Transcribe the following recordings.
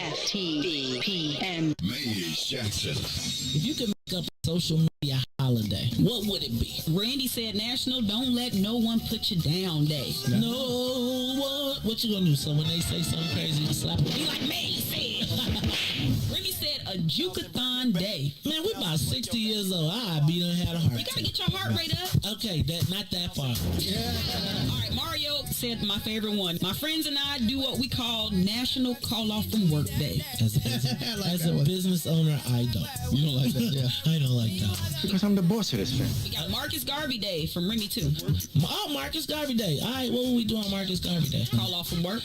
WIIFTBP. Mayor Jackson. If you could make up a social media holiday, what would it be? Randy said National Don't Let No One Put You Down Day. No one. What you gonna do? So when they say something crazy, you slap them? Be like May said. Randy said a Jukathon Day. Man, we about 60 years old. I be done had a heart You gotta attack. get your heart rate up. Okay, not that far. All right, Mario said my favorite one. My friends and I do what we call National Call Off from Work Day. As a business owner, I don't. You don't like that, yeah? I don't like that one. Because I'm the boss of this thing. We got Marcus Garvey Day from Remy too. Oh, Marcus Garvey Day. All right, what will we do on Marcus Garvey Day? Call off from work.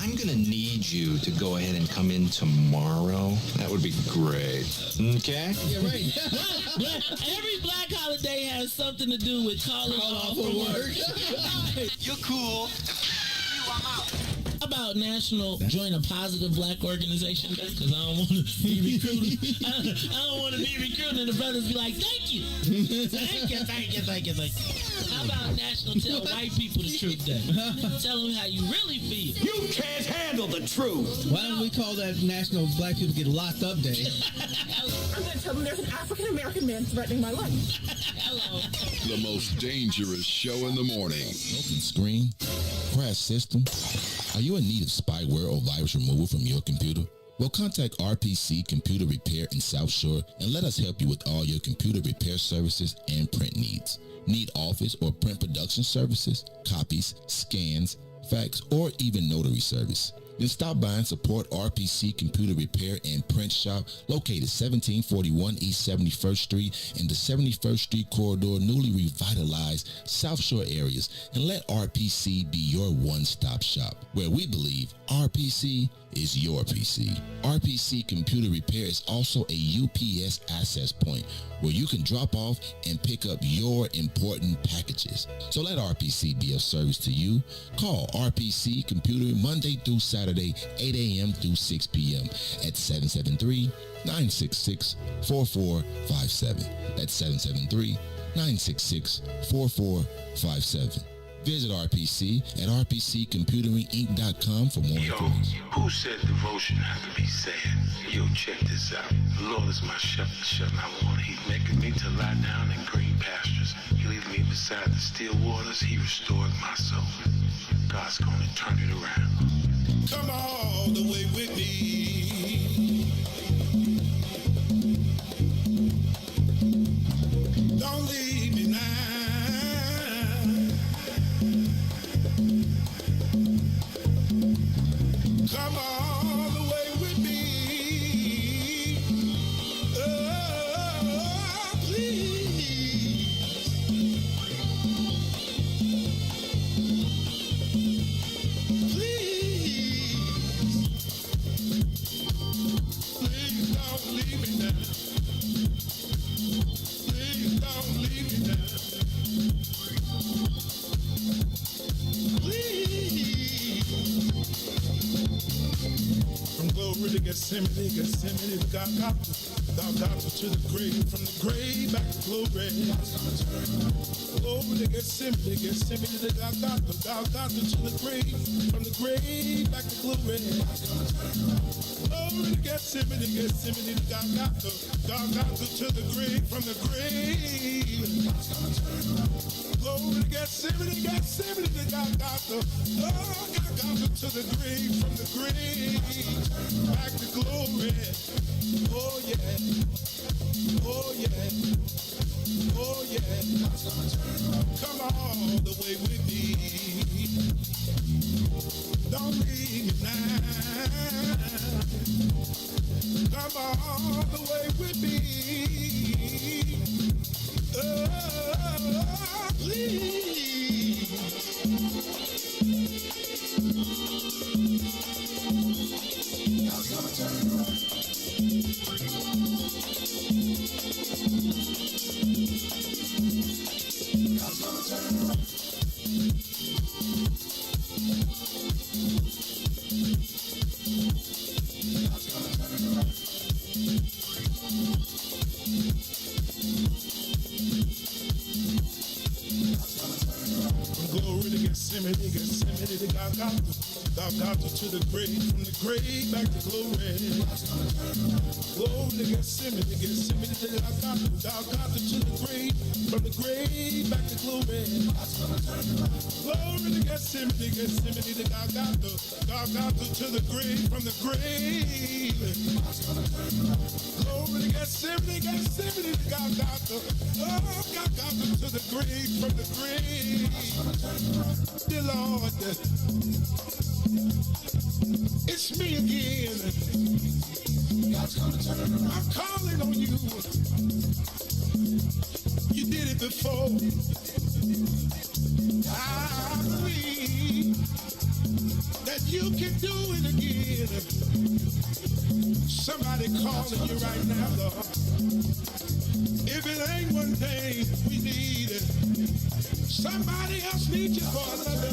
I'm going to need you to go ahead and come in tomorrow. That would be great. Okay? Yeah, right. Every black holiday has something to do with calling off from work. You're cool. How about National Join a Positive Black Organization Day? Because I don't want to be recruited. I don't want to be recruited and the brothers be like, thank you. Thank you. How about National Tell White People the Truth Day? Tell them how you really feel. You can't handle the truth. Why don't we call that National Black People Get Locked Up Day? I'm going to tell them there's an African-American man threatening my life. Hello. The most dangerous show in the morning. Broken screen, crash system. Are you in need of spyware or virus removal from your computer? Well, contact RPC Computer Repair in South Shore and let us help you with all your computer repair services and print needs. Need office or print production services, copies, scans, fax, or even notary service? Then stop by and support RPC Computer Repair and Print Shop located 1741 East 71st Street in the 71st Street corridor, newly revitalized South Shore areas, and let RPC be your one-stop shop, where we believe RPC is your PC. RPC Computer Repair is also a UPS access point where you can drop off and pick up your important packages. So let RPC be of service to you. Call RPC Computer Monday through Saturday, 8 a.m. through 6 p.m. at 773-966-4457. That's 773-966-4457. Visit RPC at rpccomputeringinc.com for more information. Who said devotion has to be sad? Yo, check this out. The Lord is my shepherd, I want. He's making me to lie down in green pastures. He leads me beside the still waters. He restored my soul. God's gonna turn it around. Come all the way with me. Don't leave me now. Come all the way with me. Oh, please. Please. Please don't leave me now. Please don't leave me now. From glory to Gethsemane, Gethsemane to Golgotha, Golgotha to the grave, from the grave back to glory. Glory to Gethsemane, Gethsemane to Golgotha, Golgotha to the grave, from the grave back to glory. Glory to Gethsemane, Gethsemane to Golgotha, Golgotha to the grave, from the grave. Glory to Gethsemane, Gethsemane to Golgotha, Golgotha to the grave, from the grave back to glory. Oh yeah, oh yeah, oh yeah. Come all the way with me. Don't leave me now. Come all the way with me. Oh, please. God's gonna turn it around. Golgotha to the grave, from the grave back to glory. Glory to Gethsemane to Golgotha, Golgotha to the grave, from the grave back to glory. Glory to Gethsemane to Golgotha, Golgotha to the grave, from the grave. Glory to Gethsemane to Golgotha, oh, Golgotha to the grave, from the grave. Dear Lord, it's me again. I'm calling on you. You did it before. I believe that you can do it again. Somebody calling you right now, Lord. If it ain't one thing we need, somebody else needs you for another.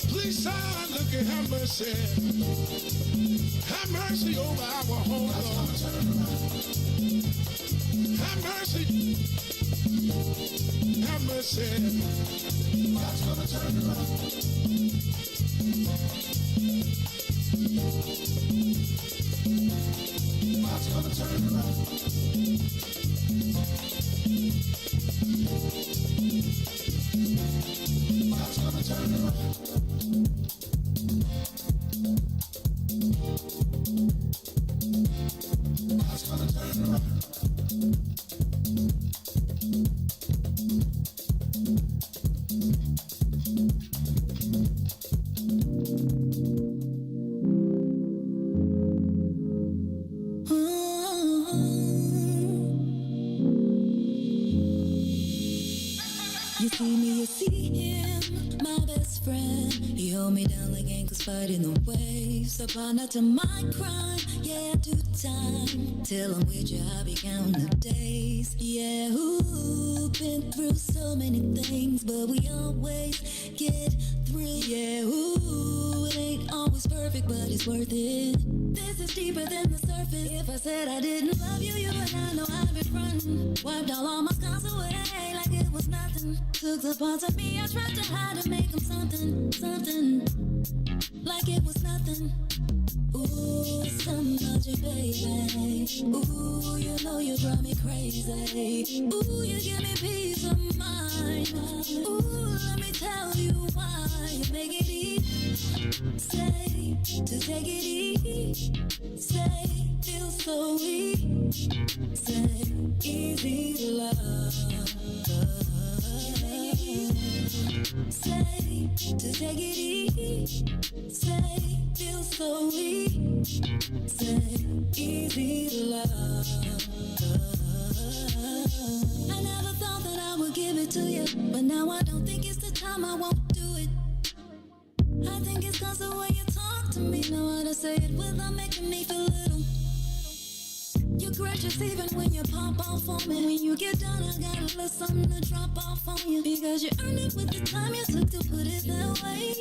Please, son, look and have mercy. Have mercy over our home, Lord. Have mercy. Have mercy. God's gonna turn it around. God's gonna turn it around. God's gonna turn it around. God's gonna turn it around. You see me, you see him, my best friend. He hold me down like ankles fighting the waves. Up all night to my crime, yeah, I do time. Till I'm with you, I'll be counting the days. Yeah, ooh, been through so many things, but we always get through. Yeah, ooh, it ain't always perfect, but it's worth it. This is deeper than the surface. If I said I didn't love you, you would not know I've been frontin'. Wiped all my scars away like it was nothing. Took the parts of me I tried to hide and make them something, something like it was nothing. Ooh, something about you, baby. Ooh, you know you drive me crazy. Ooh, you give me peace of mind. Ooh, let me tell you why. You make it easy, say, to take it easy, say, feel so easy, say, easy to love. Say, to take it easy, say, feel so easy, say, easy to love. I never thought that I would give it to you, but now I don't think it's the time, I won't do it. I think it's cause the way you talk to me, know how to say it without making me feel little. You're gracious even when you pop off on me. When you get done, I got a little something to drop off on you. Because you earned it with the time you took to put it that way.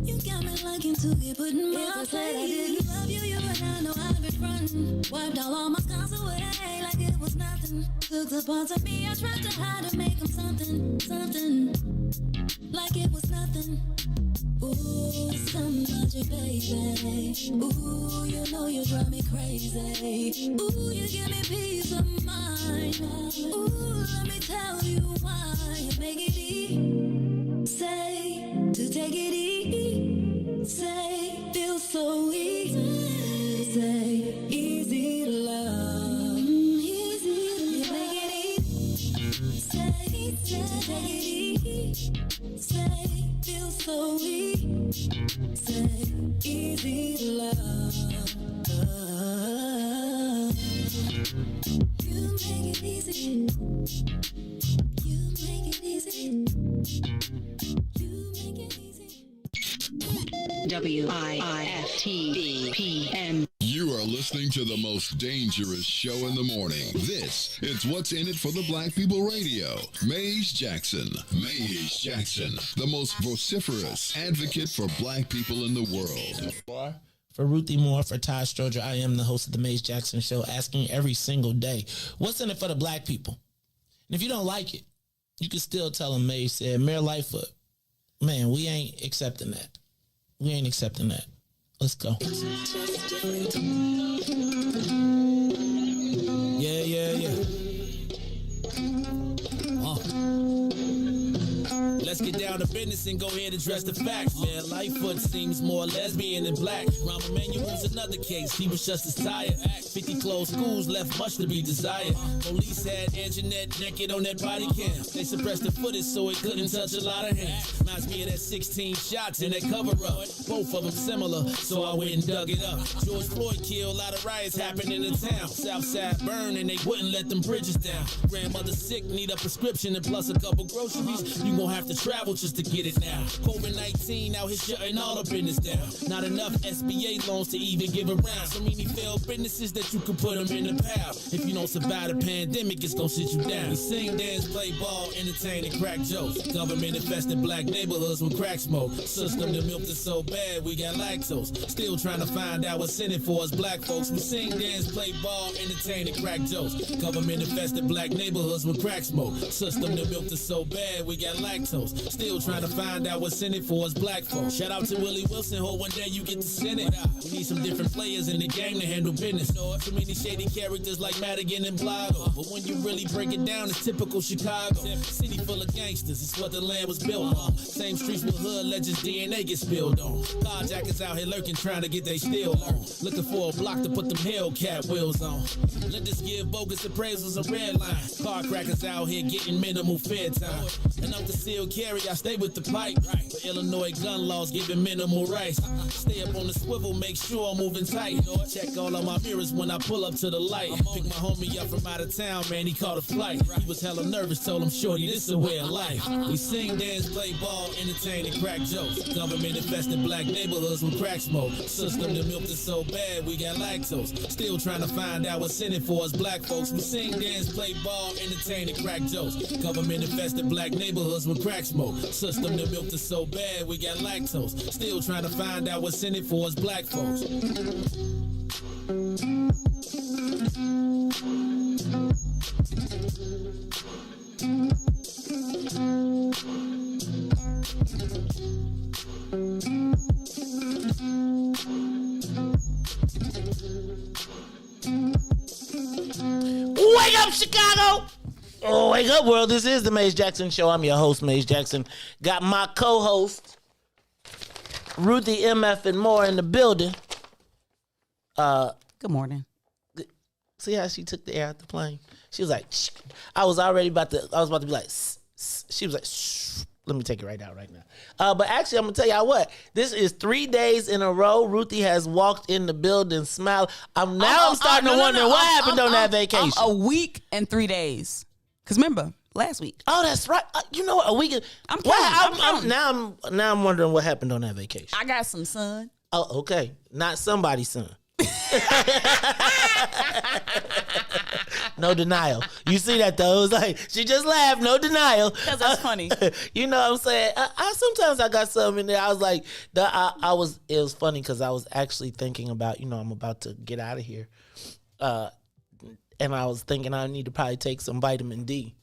You got me liking to get put in my place. I didn't love you, you and I know I've been frontin'. Wiped all my scars away like it was nothing. Took the parts of me I tried to hide and make them something, something like it was nothing. Ooh, something about you, baby. Ooh, you know you drive me crazy. Ooh, you give me peace of mind. Ooh, let me tell you why. You make it easy, say, to take it easy, say, feel so easy, say, easy to love. Easy to love. You make it easy, say, to take it easy, say, feel so easy, say, easy to love. You make it easy. You make it easy. You make it easy. WIIFTBP. You are listening to the most dangerous show in the morning. This is What's in It for the Black People Radio. Maze Jackson. Maze Jackson, the most vociferous advocate for black people in the world. For Ruthie Moore, for Todd Stroger, I am the host of the Maze Jackson Show, asking every single day, what's in it for the black people? And if you don't like it, you can still tell them Maze said, Mayor Lightfoot, man, we ain't accepting that. We ain't accepting that. Let's go. Yeah. Let's get down to business and go ahead and address the facts. Mayor Lightfoot seems more lesbian than black. Rahm Emanuel's another case. He was just as tired. 50 closed schools left much to be desired. Police had Anjanette naked on that body cam. They suppressed the footage so it couldn't touch a lot of hands. Reminds me of that 16 shots in that cover up. Both of them similar, so I went and dug it up. George Floyd killed, a lot of riots happened in the town. Southside burned and they wouldn't let them bridges down. Grandmother sick, need a prescription and plus a couple groceries. You gon' have to travel just to get it now. COVID-19 out here shutting all the business down. Not enough SBA loans to even give around. So many failed businesses that you can put them in the pile. If you don't survive the pandemic, it's gonna sit you down. We sing, dance, play ball, entertain, and crack jokes. Government infested black neighborhoods with crack smoke. System that milked us so bad, we got lactose. Still trying to find out what's in it for us black folks. We sing, dance, play ball, entertain, and crack jokes. Government infested black neighborhoods with crack smoke. System that milked us so bad, we got lactose. Still trying to find out what's in it for us black folks. Shout out to Willie Wilson, hope one day you get to send it. We need some different players in the game to handle business. Too many shady characters like Madigan and Blago. But when you really break it down, it's typical Chicago. City full of gangsters, it's what the land was built on. Same streets with hood legends, DNA get spilled on. Carjackers out here lurking, trying to get they steal on. Looking for a block to put them Hellcat wheels on. Let us give bogus appraisals a red line. Car crackers out here getting minimal fair time. And I'm concealed carry, I stay with the pipe. But Illinois gun laws giving minimal rights. Stay up on the swivel, make sure I'm moving tight. Check all of my mirrors when I pull up to the light. Pick my homie up from out of town, man, he caught a flight. He was hella nervous, told him, shorty, this a way of life. We sing, dance, play ball, entertain, and crack jokes. Government infested black neighborhoods with crack smoke. System that milked us so bad, we got lactose. Still trying to find out what's in it for us black folks. We sing, dance, play ball, entertain, and crack jokes. Government infested black neighborhoods with crack smoke. System that milked us so bad, we got lactose. Still trying to find out what's in it for us black folks. Wake up, Chicago! Oh, wake up, world. This is the Maze Jackson Show. I'm your host, Maze Jackson. Got my co-host, Ruthie, MF, and more in the building. Good morning. See how she took the air out the plane? She was like, shh. I was about to be like, she was like, shh. Let me take it right now. But actually, I'm going to tell y'all what. This is 3 days in a row. Ruthie has walked in the building, smiled. I'm starting to wonder what happened on that vacation. A week and 3 days. Because remember, last week. Oh, that's right. You know what? A week. Now I'm wondering what happened on that vacation. I got some sun. Oh, okay. Not somebody's son. No denial. You see that though? It was like she just laughed. No denial. Because that's funny. You know what I'm saying? I sometimes I got something in there. I was like, it was funny because I was actually thinking about, I'm about to get out of here, and I was thinking I need to probably take some vitamin D.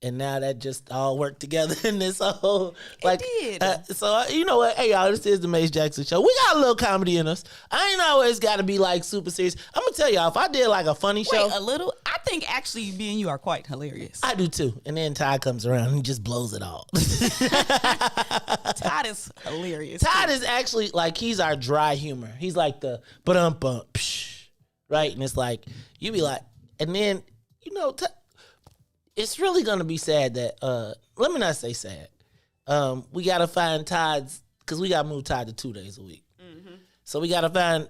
And now that just all worked together in this whole, like, it did. You know what? Hey, y'all, this is the Maze Jackson Show. We got a little comedy in us. I ain't always got to be, like, super serious. I'm going to tell y'all, if I did, like, a funny show. Wait, a little? I think, actually, me and you are quite hilarious. I do, too. And then Todd comes around and he just blows it all. Todd is hilarious. Todd is actually, like, he's our dry humor. He's like the, right? And it's like, you be like, and then, it's really going to be sad that, let me not say sad. We got to find Todd's, because we got to move Todd to 2 days a week. Mm-hmm. So we got to find,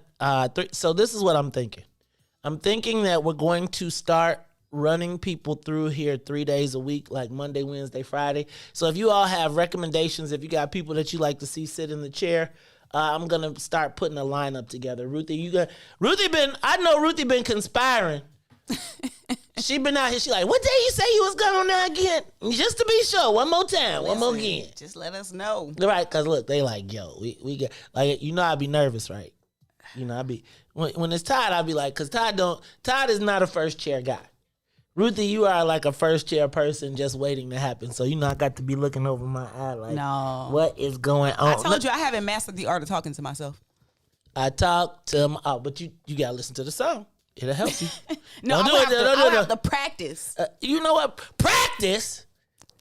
so this is what I'm thinking. I'm thinking that we're going to start running people through here 3 days a week, like Monday, Wednesday, Friday. So if you all have recommendations, if you got people that you like to see sit in the chair, I'm going to start putting a lineup together. I know Ruthie been conspiring. She been out here. She like, what day you say you was going on there again? Just to be sure, one more time, one more again. Just let us know, right? Because look, they like, yo, we get like, I'd be nervous, right? I'd be when it's Todd, I'd be like, because Todd is not a first chair guy. Ruthie, you are like a first chair person just waiting to happen. So, I got to be looking over my eye like, No. what is going on? I told you I haven't mastered the art of talking to myself. I talk to my, but you got to listen to the song. It'll help you. No, I have to practice. You know what? Practice.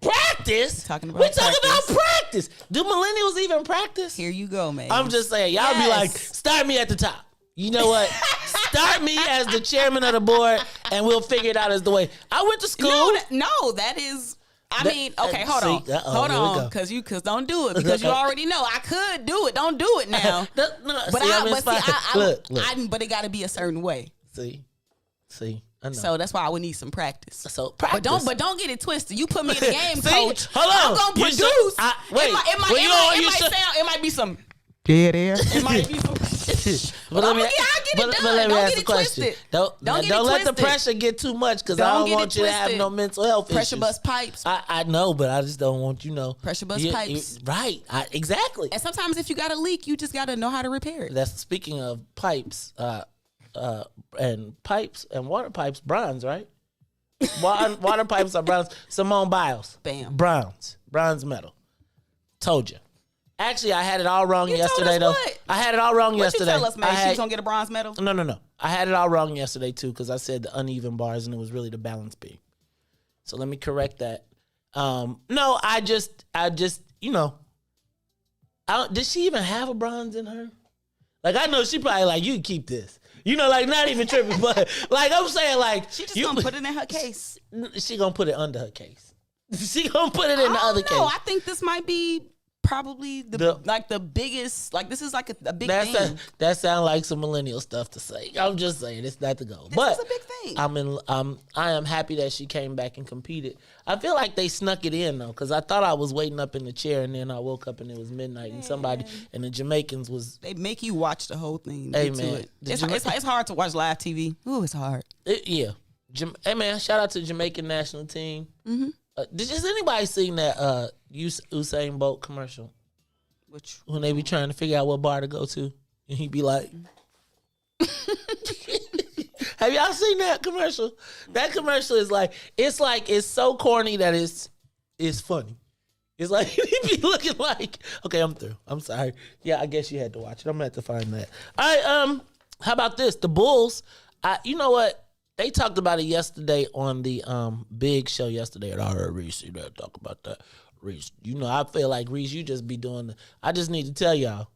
Talking about We're talking about practice. Do millennials even practice? Here you go, man. I'm just saying, y'all be like, start me at the top. You know what? Start me as the chairman of the board, and we'll figure it out as the way. I went to school. No, that is. Okay, hold on, because don't do it because you already know I could do it. Don't do it now. But it got to be a certain way. See, I know. So that's why I would need some practice. So practice. But don't get it twisted. You put me in the game, See? coach. Hold on. I'm gonna produce. It might be some dead air. It might be some. But let me ask a question. Don't let the pressure get too much because I don't want you to have no mental health pressure issues. bust pipes. I know, but I just don't want pressure bust pipes. Right, exactly. And sometimes if you got a leak, you just got to know how to repair it. That's speaking of pipes, and water pipes, bronze, right? Water pipes are bronze. Simone Biles, bam, bronze metal. Told you. Actually, I had it all wrong yesterday, though. What? I had it all wrong yesterday. You tell us, man? She was gonna get a bronze medal? No. I had it all wrong yesterday too because I said the uneven bars and it was really the balance beam. So let me correct that. No, I just, did she even have a bronze in her? Like I know she probably like you can keep this. Like not even tripping, but like I'm saying, like she just gonna put it in her case. She gonna put it under her case. She gonna put it in the other case. I think this might be probably the biggest. Like this is like a big thing. That sounds like some millennial stuff to say. I'm just saying it's not the goal. But is a big thing. I am happy that she came back and competed. I feel like they snuck it in though, because I thought I was waiting up in the chair and then I woke up and it was midnight and somebody and the Jamaicans was. They make you watch the whole thing. Hey man, it's hard to watch live TV. Ooh, it's hard. Yeah. Hey man, shout out to the Jamaican national team. Mm-hmm. Has anybody seen that Usain Bolt commercial? Which when they be trying to figure out what bar to go to, and he be like, "Have y'all seen that commercial? That commercial is it's so corny that it's funny. It's like he be looking like, okay, I'm through. I'm sorry. Yeah, I guess you had to watch it. I'm gonna have to find that. All right, how about this? The Bulls. You know what? They talked about it yesterday on the big show yesterday. And I heard Reese talk about that. Reese, I feel like Reese, you just be doing. I just need to tell y'all,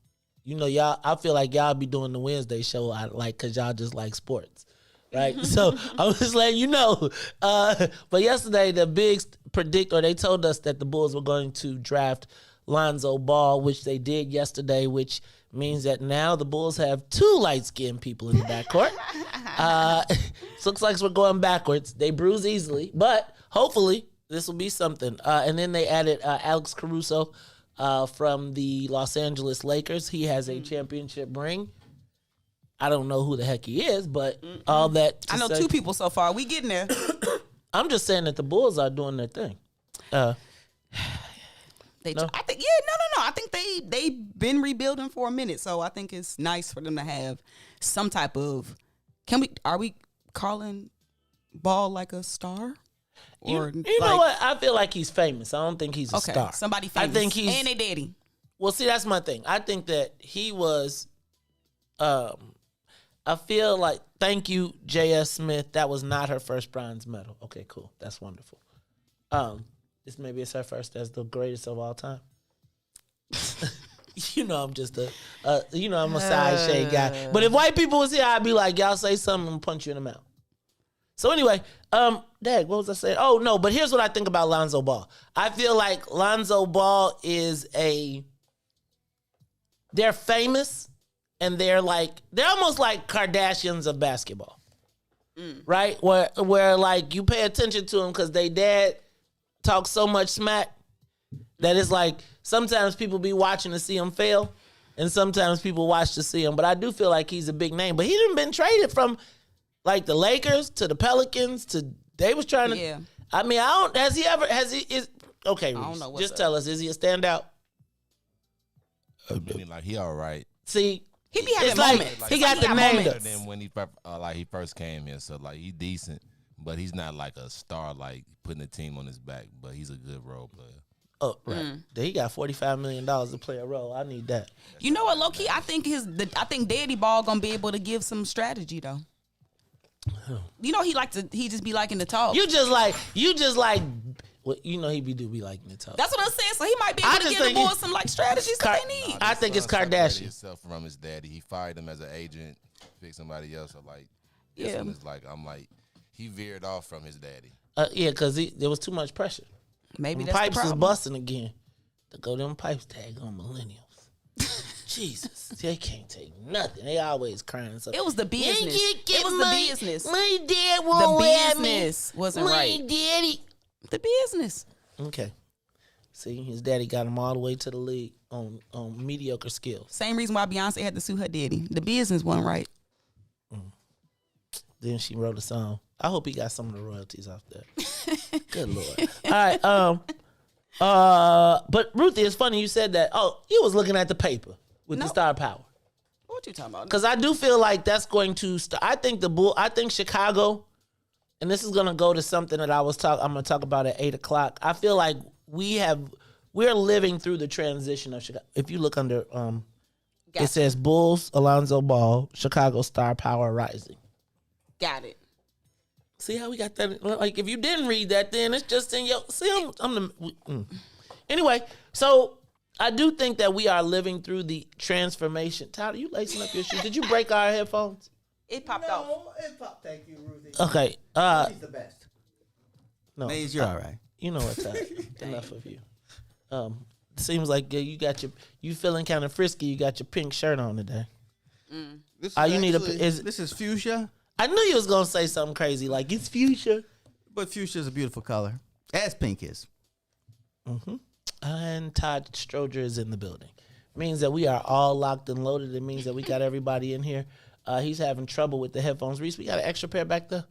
y'all. I feel like y'all be doing the Wednesday show. Because y'all just like sports, right? So I'm just letting you know. But yesterday, the Bigs they told us that the Bulls were going to draft Lonzo Ball, which they did yesterday, which means that now the Bulls have two light-skinned people in the backcourt. Looks like we're going backwards. They bruise easily, but hopefully this will be something. And then they added Alex Caruso from the Los Angeles Lakers. He has a championship ring. I don't know who the heck he is, but all that. I know two people so far. We getting there. I'm just saying that the Bulls are doing their thing. I think no. I think they've been rebuilding for a minute, so I think it's nice for them to have some type of. Are we calling Ball like a star? Or you know what? I feel like he's famous. I don't think he's a star. Somebody famous. I think he's and they daddy. Well, see, that's my thing. I think that he was. I feel like thank you, J.S. Smith. That was not her first bronze medal. Okay, cool. That's wonderful. This maybe it's her first as the greatest of all time. I'm just I'm a side shade guy. But if white people was here, I'd be like, y'all say something and punch you in the mouth. So anyway, Dag, what was I saying? Oh, no, but here's what I think about Lonzo Ball. I feel like Lonzo Ball is they're famous and they're almost like Kardashians of basketball. Right? Where like you pay attention to them because they dad talk so much smack that it's like sometimes people be watching to see him fail and sometimes people watch to see him. But I do feel like he's a big name. But he done been traded from like the Lakers to the Pelicans to they was trying to. Yeah. I mean, okay, Reese, just tell us, is he a standout? I mean, like he all right. See, he be having moments. Like, he got the name. Than when he first came in, so like he decent. but he's not like a star, like putting a team on his back. But he's a good role player. Oh, right. He got $45 million to play a role. I need that. You know what, low key? I think Daddy Ball gonna be able to give some strategy though. You know he just be liking to talk. You just like, well, you know he be liking to talk. That's what I'm saying. So he might be able to give the boys some like strategies that they need. I think it's Kardashian. Himself from his daddy. He fired him as an agent, picked somebody else. So like, yeah, he veered off from his daddy. Yeah, because there was too much pressure. Maybe that's pipes the problem. is busting again. To go them pipes tag on millennials. Jesus, they can't take nothing. They always crying. So it was the business. It was the business. My dad won't The business wasn't right. My daddy. The business. Okay. See, his daddy got him all the way to the league on mediocre skills. Same reason why Beyonce had to sue her daddy. The business wasn't right. Then she wrote a song. I hope he got some of the royalties off that. Good Lord. All right. But Ruthie, it's funny you said that. Oh, you was looking at the paper with the star power. What you talking about? Because I do feel like that's going to. I think Chicago, and this is going to go to something that I'm going to talk about at 8:00. I feel like we're living through the transition of Chicago. If you look under, it says Bulls, Alonzo Ball, Chicago star power rising. Got it. See how we got that? Like, if you didn't read that, then it's just in your. See, Anyway, so I do think that we are living through the transformation. Todd, are you lacing up your shoes? Did you break our headphones? It popped off. It popped. Thank you, Ruthie. Okay. He's the best. No, Maze, you're all right. You know what, Todd? Enough of you. Seems like you feeling kind of frisky. You got your pink shirt on today. This is fuchsia. I knew you was gonna say something crazy like it's fuchsia, but fuchsia is a beautiful color, as pink is. Mm-hmm. And Todd Stroger is in the building. Means that we are all locked and loaded. It means that we got everybody in here. He's having trouble with the headphones. Reese, we got an extra pair back there.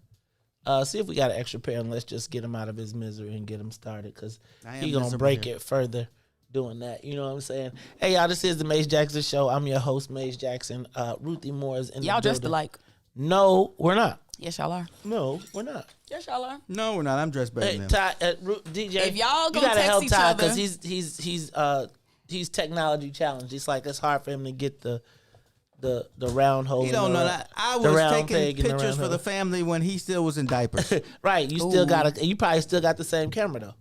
See if we got an extra pair, and let's just get him out of his misery and get him started, because he's gonna break it further doing that. You know what I'm saying? Hey, y'all, this is the Maze Jackson Show. I'm your host, Maze Jackson. Ruthie Moore is in the building. Y'all dressed alike. No, we're not. Yes, y'all are. No, we're not. Yes, y'all are. No, we're not. I'm dressed better than him. Todd, DJ, if y'all you gotta text help each Todd, other, because he's technology challenged. It's like it's hard for him to get the round hole. You don't know that. I was taking pictures for the family when he still was in diapers. Right. You still you probably still got the same camera though.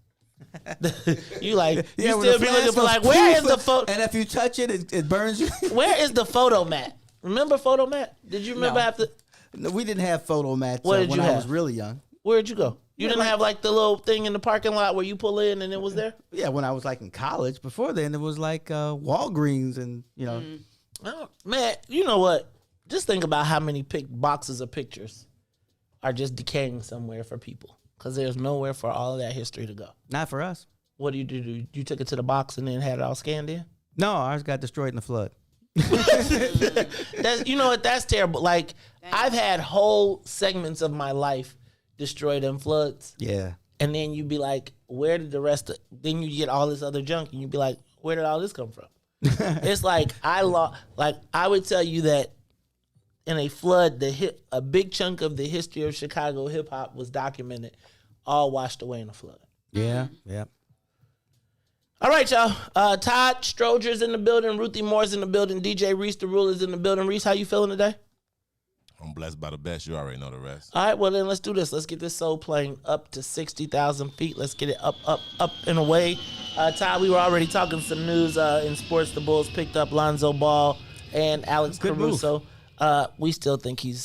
You still be looking for like, where is the photo? And if you touch it, it burns you. Where is the photo mat? Remember photo mat? Did you remember after? No, we didn't have photo mats when I was really young. Where'd you go? You didn't have like the little thing in the parking lot where you pull in and it was there? Yeah, when I was like in college. Before then, it was like Walgreens and, you know. Oh, man, you know what? Just think about how many boxes of pictures are just decaying somewhere for people, because there's nowhere for all of that history to go. Not for us. What do? You took it to the box and then had it all scanned in? No, ours got destroyed in the flood. You know what? That's terrible. Like, I've had whole segments of my life destroyed in floods. Yeah. And then you'd be like, where did the rest of... Then you get all this other junk and you'd be like, where did all this come from? It's like I would tell you that in a flood, a big chunk of the history of Chicago hip hop was documented, all washed away in a flood. Yeah, yeah. All right, y'all. Todd Stroger's in the building. Ruthie Moore's in the building. DJ Reese the Ruler's in the building. Reese, how you feeling today? I'm blessed by the best. You already know the rest. All right, well then let's do this. Let's get this soul plane up to 60,000 feet. Let's get it up and away. Todd, we were already talking some news in sports. The Bulls picked up Lonzo Ball and Alex Caruso. We still think he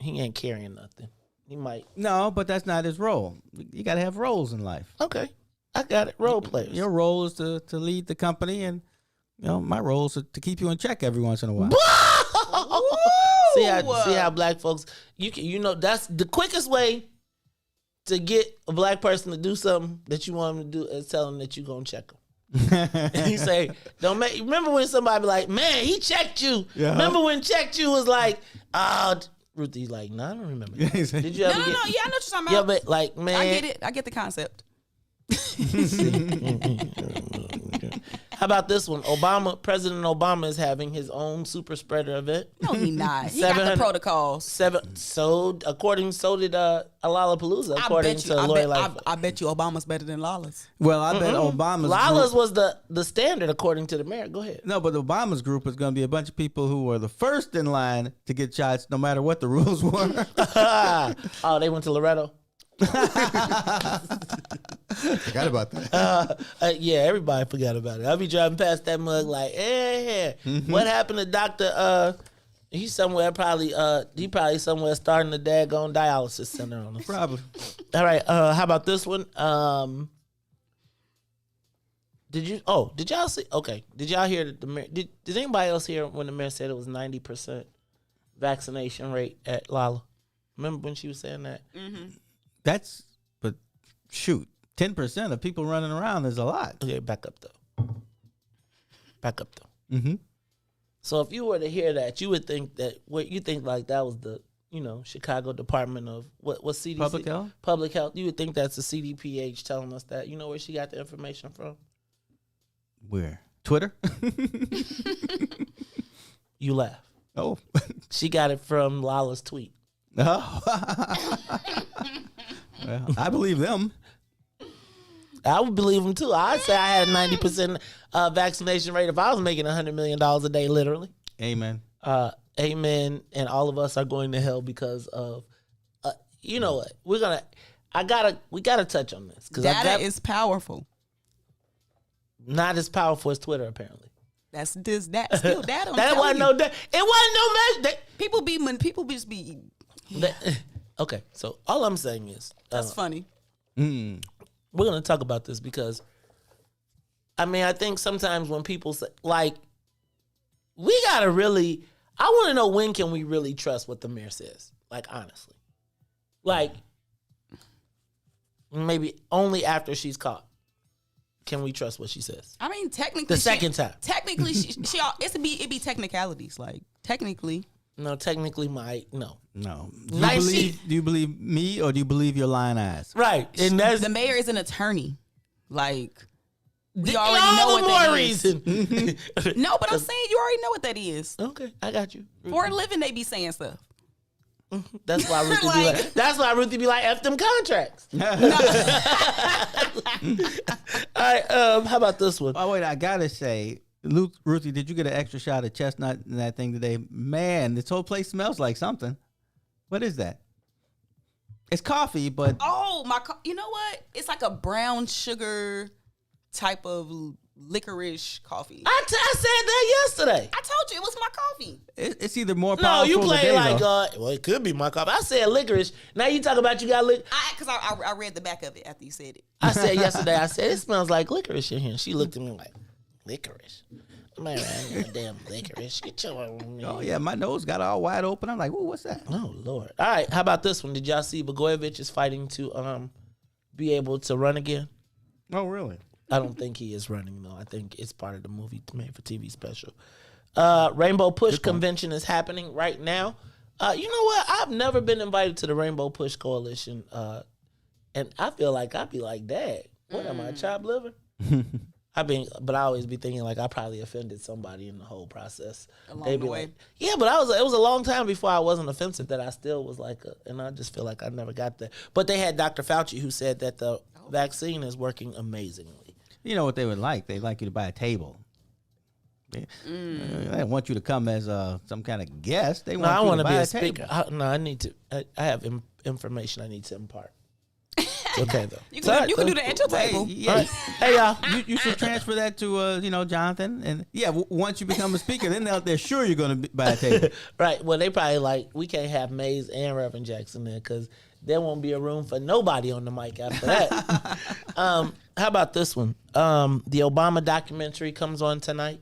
ain't carrying nothing. He might. No, but that's not his role. You got to have roles in life. Okay, I got it. Role players. Your role is to lead the company, and my role is to keep you in check every once in a while. See how black folks, that's the quickest way to get a black person to do something that you want them to do is tell them that you're going to check them. And you say, remember when somebody be like, man, he checked you. Yeah. Remember when checked you was like, Ruthie's like, no, I don't remember. Did you ever No, yeah, I know what you're talking about. Yeah, but like, man. I get it. I get the concept. How about this one? President Obama is having his own super spreader event. No, he not. He got the protocols. So did Lollapalooza, according to Lori Lightfoot. I bet you Obama's better than Lawless. Well, I bet Obama's Lawless group, was the standard, according to the mayor. Go ahead. No, but Obama's group is going to be a bunch of people who were the first in line to get shots, no matter what the rules were. Oh, they went to Loretto. Forgot about that. Yeah, everybody forgot about it. I'll be driving past that mug like, hey, what happened to Dr. He's somewhere probably somewhere starting the daggone dialysis center on us. Probably. All right, how about this one? Did y'all see? Okay, did y'all hear that the mayor? Did anybody else hear when the mayor said it was 90% vaccination rate at Lala? Remember when she was saying that? Mm-hmm. But shoot, 10% of people running around is a lot. Okay, back up though. Mm-hmm. So if you were to hear that, you would think that that was the Chicago Department of what CDC? Public Health. Public Health. You would think that's the CDPH telling us that. You know where she got the information from? Where? Twitter? You laugh. Oh. She got it from Lala's tweet. Oh. Well, I believe them. I would believe them too. I'd say I had a 90% vaccination rate if I was making $100 million a day, literally. Amen. Amen. And all of us are going to hell because of, you know what? We gotta touch on this. Data is powerful. Not as powerful as Twitter, apparently. That's still data. That wasn't no data. It wasn't no measure. People just be. Okay, so all I'm saying is That's funny. We're gonna talk about this because, I think sometimes when people say, like, we gotta really, I want to know when can we really trust what the mayor says? Like, honestly, like maybe only after she's caught can we trust what she says. Technically, the second time. Technically, it'd be technicalities. Like technically. No, technically, no. Do you believe me or do you believe your lying eyes? Right, and that's the mayor is an attorney. Like we all already know what that reason. is. No, but I'm saying you already know what that is. Okay, I got you. For a living, they be saying stuff. That's why Ruthie be like. That's why Ruthie be like, F them contracts. All right, how about this one? Oh wait, I gotta say, Ruthie, did you get an extra shot of chestnut in that thing today? Man, this whole place smells like something. What is that? It's coffee, but you know what? It's like a brown sugar type of licorice coffee. I said that yesterday. I told you it was my coffee. It's either more powerful. No, you play today, like though. it could be my coffee. I said licorice. Now you talk about you got licorice. Because I read the back of it after you said it. I said yesterday. I said it smells like licorice in here. And she looked at me like, licorice. Man, damn licorice. Get your. Oh yeah, my nose got all wide open. I'm like, ooh, what's that? Oh Lord. All right, how about this one? Did y'all see Blagojevich is fighting to be able to run again? Oh really? I don't think he is running though. I think it's part of the movie made for TV special. Rainbow Push Convention is happening right now. You know what? I've never been invited to the Rainbow Push Coalition, and I feel like I'd be like, Dad, what am I, chopped liver? But I always be thinking like I probably offended somebody in the whole process. Along the way. Like, yeah, but it was a long time before I wasn't offensive that I still was like, and I just feel like I never got there. But they had Dr. Fauci who said that the vaccine is working amazingly. You know what they would like? They'd like you to buy a table. They don't want you to come as some kind of guest. They want you to buy a speaker. I need to. I have information I need to impart. Okay, though. You can do that at your table. Yeah. Hey, y'all. You should transfer that to Jonathan. And once you become a speaker, then they're sure you're going to buy a table. Right. Well, they probably like, we can't have Mays and Reverend Jackson there because there won't be a room for nobody on the mic after that. How about this one? The Obama documentary comes on tonight.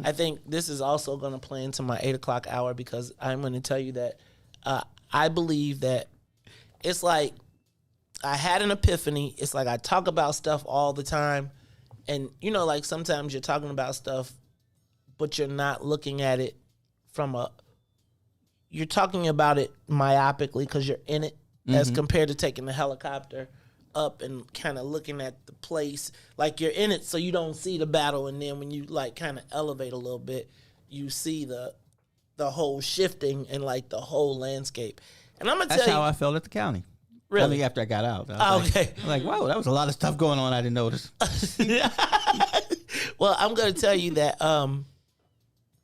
I think this is also going to play into my 8 o'clock hour because I'm going to tell you that I believe that it's like I had an epiphany. It's like I talk about stuff all the time. And, like sometimes you're talking about stuff, but you're not looking at it you're talking about it myopically because you're in it as compared to taking the helicopter up and kind of looking at the place like you're in it, so you don't see the battle. And then when you like kind of elevate a little bit, you see the whole shifting and like the whole landscape. And I'm gonna tell you, that's how I felt at the county. Really? I mean, after I got out. I was Okay. like, wow, that was a lot of stuff going on I didn't notice. Well, I'm going to tell you that, and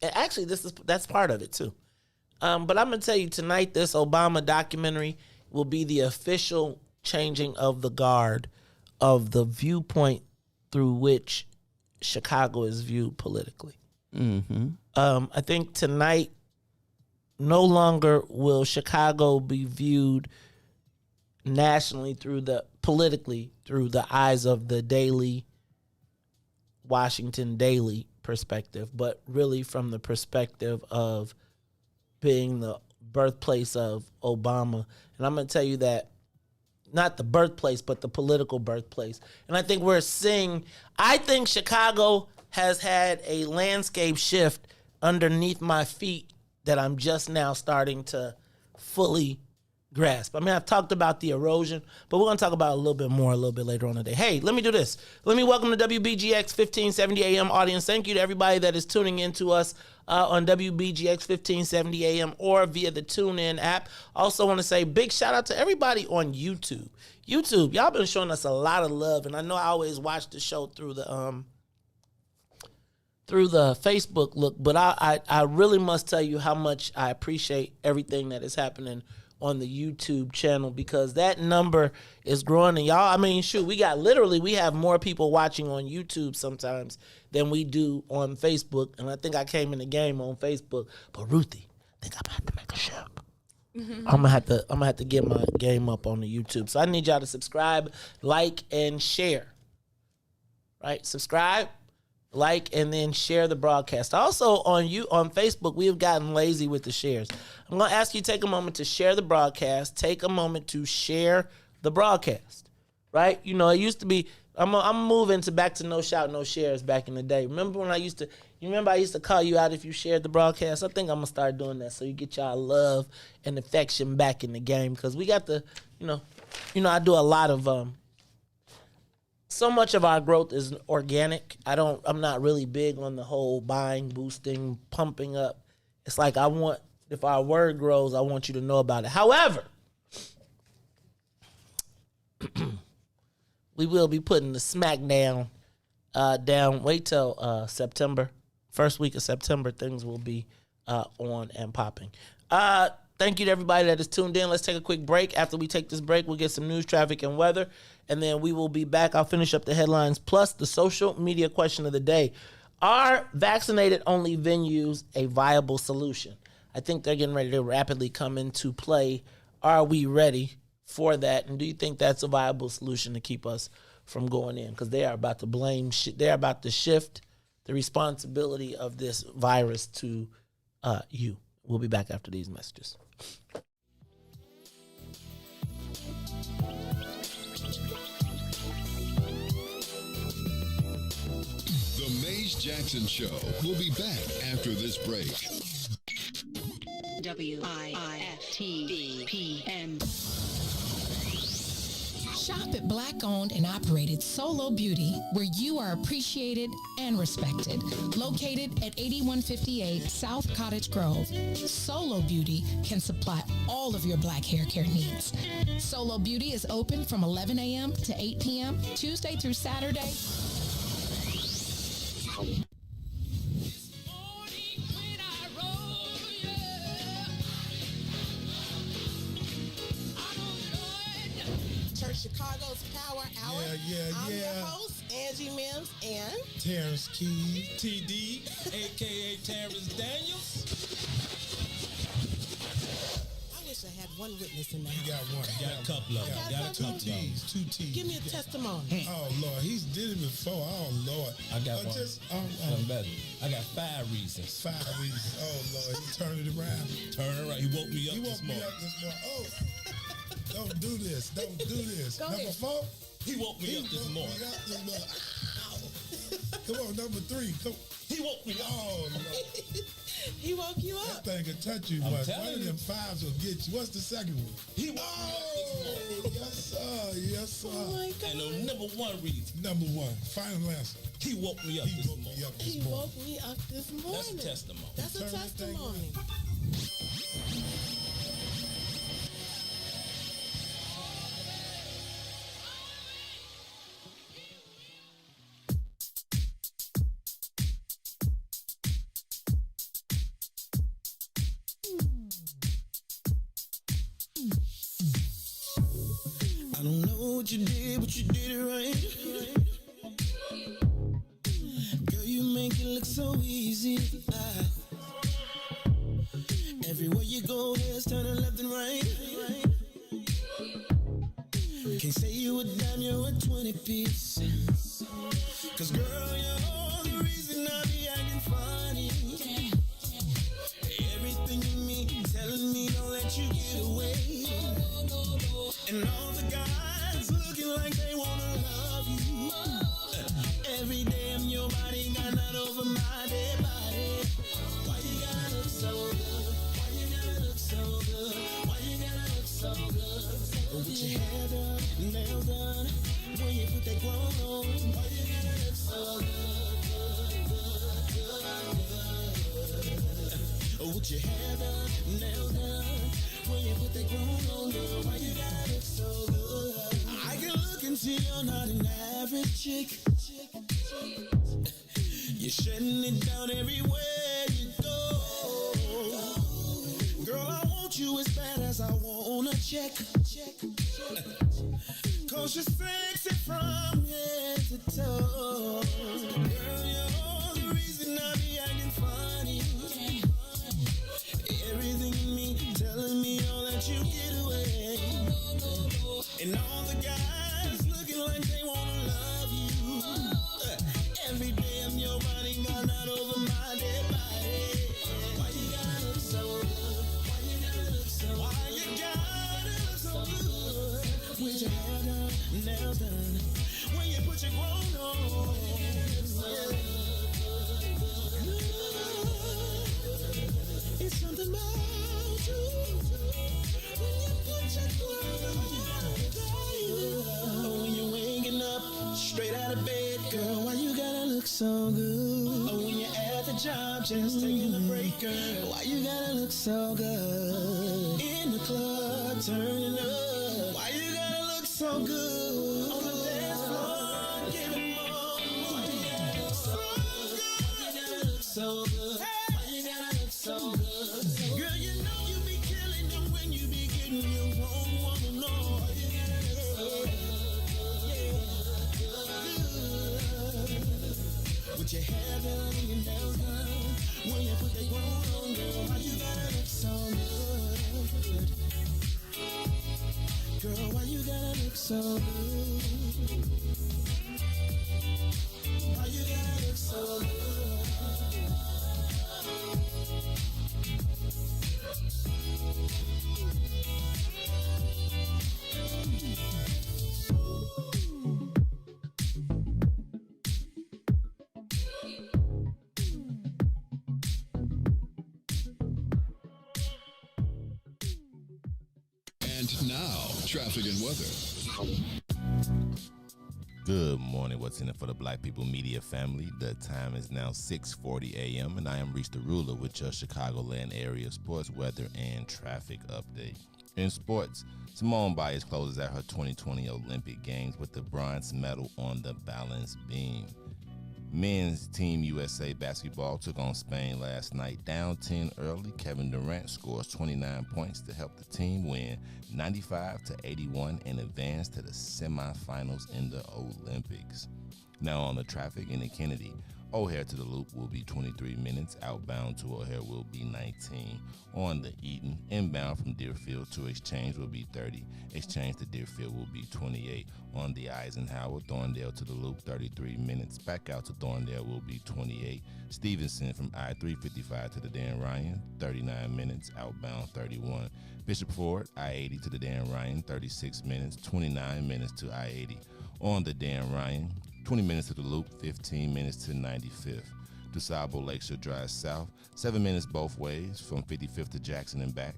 actually that's part of it too. But I'm going to tell you tonight, this Obama documentary will be the official changing of the guard of the viewpoint through which Chicago is viewed politically. Mm-hmm. I think tonight, no longer will Chicago be viewed nationally politically through the eyes of the daily Washington Daily perspective, but really from the perspective of being the birthplace of Obama. And I'm going to tell you that not the birthplace, but the political birthplace. And I think I think Chicago has had a landscape shift underneath my feet that I'm just now starting to fully grasp. I mean, I've talked about the erosion, but we're going to talk about it a little bit more a little bit later on today. Hey, let me do this. Let me welcome the WBGX 1570 AM audience. Thank you to everybody that is tuning in to us on WBGX 1570 AM or via the TuneIn app. Also want to say big shout out to everybody on YouTube. YouTube, y'all been showing us a lot of love, and I know I always watch the show through the Facebook look, but I really must tell you how much I appreciate everything that is happening on the YouTube channel, because that number is growing. And y'all, I mean, shoot, we have more people watching on YouTube sometimes than we do on Facebook. And I think I came in the game on Facebook. But Ruthie, I think I'm gonna have to make a shift. I'm gonna have to get my game up on the YouTube. So I need y'all to subscribe, like, and share. Right? Subscribe, like, and then share the broadcast. Also on Facebook, we have gotten lazy with the shares. I'm going to ask you to take a moment to share the broadcast. Take a moment to share the broadcast, right? You know, it used to be, I'm moving back to no shout, no shares back in the day. Remember when I used to call you out if you shared the broadcast? I think I'm going to start doing that so you get y'all love and affection back in the game, because we got the, I do a lot of, so much of our growth is organic. I'm not really big on the whole buying, boosting, pumping up. It's like if our word grows, I want you to know about it. However, we will be putting the smackdown down. Wait till September, first week of September, things will be on and popping. Thank you to everybody that is tuned in. Let's take a quick break. After we take this break, we'll get some news, traffic, and weather, and then we will be back. I'll finish up the headlines, plus the social media question of the day. Are vaccinated-only venues a viable solution? I think they're getting ready to rapidly come into play. Are we ready for that? And do you think that's a viable solution to keep us from going in? Because they are about to they're about to shift the responsibility of this virus to you. We'll be back after these messages. The Mays Jackson Show will be back after this break. WIIFTBP. Shop at Black-owned and operated Solo Beauty, where you are appreciated and respected. Located at 8158 South Cottage Grove, Solo Beauty can supply all of your black hair care needs. Solo Beauty is open from 11 a.m. to 8 p.m., Tuesday through Saturday. Chicago's Power Hour. I'm your host, Angie Mims, and Terrence Keys, TD, a.k.a. Terrence Daniels. I wish I had one witness in the house. You got one. Got a couple of them. Got a couple T's. Two T's. Give me a testimony. Oh, Lord. He's did it before. Oh, Lord. I got one. One better. I got 5 reasons. 5 reasons. Oh, Lord. He turned it around. Turn it around. He woke me up this morning. Oh. Don't do this. Don't do this. Go number ahead. 4, he woke me up this morning. Come on, number 3. Come. He woke me up. Oh, Lord. He woke you up. That thing could touch you. One of them 5s will get you. What's the second one? He woke me up this morning. Yes, sir. Yes, Oh my God. And the number one reason. Number one. Final answer. He woke me up this morning. He woke me up this morning. That's a testimony. That's a testimony. I don't know what you did, but you did it right. Girl, you make it look so easy. Everywhere you go, heads turning left and right. Can't say you a dime, you're a 20 piece. Cause girl, you're the reason I be acting funny. Everything in me telling me don't let you get away. And all the guys looking like they wanna love you. Every day I'm your body, got not over my dead body. Why you gotta look so good? Why you gotta look so good? Why you gotta look so good? With your hair done, nails done, when you put that grown on. Why you gotta look so good? With your hair done, nails done, when you put that grown on, girl. Why you gotta look so good? I can look and see you're not an average chick. You're shutting it down everywhere you go. Girl, I want you as bad as I want a check. Cause you're sexy from head to toe. Girl, you're the reason I be acting funny. Everything in me telling me all that you get away. And all the guys looking like they wanna love you. Every day I'm your body, got not over my dead body. Why you gotta look so good? Why you gotta look so good? Why you gotta look so good? With your hair done, nails done, when you put your grown on. It's something about you when you put your grown on. When you're waking up straight out of bed, girl, why you gotta look so good? When you're at the job just taking a break, girl, why you gotta look so good? In the club turning up, why you gotta look so good? On the dance floor giving more, why you gotta look so good? Why you gotta look so good? Why you gotta look so good? Girl, you know you be killing them when you be getting your own woman on. Why you gotta look so good? With your hair done and your nails done, when you put that grown on, girl, why you gotta look so good? Girl, why you gotta look so good? Why you gotta look so good? And now, traffic and weather. Good morning. What's in it for the Black People Media family? The time is now 6:40 a.m. and I am Reese the Ruler with your Chicagoland area sports, weather, and traffic update. In sports, Simone Biles closes out her 2020 Olympic Games with the bronze medal on the balance beam. Men's Team USA basketball took on Spain last night. Down 10 early, Kevin Durant scores 29 points to help the team win 95-81 and advance to the semifinals in the Olympics. Now on the traffic in the Kennedy, O'Hare to the Loop will be 23 minutes. Outbound to O'Hare will be 19. On the Eaton, inbound from Deerfield to Exchange will be 30. Exchange to Deerfield will be 28. On the Eisenhower, Thorndale to the Loop, 33 minutes. Back out to Thorndale will be 28. Stevenson from I-355 to the Dan Ryan, 39 minutes. Outbound, 31. Bishop Ford, I-80 to the Dan Ryan, 36 minutes. 29 minutes to I-80. On the Dan Ryan, 20 minutes to the Loop, 15 minutes to 95th. DuSable Lakeshore Drive South, 7 minutes both ways from 55th to Jackson and back.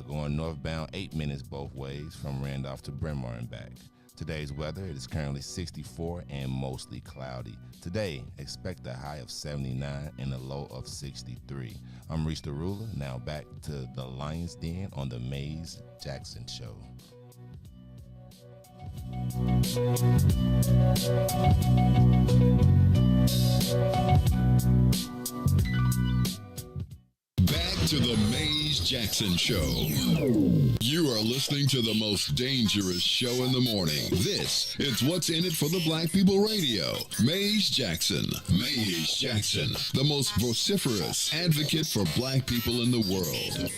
Going northbound, 8 minutes both ways from Randolph to Bryn Mawr and back. Today's weather, it is currently 64 and mostly cloudy. Today, expect a high of 79 and a low of 63. I'm Reese the Ruler. Now back to the Lion's Den on the Mays Jackson Show. Back to the Mays Jackson Show. You are listening to the most dangerous show in the morning. This is What's in It for the Black People Radio. Mays Jackson. Mays Jackson, the most vociferous advocate for black people in the world.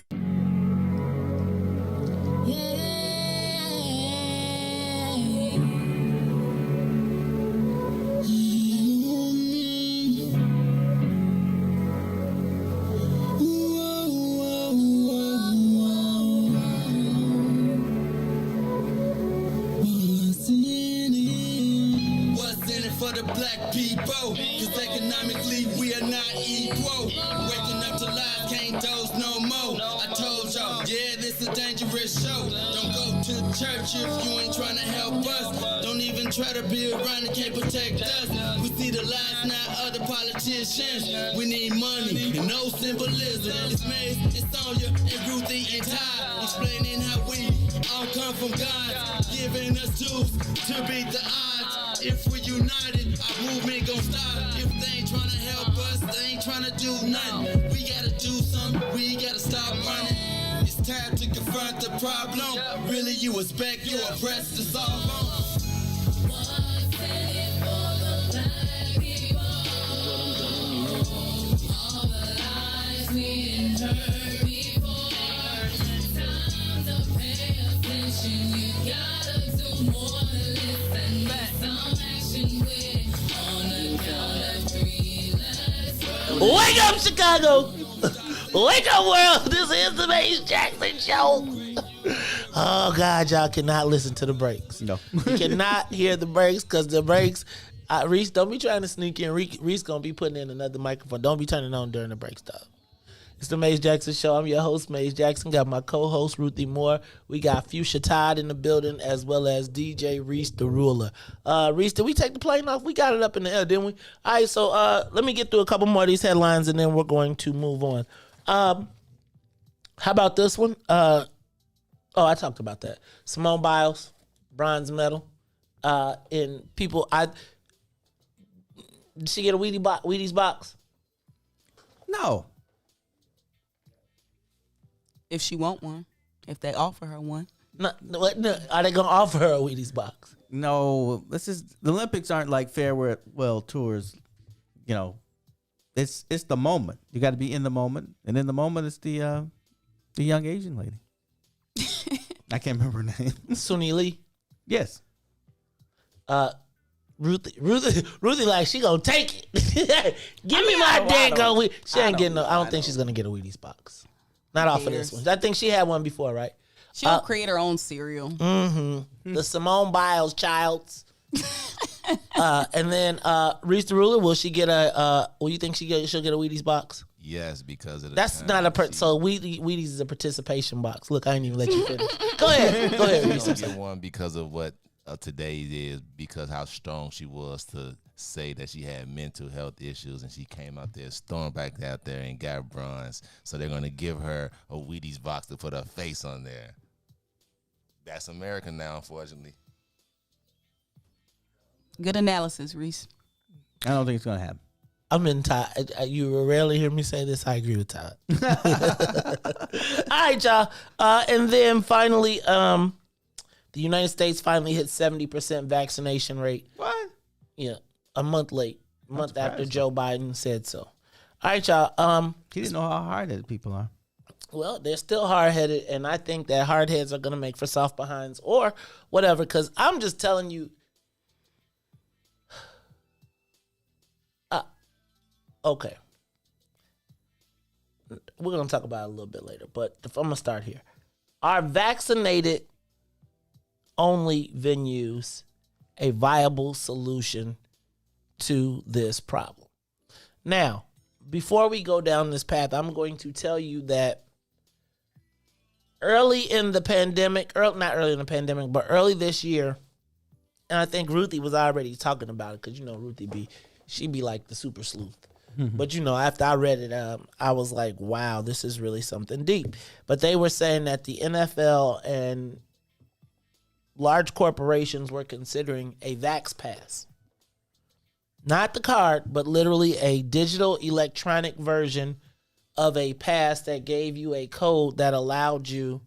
People, cause economically we are not equal. Waking up to lies, can't doze no more. I told y'all, yeah, this a dangerous show. Don't go to church if you ain't trying to help us. Don't even try to be around and can't protect us. We see the lies now of the politicians. We need money and no symbolism. It's Mays, it's Sonia, and Ruthie, and Todd, explaining how we all come from God, giving us tools to beat the odds. If we're united, our movement gon' stop. If they ain't tryna help us, they ain't tryna do nothing. We gotta do something, we gotta stop running. It's time to confront the problem. Really, you expect your oppressed to solve them. Wake up, Chicago! Wake up, world! This is the Mays Jackson Show. Oh God, y'all cannot listen to the breaks. No, you cannot hear the breaks because the breaks. Reese, don't be trying to sneak in. Reese gonna be putting in another microphone. Don't be turning on during the break stuff. It's the Mays Jackson Show. I'm your host, Mays Jackson. Got my co-host, Ruthie Moore. We got Fuchsia Todd in the building, as well as DJ Reese the Ruler. Reese, did we take the plane off? We got it up in the air, didn't we? All right, so let me get through a couple more of these headlines, and then we're going to move on. How about this one? I talked about that. Simone Biles, bronze medal. In people, did she get a Wheaties box? No. If she want one, if they offer her one. No, are they gonna offer her a Wheaties box? No, the Olympics aren't like farewell tours. You know, it's the moment. You got to be in the moment, and in the moment, it's the young Asian lady. I can't remember her name. Sonia Lee. Yes. Ruthie, like she gonna take it. Give me my dang go. She ain't getting no. I don't think she's gonna get a Wheaties box. Not off of this one. I think she had one before, right? She'll create her own cereal. Mm-hmm. The Simone Biles childs. And then Reese the Ruler, will she get a? Will you think she'll get a Wheaties box? Yes, because of the that's time not a so Wheaties is a participation box. Look, I ain't even let you finish. Go ahead, Reese. She get one because of what today is, because how strong she was to say that she had mental health issues, and she came out there, stormed back out there, and got bronze. So they're gonna give her a Wheaties box to put her face on there. That's America now, unfortunately. Good analysis, Reese. I don't think it's gonna happen. I'm in Todd. You will rarely hear me say this. I agree with Todd. All right, y'all. And then finally, the United States finally hit 70% vaccination rate. What? Yeah, a month late. A month after Joe Biden said so. All right, y'all. He didn't know how hard-headed people are. Well, they're still hard-headed, and I think that hard heads are going to make for soft behinds or whatever, because I'm just telling you. Okay. We're going to talk about it a little bit later, but I'm going to start here. Are vaccinated only venues a viable solution to this problem? Now, before we go down this path, I'm going to tell you that early this year, and I think Ruthie was already talking about it because Ruthie she be like the super sleuth. But after I read it, I was like, wow, this is really something deep. But they were saying that the NFL and large corporations were considering a Vax Pass. Not the card, but literally a digital electronic version of a pass that gave you a code that allowed you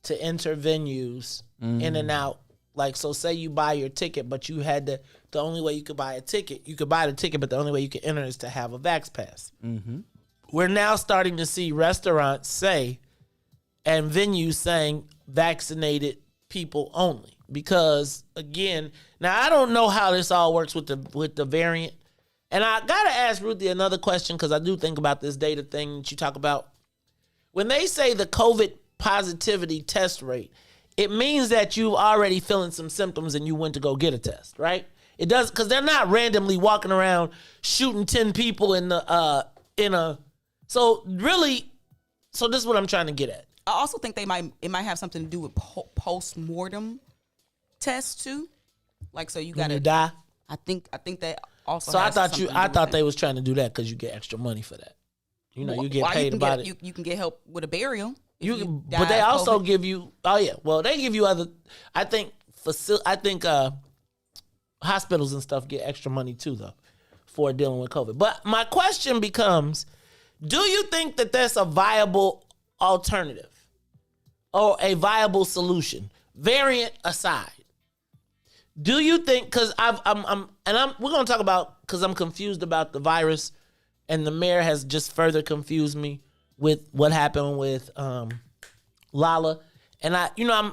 to enter venues in and out. Like, so say you buy your ticket, but you had the only way you could buy a ticket, you could buy the ticket, but the only way you could enter is to have a Vax Pass. We're now starting to see restaurants say, and venues saying, vaccinated people only. Because, again, now I don't know how this all works with the variant. And I got to ask Ruthie another question because I do think about this data thing that you talk about. When they say the COVID positivity test rate, it means that you've already feeling some symptoms and you went to go get a test, right? It does, because they're not randomly walking around shooting 10 people so this is what I'm trying to get at. I also think it might have something to do with post-mortem tests too. Like, so you gotta die. I think that also. So has I something to do thought with they it. was trying to do that because you get extra money for that. You get Well, paid about it. it. You can get help with a burial. But they also give you. Oh yeah, well they give you other. I think hospitals and stuff get extra money too though for dealing with COVID. But my question becomes, do you think that that's a viable alternative or a viable solution, variant aside? Do you think? Because we're gonna talk about, because I'm confused about the virus, and the mayor has just further confused me with what happened with Lala, and I'm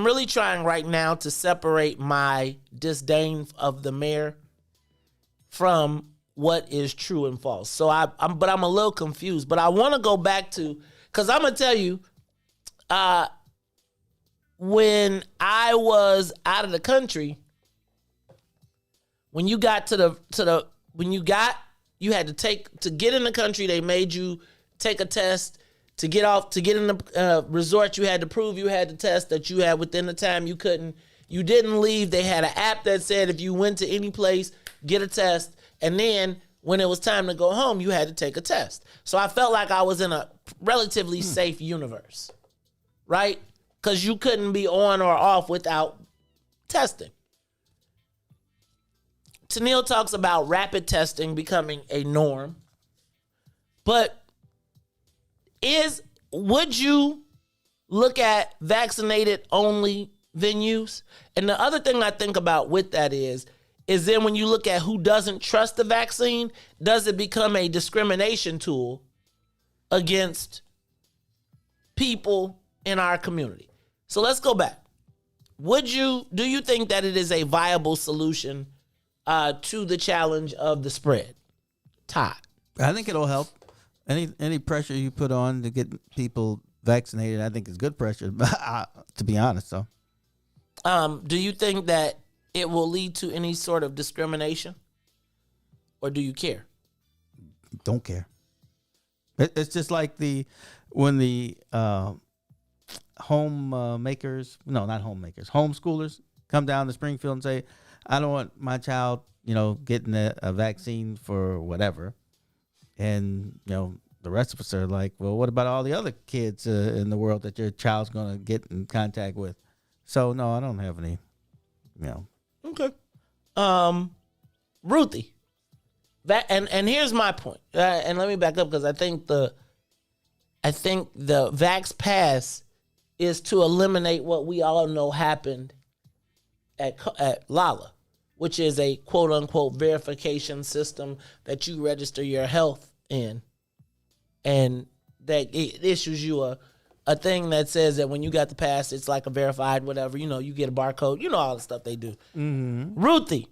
really trying right now to separate my disdain of the mayor from what is true and false. So I'm a little confused, but I want to go back to, because I'm gonna tell you, when I was out of the country, when you got you had to get in the country, they made you take a test. To get in the resort, you had to prove you had the test that you had within the time you didn't leave. They had an app that said if you went to any place, get a test. And then when it was time to go home, you had to take a test. So I felt like I was in a relatively safe universe, right? Because you couldn't be on or off without testing. Tennille talks about rapid testing becoming a norm. But would you look at vaccinated only venues? And the other thing I think about with that is then when you look at who doesn't trust the vaccine, does it become a discrimination tool against people in our community? So let's go back. Do you think that it is a viable solution to the challenge of the spread? Todd. I think it'll help. Any pressure you put on to get people vaccinated, I think is good pressure, to be honest. So, do you think that it will lead to any sort of discrimination, or do you care? Don't care. It's just like when the homeschoolers come down to Springfield and say, I don't want my child, getting a vaccine for whatever. And, the rest of us are like, well, what about all the other kids in the world that your child's going to get in contact with? So, no, I don't have any, Okay. Ruthie. And here's my point. And let me back up, because I think the Vax Pass is to eliminate what we all know happened at Lala, which is a quote-unquote verification system that you register your health in, and that it issues you a thing that says that when you got the pass, it's like a verified whatever, you get a barcode, all the stuff they do. Mm-hmm. Ruthie,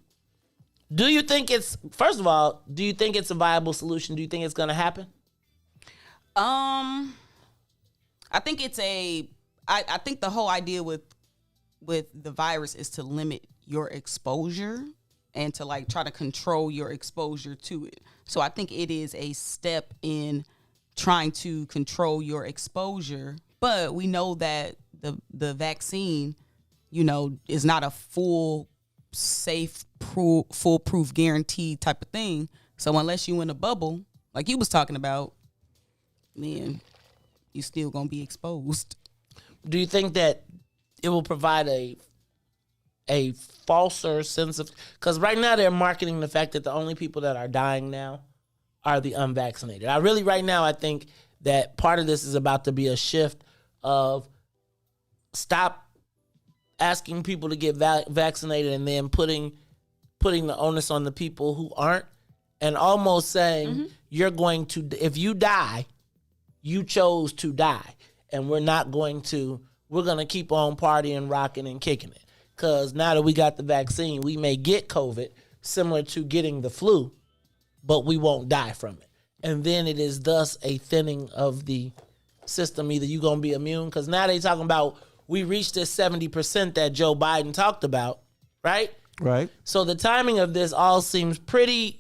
do you think it's a viable solution? Do you think it's going to happen? I think I think the whole idea with the virus is to limit your exposure and to try to control your exposure to it. So I think it is a step in trying to control your exposure, but we know that the vaccine is not a full, safe, foolproof, guaranteed type of thing. So unless you in a bubble, like you was talking about, man, you still gonna be exposed. Do you think that it will provide a falser sense of, because right now they're marketing the fact that the only people that are dying now are the unvaccinated. Right now I think that part of this is about to be a shift of stop asking people to get vaccinated and then putting the onus on the people who aren't, and almost saying you're going to, if you die, you chose to die, and we're going to keep on partying, rocking, and kicking it. Because now that we got the vaccine, we may get COVID, similar to getting the flu, but we won't die from it. And then it is thus a thinning of the system. Either you're going to be immune, because now they talking about we reached this 70% that Joe Biden talked about, right? Right. So the timing of this all seems pretty...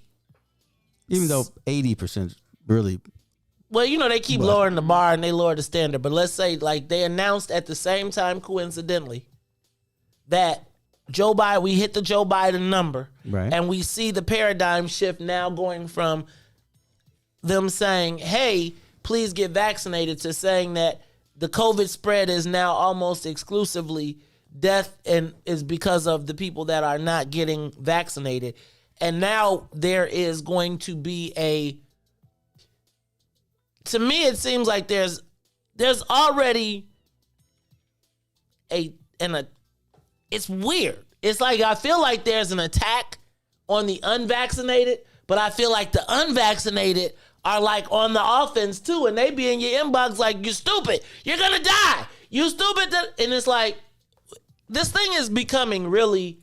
Even though 80% really... Well, they keep lowering the bar and they lower the standard. But let's say, like, they announced at the same time, coincidentally, that Joe Biden, we hit the Joe Biden number. Right. And we see the paradigm shift now going from them saying, hey, please get vaccinated, to saying that the COVID spread is now almost exclusively death and is because of the people that are not getting vaccinated. And now there is going to be to me, it seems like there's already it's weird. It's like, I feel like there's an attack on the unvaccinated, but I feel like the unvaccinated are like on the offense too, and they be in your inbox like, you stupid, you're gonna die, you stupid. And it's like, this thing is becoming really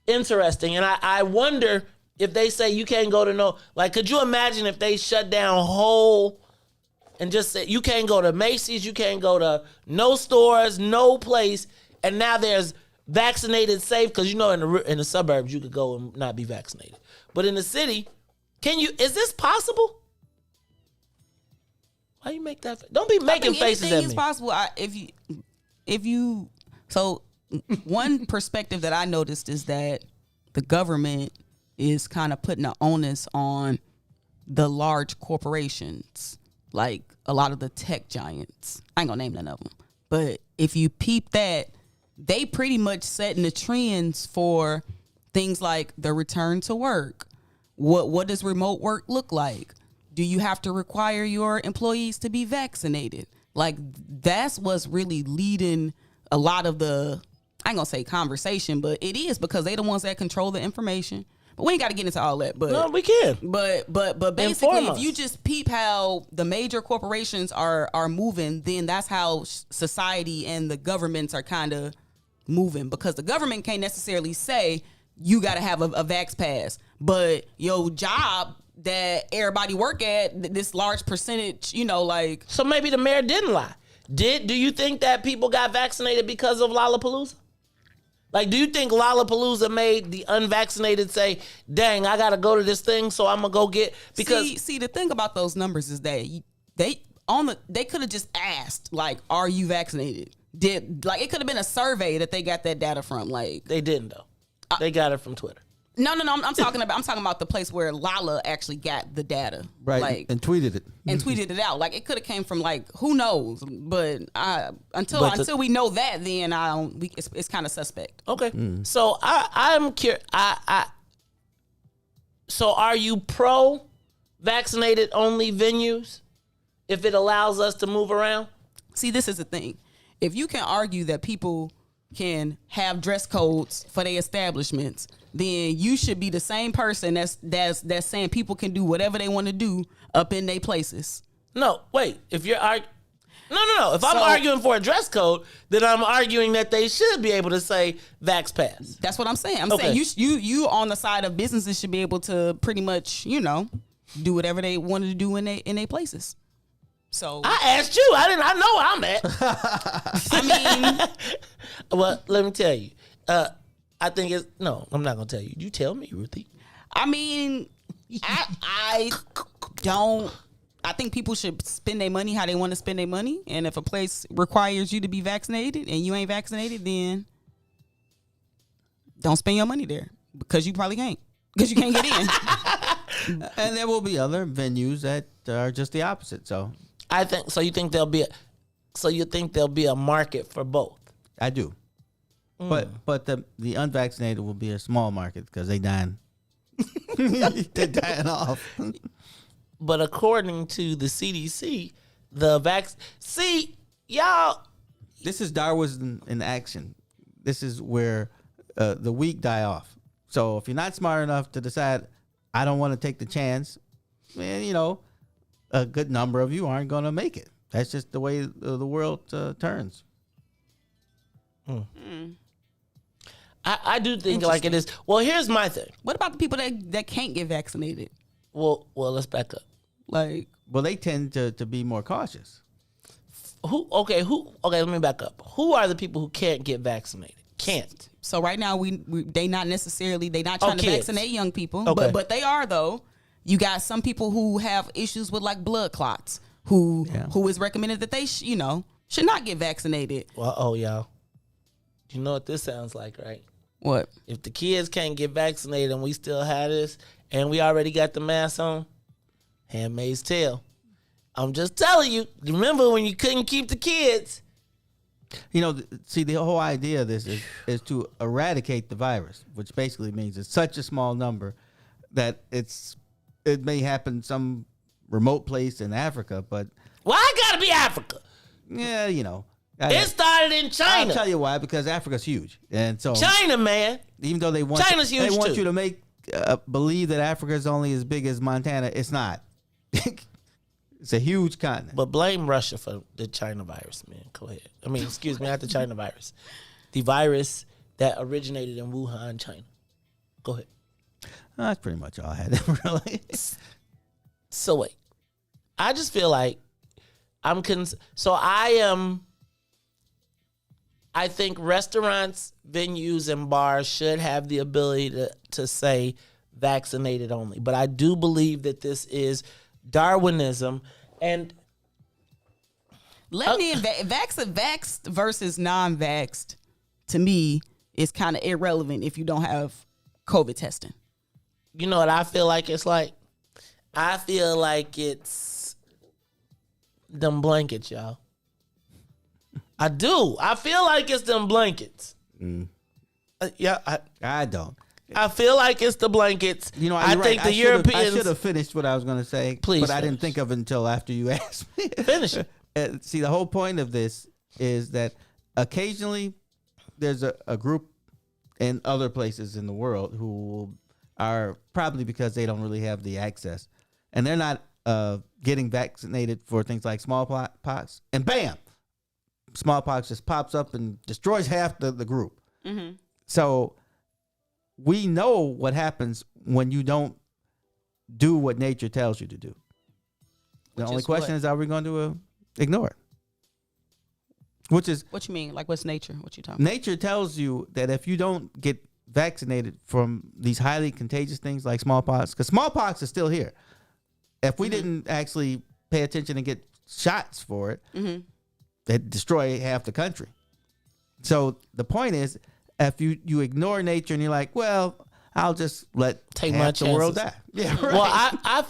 interesting. And I wonder if they say you can't go to could you imagine if they shut down whole and just say you can't go to Macy's, you can't go to no stores, no place, and now there's vaccinated safe, because in the suburbs you could go and not be vaccinated, but in the city, is this possible? Why you make that? Don't be making faces at me. Anything is possible. So one perspective that I noticed is that the government is kind of putting the onus on the large corporations, like a lot of the tech giants. I ain't gonna name none of them, but if you peep that, they pretty much setting the trends for things like the return to work. What does remote work look like? Do you have to require your employees to be vaccinated? Like, that's what's really leading a lot of the, I ain't gonna say conversation, but it is, because they the ones that control the information. But we ain't got to get into all that. But no, we can. But basically, if you just peep how the major corporations are moving, then that's how society and the governments are kind of moving. Because the government can't necessarily say you got to have a vax pass, but your job that everybody work at, this large percentage, So maybe the mayor didn't lie. Do you think that people got vaccinated because of Lollapalooza? Like, do you think Lollapalooza made the unvaccinated say, dang, I got to go to this thing, so I'm going to go get... Because See, the thing about those numbers is that they could have just asked, like, are you vaccinated? It could have been a survey that they got that data from. Like, they didn't, though. They got it from Twitter. No. I'm talking about the place where Lala actually got the data, right? And tweeted it it out. Like, it could have came from, like, who knows? But until we know that, then it's kind of suspect. Okay. So I'm curious. So are you pro vaccinated only venues if it allows us to move around? See, this is the thing. If you can argue that people can have dress codes for their establishments, then you should be the same person that's saying people can do whatever they want to do up in their places. No, wait. If you're No. If I'm arguing for a dress code, then I'm arguing that they should be able to say Vax Pass. That's what I'm saying. I'm saying you on the side of businesses should be able to pretty much, do whatever they wanted to do in their places. So I asked you. I know where I'm at. I mean, well, let me tell you. I think it's no. I'm not gonna tell you. You tell me, Ruthie. I mean, I don't. I think people should spend their money how they want to spend their money, and if a place requires you to be vaccinated and you ain't vaccinated, then don't spend your money there because you probably can't. Because you can't get in. And there will be other venues that are just the opposite. So I think so. You think there'll be a market for both? I do. But the unvaccinated will be a small market because they dying. They're dying off. But according to the CDC, see y'all. This is Darwinism in action. This is where the weak die off. So if you're not smart enough to decide, I don't want to take the chance, man, a good number of you aren't going to make it. That's just the way the world turns. I do think like it is. Well, here's my thing. What about the people that can't get vaccinated? Well, let's back up. Well, they tend to be more cautious. Okay, let me back up. Who are the people who can't get vaccinated? Can't. So right now they not trying to vaccinate young people, okay. but they are though. You got some people who have issues with like blood clots who is recommended that they should not get vaccinated. Well, y'all. You know what this sounds like, right? What? If the kids can't get vaccinated and we still have this and we already got the mask on, Handmaid's Tale. I'm just telling you, remember when you couldn't keep the kids? See, the whole idea of this is to eradicate the virus, which basically means it's such a small number that it may happen some remote place in Africa, but why gotta be Africa? Yeah, it started in China. I'll tell you why, because Africa's huge, and so China, man. Even though they want China's huge they want too. you to make believe that Africa is only as big as Montana. It's not. It's a huge continent. But blame Russia for the China virus, man. Go ahead. Excuse me, not the China virus. The virus that originated in Wuhan, China. Go ahead. That's pretty much all I had, really. So wait. I just feel like I think restaurants, venues, and bars should have the ability to say vaccinated only. But I do believe that this is Darwinism, and vaxxed versus non-vaxxed to me is kind of irrelevant if you don't have COVID testing. You know what I feel like it's like? I feel like it's them blankets, y'all. I do. I feel like it's them blankets. I don't. I feel like it's the blankets. I think the Europeans. I should have finished what I was going to say, please, but I didn't think of it until after you asked me. Finish it. See, the whole point of this is that occasionally there's a group in other places in the world who are probably because they don't really have the access, and they're not getting vaccinated for things like smallpox, and bam, smallpox just pops up and destroys half the group. Mm-hmm. So we know what happens when you don't do what nature tells you to do. The only question is, are we going to ignore it? Which is what you mean? Like, what's nature? What you talking? Nature tells you that if you don't get vaccinated from these highly contagious things like smallpox, because smallpox is still here. If we didn't actually pay attention and get shots for it, that'd destroy half the country. So the point is, if you ignore nature and you're like, well, I'll just take half the world die. Yeah, right. Well,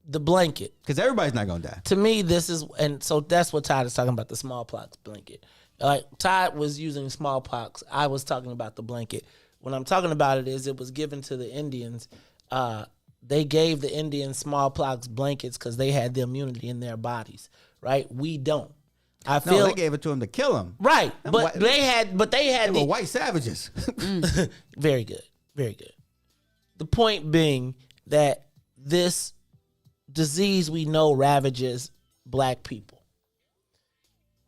the blanket, because everybody's not gonna die. To me, this is, and so that's what Todd is talking about, the smallpox blanket. Like Todd was using smallpox, I was talking about the blanket. When I'm talking about it was given to the Indians. They gave the Indians smallpox blankets because they had the immunity in their bodies. Right? We don't. They gave it to them to kill them. Right, but they were white savages. Very good, very good. The point being that this disease we know ravages black people.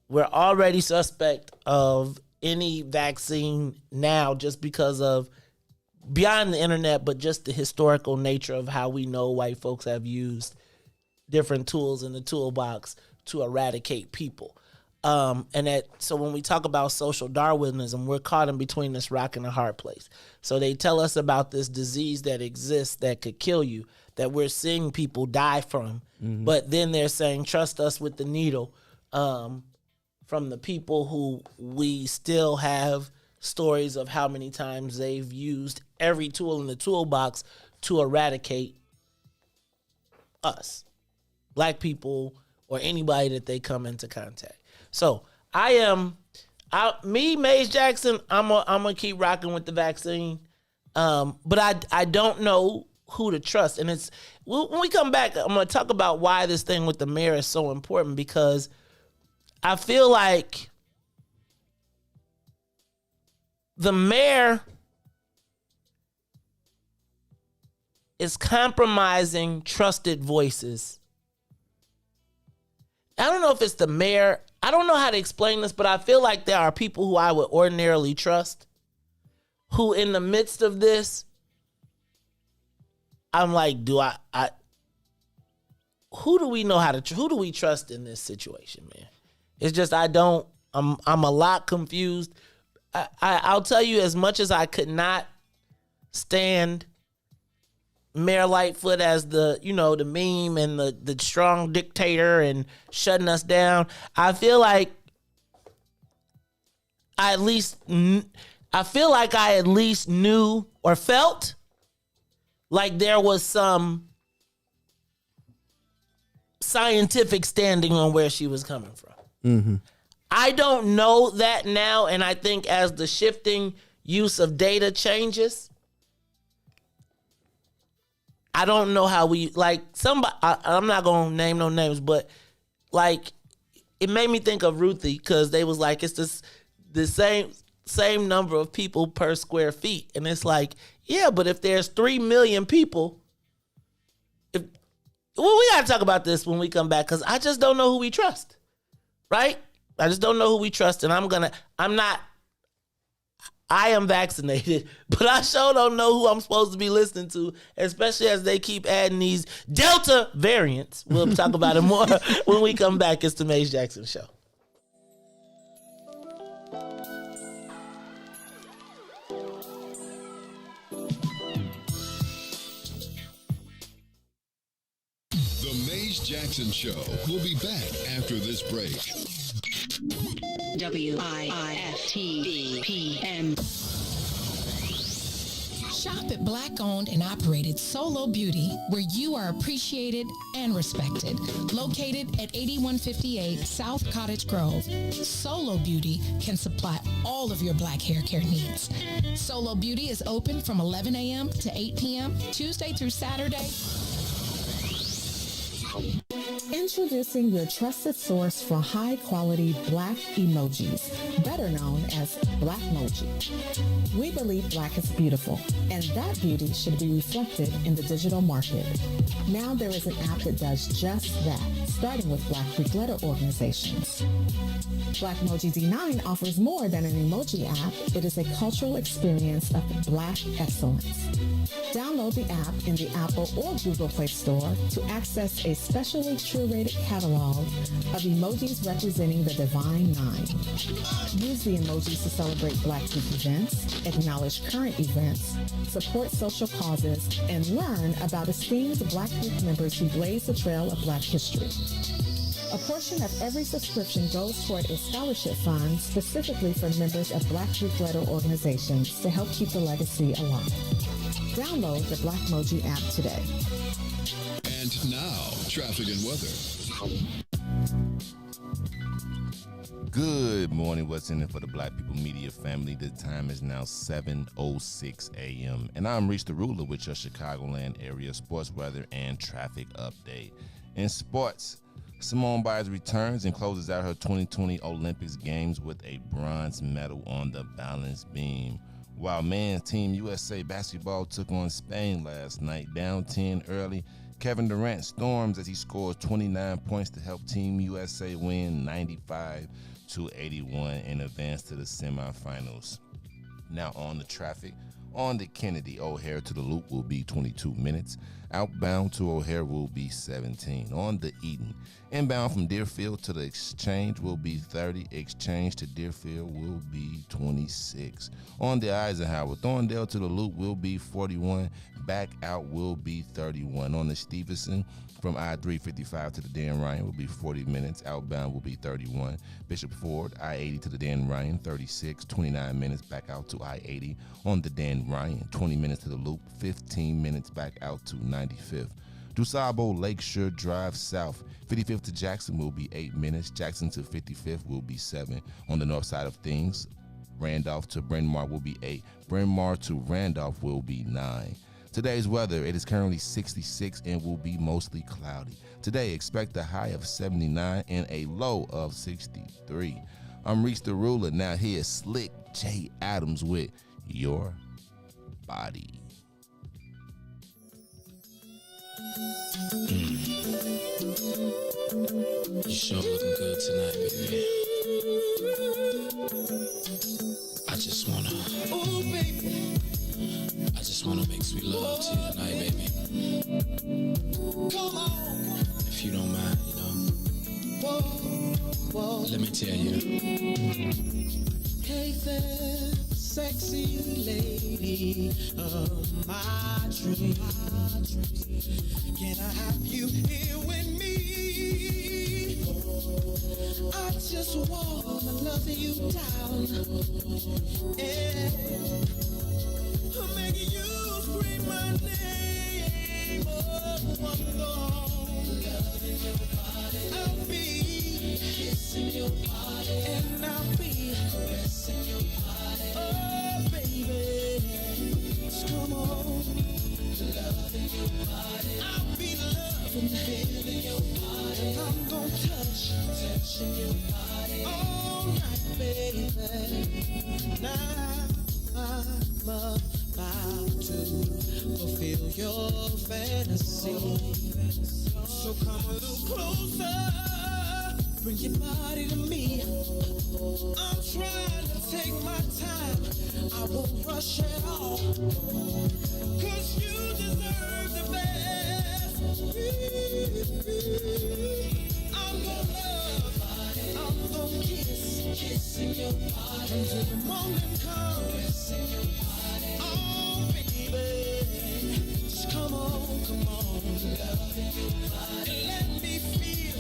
We're already suspect of any vaccine now just because of beyond the internet, but just the historical nature of how we know white folks have used different tools in the toolbox to eradicate people. So when we talk about social Darwinism, we're caught in between this rock and a hard place. So they tell us about this disease that exists that could kill you, that we're seeing people die from. Mm-hmm. But then they're saying, trust us with the needle, from the people who we still have stories of how many times they've used every tool in the toolbox to eradicate us, black people, or anybody that they come into contact. So Maze Jackson, I'm gonna keep rocking with the vaccine. But I don't know who to trust. And when we come back, I'm gonna talk about why this thing with the mayor is so important, because I feel like the mayor is compromising trusted voices. I don't know if it's the mayor. I don't know how to explain this, but I feel like there are people who I would ordinarily trust who, in the midst of this, I'm like, who do we know who do we trust in this situation, man? It's just, I'm a lot confused. I'll tell you, as much as I could not stand Mayor Lightfoot as the meme and the strong dictator and shutting us down, I feel like I at least knew or felt like there was some scientific standing on where she was coming from. Mm-hmm. I don't know that now, and I think as the shifting use of data changes, I don't know how we, like, somebody, I'm not going to name no names, but, like, it made me think of Ruthie, because they was like, it's the same number of people per square feet. And it's like, yeah, but if there's 3 million people, we got to talk about this when we come back, because I just don't know who we trust, right? I just don't know who we trust, and I am vaccinated, but I sure don't know who I'm supposed to be listening to, especially as they keep adding these Delta variants. We'll talk about it more when we come back. It's the Maze Jackson Show. The Maze Jackson Show will be back after this break. WIIFTBP. Shop at Black-owned and operated Solo Beauty, where you are appreciated and respected. Located at 8158 South Cottage Grove, Solo Beauty can supply all of your black hair care needs. Solo Beauty is open from 11 a.m. to 8 p.m., Tuesday through Saturday. Introducing your trusted source for high-quality black emojis, better known as Blackmoji. We believe black is beautiful, and that beauty should be reflected in the digital market. Now there is an app that does just that, starting with Black Greek letter organizations. Blackmoji D9 offers more than an emoji app. It is a cultural experience of black excellence. Download the app in the Apple or Google Play Store to access a specially curated catalog of emojis representing the Divine Nine. Use the emojis to celebrate Black Greek events, acknowledge current events, support social causes, and learn about esteemed Black Greek members who blaze the trail of Black history. A portion of every subscription goes toward a scholarship fund specifically for members of Black Greek letter organizations to help keep the legacy alive. Download the Blackmoji app today. And now, traffic and weather. Good morning. What's in it for the Black People Media family? The time is now 7:06 a.m. And I'm Reese the Ruler with your Chicagoland area sports weather and traffic update. In sports, Simone Biles returns and closes out her 2020 Olympics Games with a bronze medal on the balance beam. While men's Team USA basketball took on Spain last night, down 10 early, Kevin Durant storms as he scores 29 points to help Team USA win 95-81 and advance to the semifinals. Now on the traffic, On the Kennedy, O'Hare to the Loop will be 22 minutes. Outbound to O'Hare will be 17. On the Eden, inbound from Deerfield to the Exchange will be 30. Exchange to Deerfield will be 26. On the Eisenhower, Thorndale to the Loop will be 41. Back out will be 31. On the Stevenson, from I-355 to the Dan Ryan will be 40 minutes. Outbound will be 31. Bishop Ford, I-80 to the Dan Ryan, 36, 29 minutes back out to I-80. On the Dan Ryan, 20 minutes to the Loop, 15 minutes back out to 95th. DuSable Lakeshore Drive South, 55th to Jackson will be 8 minutes. Jackson to 55th will be 7. On the north side of things, Randolph to Bryn Mawr will be 8. Bryn Mawr to Randolph will be 9. Today's weather, it is currently 66 and will be mostly cloudy. Today, expect a high of 79 and a low of 63. I'm Reese the Ruler. Now here's Slick J. Adams with Your Body. You sure looking good tonight, baby. I just wanna make sweet love to you tonight, baby. If you don't mind, let me tell you. Hey there, sexy lady of my dreams. Can I have you here with me? I just wanna love you down. Yeah. I'm making you scream my name. Loving your body. I'll be kissing your body. And I'll be caressing your body. Oh, baby, just come on. Loving your body. I'll be loving, feeling your body. I'm gonna touching your body all night, baby. Now I'm about to fulfill your fantasy. So come a little closer, bring your body to me. I'm trying to take my time, I won't rush at all, 'cause you deserve the best. I'm gonna love, I'm gonna kissing your body until the morning comes. Caressing your body, oh baby, just come on, loving your body, and let me feel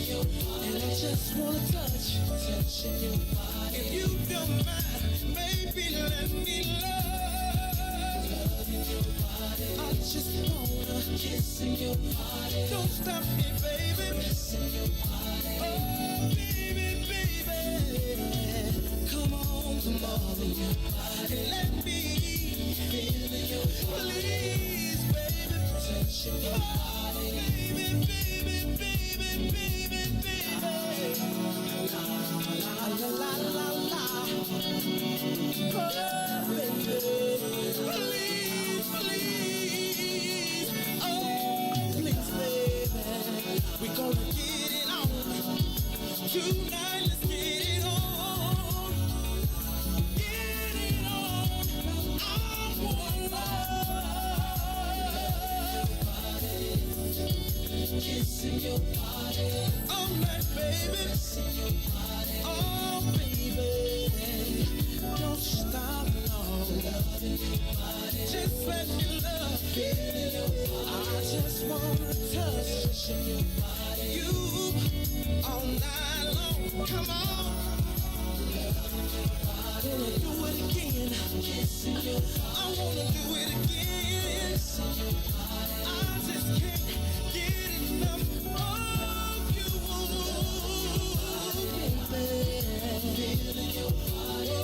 your body, and I just wanna touching your body. If you don't mind, baby, let me loving your body. I just wanna kissing your body. Don't stop me, baby, kissing your body. Oh, baby, come on, and let me feel your body. Please, baby, touching your body. Baby. La la la la la. Oh, baby, please. Oh, please, baby. We're gonna get it on tonight. Let's get it on. Get it on. I wanna kissing your body all night, baby. Kissing your body, oh baby, don't stop long. Loving your body, just let me love you. I just wanna touch your body, you all night long. Come on, I wanna do it again. Kissing your body, I wanna do it again. Kissing your body, I just can't get enough of you, baby. Feeling your body,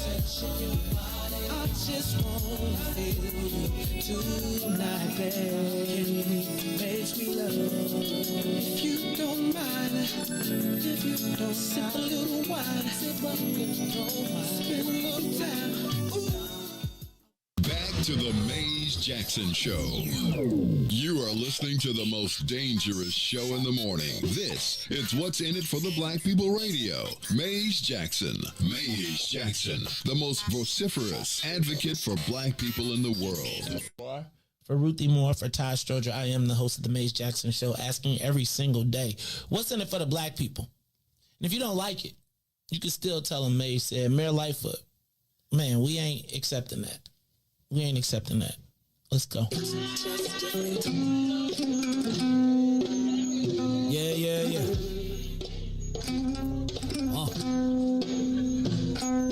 touching your body. I just wanna feel you tonight, baby. Makes me love. If you don't mind, sip a little wine, spend a little time. Ooh. Back to the Maze Jackson Show. You are listening to the most dangerous show in the morning. This is What's in It for the Black People Radio. Maze Jackson. Maze Jackson, the most vociferous advocate for black people in the world. For Ruthie Moore, for Todd Stroger, I am the host of the Maze Jackson Show, asking every single day, what's in it for the black people? And if you don't like it, you can still tell them Maze said, Mayor Lightfoot, man, we ain't accepting that. We ain't accepting that. Let's go. Yeah.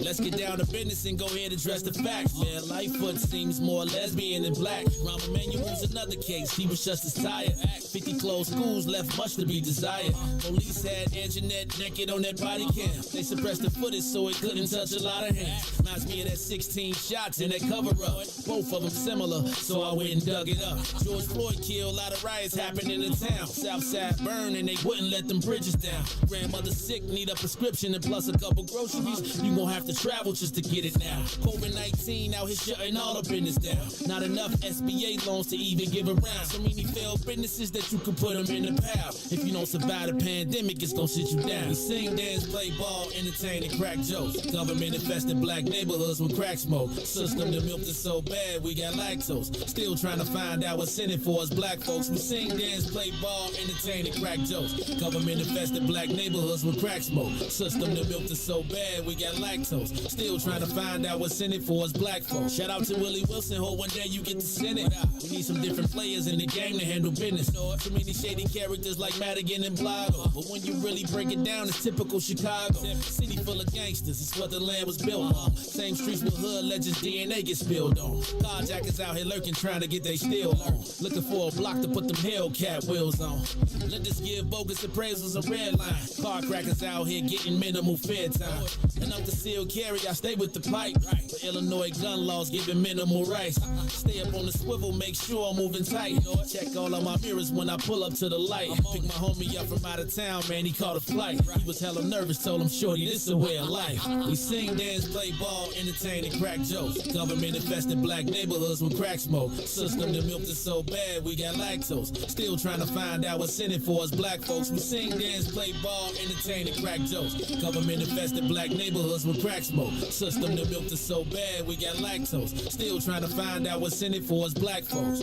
Let's get down to business and go ahead and address the facts, man. Lightfoot seems more lesbian than black. Rahm Emanuel's another case. He was just as tired. 50 closed schools left much to be desired. Police had Anjanette naked on that body cam. They suppressed the footage so it couldn't touch a lot of hands. Reminds me of that 16 shots in that cover-up. Both of them similar, so I went and dug it up. George Floyd killed, a lot of riots happened in the town. Southside burned and they wouldn't let them bridges down. Grandmother sick, need a prescription and plus a couple groceries. You gon' have to travel just to get it now. COVID-19 out here shutting all the business down. Not enough SBA loans to even give around. So many failed businesses that you could put them in the pile. If you don't survive the pandemic, it's gonna sit you down. We sing, dance, play ball, entertain, and crack jokes. Government infested black neighborhoods with crack smoke. System that milked us so bad, we got lactose. Still trying to find out what's in it for us black folks. We sing, dance, play ball, entertain, and crack jokes. Government infested black neighborhoods with crack smoke. System that milked us so bad, we got lactose. Still trying to find out what's in it for us black folks. Shout out to Willie Wilson, hope one day you get to send it. We need some different players in the game to handle business. Too many shady characters like Madigan and Blago. But when you really break it down, it's typical Chicago. City full of gangsters, it's what the land was built on. Same streets with hood legends, DNA get spilled on. Carjackers out here lurking, trying to get they steal on. Looking for a block to put them Hellcat wheels on. Let us give bogus appraisals a red line. Car crackers out here getting minimal fair time. And I'm concealed carry, I stay with the pipe. But Illinois gun laws giving minimal rights. Stay up on the swivel, make sure I'm moving tight. Check all of my mirrors when I pull up to the light. Pick my homie up from out of town, man, he caught a flight. He was hella nervous, told him, shorty, this a way of life. We sing, dance, play ball, entertain, and crack jokes. Government infested black neighborhoods with crack smoke. System that milked us so bad, we got lactose. Still trying to find out what's in it for us black folks. We sing, dance, play ball, entertain, and crack jokes. Government infested black neighborhoods with crack smoke. System that milked us so bad, we got lactose. Still trying to find out what's in it for us black folks.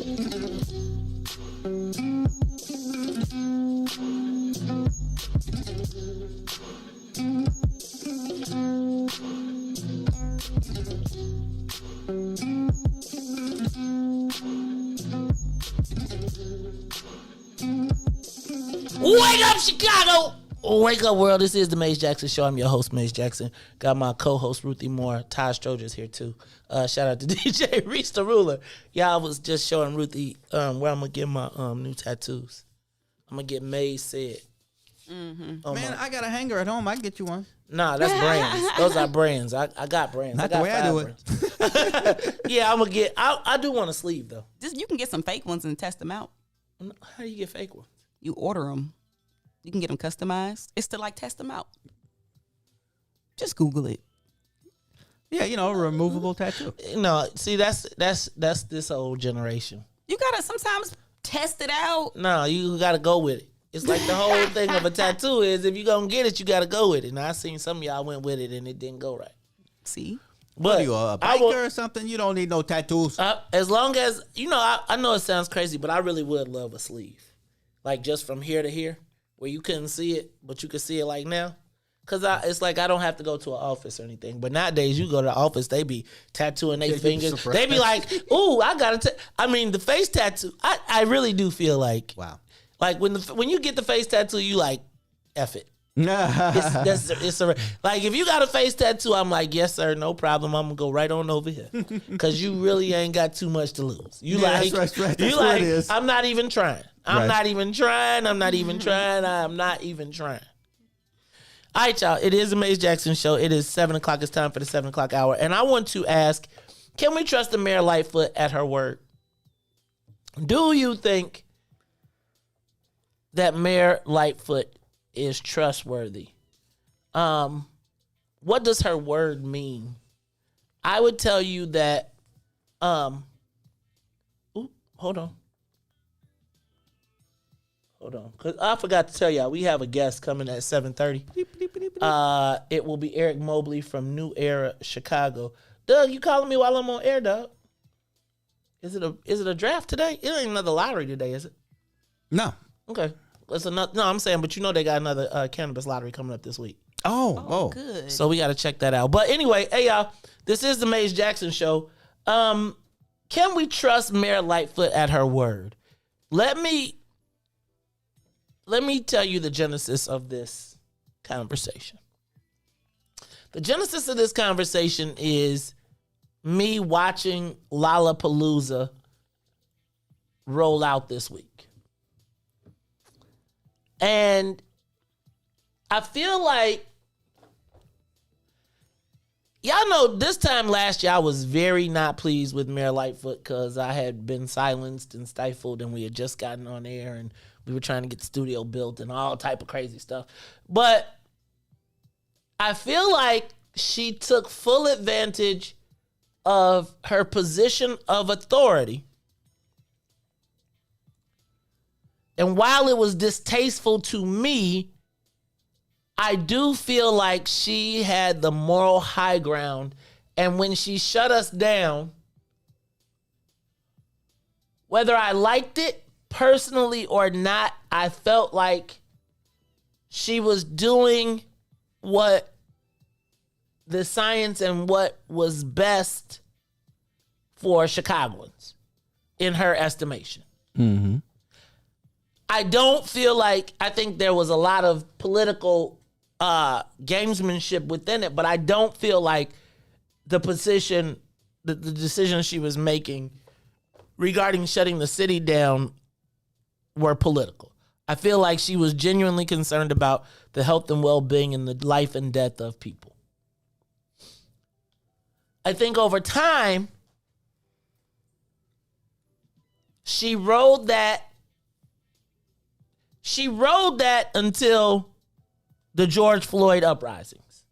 Wake up, Chicago! Wake up, world. This is the Maze Jackson Show. I'm your host, Maze Jackson. Got my co-host, Ruthie Moore. Todd Stroger's here, too. Shout out to DJ Reese the Ruler. Yeah, I was just showing Ruthie where I'm going to get my new tattoos. I'm going to get Maze Said. Mm-hmm. Man, I got a hanger at home. I can get you one. Nah, that's brands. Those are brands. I got brands. Not the way I do it. Yeah, I'm going to get... I do want a sleeve, though. You can get some fake ones and test them out. How do you get fake ones? You order them. You can get them customized. It's to like test them out. Just Google it. Yeah, a removable tattoo. No, see, that's this old generation. You gotta sometimes test it out. No, you gotta go with it. It's like the whole thing of a tattoo is if you gonna get it, you gotta go with it. Now I seen some of y'all went with it and it didn't go right. See, but what are you, a biker or something? You don't need no tattoos. As long as I know it sounds crazy, but I really would love a sleeve, like just from here to here, where you couldn't see it, but you could see it like now. Cause it's like I don't have to go to an office or anything. But nowadays you go to the office, they be tattooing their fingers. They be like, "Ooh, I got to." I mean, the face tattoo. I really do feel like wow. Like when you get the face tattoo, you like, F it. It's like if you got a face tattoo, I'm like, yes sir, no problem. I'm gonna go right on over here because you really ain't got too much to lose. You like, that's right. That's you like, it is. I'm not even trying. I'm not even trying. I'm not even trying. I'm not even trying. All right, y'all. It is the Maze Jackson Show. It is 7 o'clock. It's time for the 7 o'clock hour, and I want to ask: can we trust the Mayor Lightfoot at her word? Do you think that Mayor Lightfoot is trustworthy? What does her word mean? I would tell you that Hold on. Because I forgot to tell y'all, we have a guest coming at 7:30. It will be Eric Mobley from New Era, Chicago. Doug, you calling me while I'm on air, Doug? Is it a draft today? It ain't another lottery today, is it? No. Okay. No, I'm saying, but you know they got another cannabis lottery coming up this week. Oh, good. So we got to check that out. But anyway, hey, y'all, this is the Maze Jackson Show. Can we trust Mayor Lightfoot at her word? Let me tell you the genesis of this conversation. The genesis of this conversation is me watching Lollapalooza roll out this week. And I feel like, y'all know this time last year I was very not pleased with Mayor Lightfoot because I had been silenced and stifled and we had just gotten on air and we were trying to get the studio built and all type of crazy stuff. But I feel like she took full advantage of her position of authority. And while it was distasteful to me, I do feel like she had the moral high ground. And when she shut us down, whether I liked it personally or not, I felt like she was doing what the science and what was best for Chicagoans in her estimation. Mm-hmm. I don't feel like, I think there was a lot of political gamesmanship within it, but I don't feel like the position, the decisions she was making regarding shutting the city down were political. I feel like she was genuinely concerned about the health and well-being and the life and death of people. I think over time, she rode that until the George Floyd uprisings.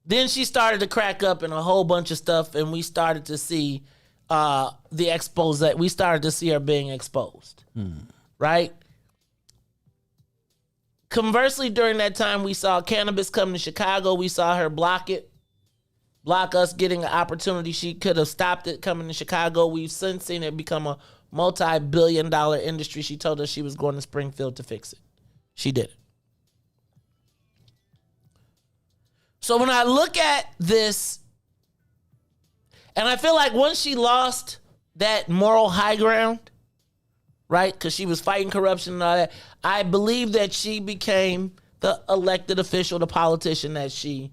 Then she started to crack up in a whole bunch of stuff, and we started to see the expose. We started to see her being exposed, right? Conversely, during that time, we saw cannabis come to Chicago. We saw her block us getting an opportunity. She could have stopped it coming to Chicago. We've since seen it become a multi-billion-dollar industry. She told us she was going to Springfield to fix it. She did it. So when I look at this, and I feel like once she lost that moral high ground, right, because she was fighting corruption and all that, I believe that she became the elected official, the politician that she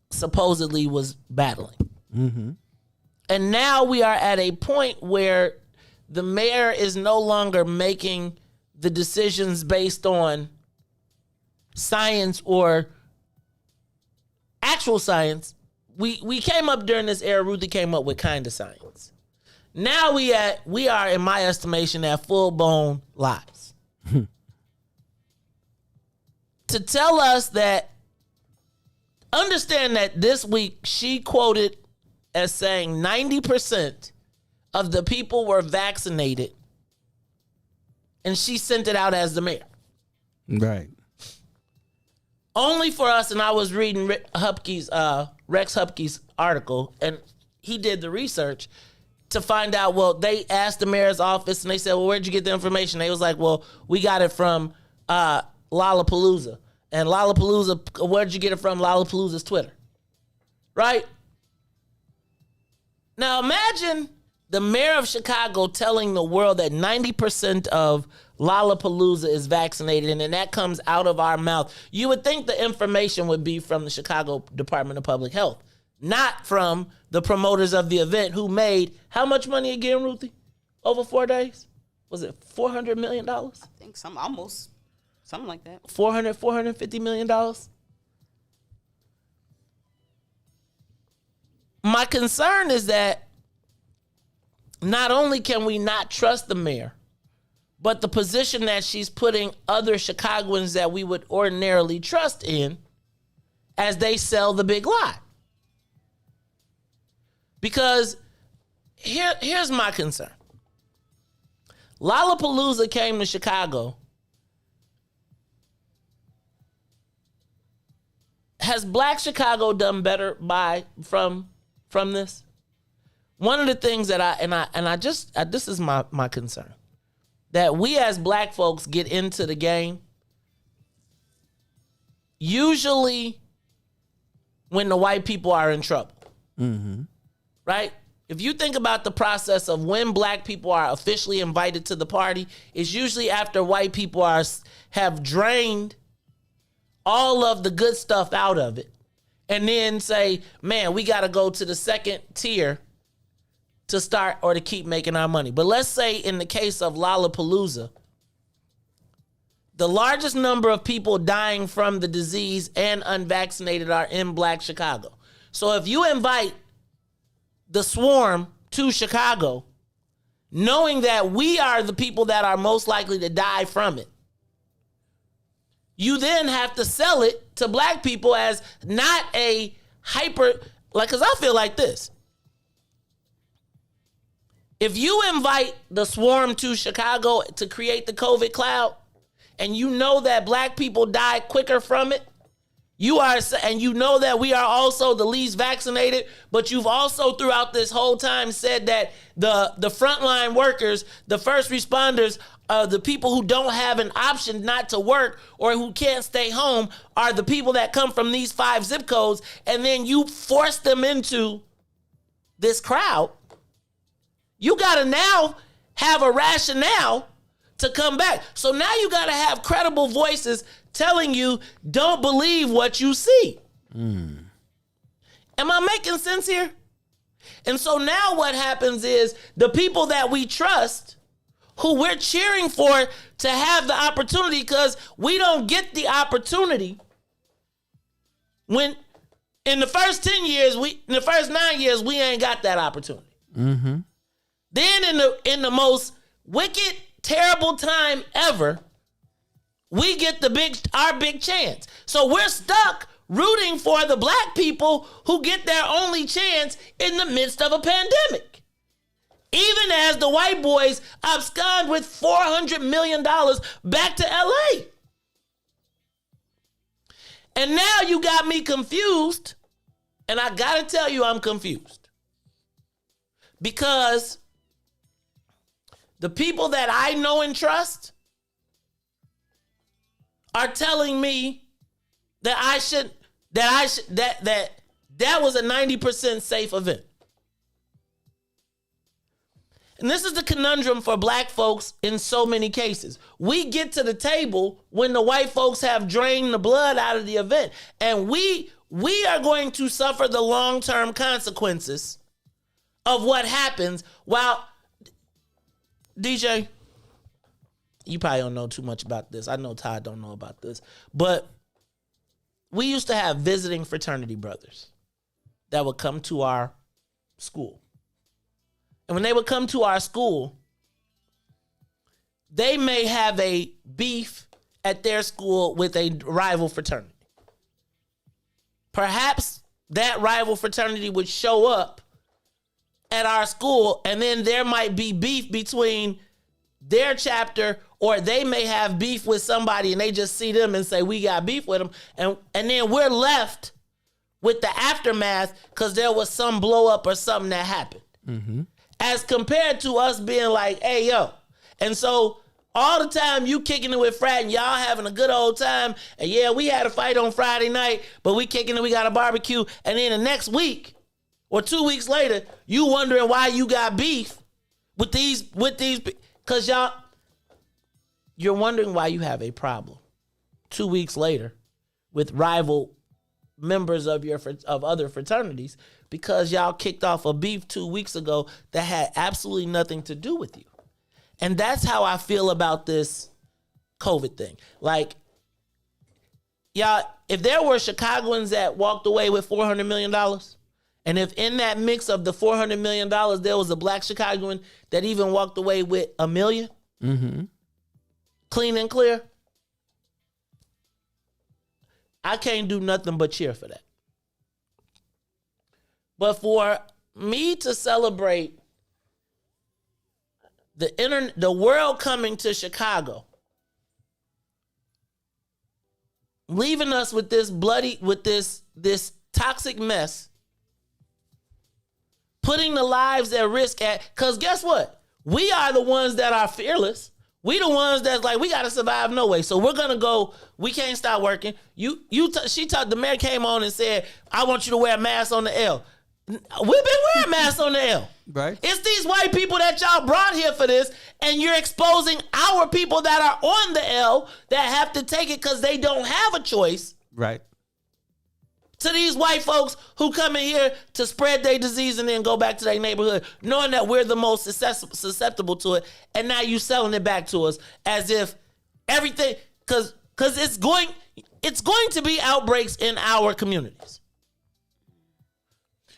supposedly was battling. Mm-hmm. And now we are at a point where the mayor is no longer making the decisions based on science or actual science. We came up during this era, Ruthie came up with kind of science. Now we are, in my estimation, at full-blown lies. To tell us that, understand that this week she quoted as saying 90% of the people were vaccinated, and she sent it out as the mayor. Right. Only for us, and I was reading Rex Hupke's article, and he did the research to find out, well, they asked the mayor's office, and they said, well, where'd you get the information? They was like, well, we got it from Lollapalooza. And Lollapalooza, where'd you get it from? Lollapalooza's Twitter. Right? Now imagine the mayor of Chicago telling the world that 90% of Lollapalooza is vaccinated, and then that comes out of our mouth. You would think the information would be from the Chicago Department of Public Health, not from the promoters of the event who made how much money again, Ruthie? Over 4 days? Was it $400 million? I think something like that. $450 million? My concern is that not only can we not trust the mayor, but the position that she's putting other Chicagoans that we would ordinarily trust in as they sell the big lie. Because here's my concern. Lollapalooza came to Chicago. Has Black Chicago done better from this? One of the things that this is my concern, that we as Black folks get into the game usually when the white people are in trouble, right? If you think about the process of when Black people are officially invited to the party, it's usually after white people have drained all of the good stuff out of it, and then say, man, we got to go to the second tier to start or to keep making our money. But let's say in the case of Lollapalooza, the largest number of people dying from the disease and unvaccinated are in Black Chicago. So if you invite the swarm to Chicago, knowing that we are the people that are most likely to die from it, you then have to sell it to Black people as not a because I feel like this. If you invite the swarm to Chicago to create the COVID cloud, and you know that Black people die quicker from it, and you know that we are also the least vaccinated, but you've also throughout this whole time said that the frontline workers, the first responders, the people who don't have an option not to work or who can't stay home are the people that come from these 5 zip codes, and then you force them into this crowd. You got to now have a rationale to come back. So now you got to have credible voices telling you, don't believe what you see. Am I making sense here? And so now what happens is the people that we trust, who we're cheering for to have the opportunity, because we don't get the opportunity when in the first 10 years, in the first 9 years, we ain't got that opportunity. Then in the most wicked, terrible time ever, we get our big chance. So we're stuck rooting for the Black people who get their only chance in the midst of a pandemic. Even as the white boys abscond with $400 million back to LA. And now you got me confused, and I gotta tell you I'm confused. Because the people that I know and trust are telling me that that was a 90% safe event. And this is the conundrum for Black folks in so many cases. We get to the table when the white folks have drained the blood out of the event, and we are going to suffer the long-term consequences of what happens. While DJ, you probably don't know too much about this. I know Todd don't know about this. But we used to have visiting fraternity brothers that would come to our school. And when they would come to our school, they may have a beef at their school with a rival fraternity. Perhaps that rival fraternity would show up at our school, and then there might be beef between their chapter, or they may have beef with somebody and they just see them and say, we got beef with them. And then we're left with the aftermath because there was some blow up or something that happened. As compared to us being like, hey, yo. And so all the time you kicking it with frat and y'all having a good old time. And yeah, we had a fight on Friday night, but we kicking it, we got a barbecue. And then the next week or 2 weeks later, you wondering why you got beef with these, because you're wondering why you have a problem 2 weeks later with rival members of other fraternities, because y'all kicked off a beef 2 weeks ago that had absolutely nothing to do with you. And that's how I feel about this COVID thing. Like, y'all, if there were Chicagoans that walked away with $400 million, and if in that mix of the $400 million, there was a Black Chicagoan that even walked away with $1 million, clean and clear, I can't do nothing but cheer for that. But for me to celebrate the world coming to Chicago, leaving us with this this toxic mess, putting the lives at risk because guess what? We are the ones that are fearless. We the ones that's like, we got to survive no way. So we're going to go, we can't stop working. The mayor came on and said, I want you to wear a mask on the L. We've been wearing masks on the L. Right. It's these white people that y'all brought here for this, and you're exposing our people that are on the L that have to take it because they don't have a choice. Right. To these white folks who come in here to spread their disease and then go back to their neighborhood, knowing that we're the most susceptible to it, and now you selling it back to us as if everything, because it's going to be outbreaks in our communities.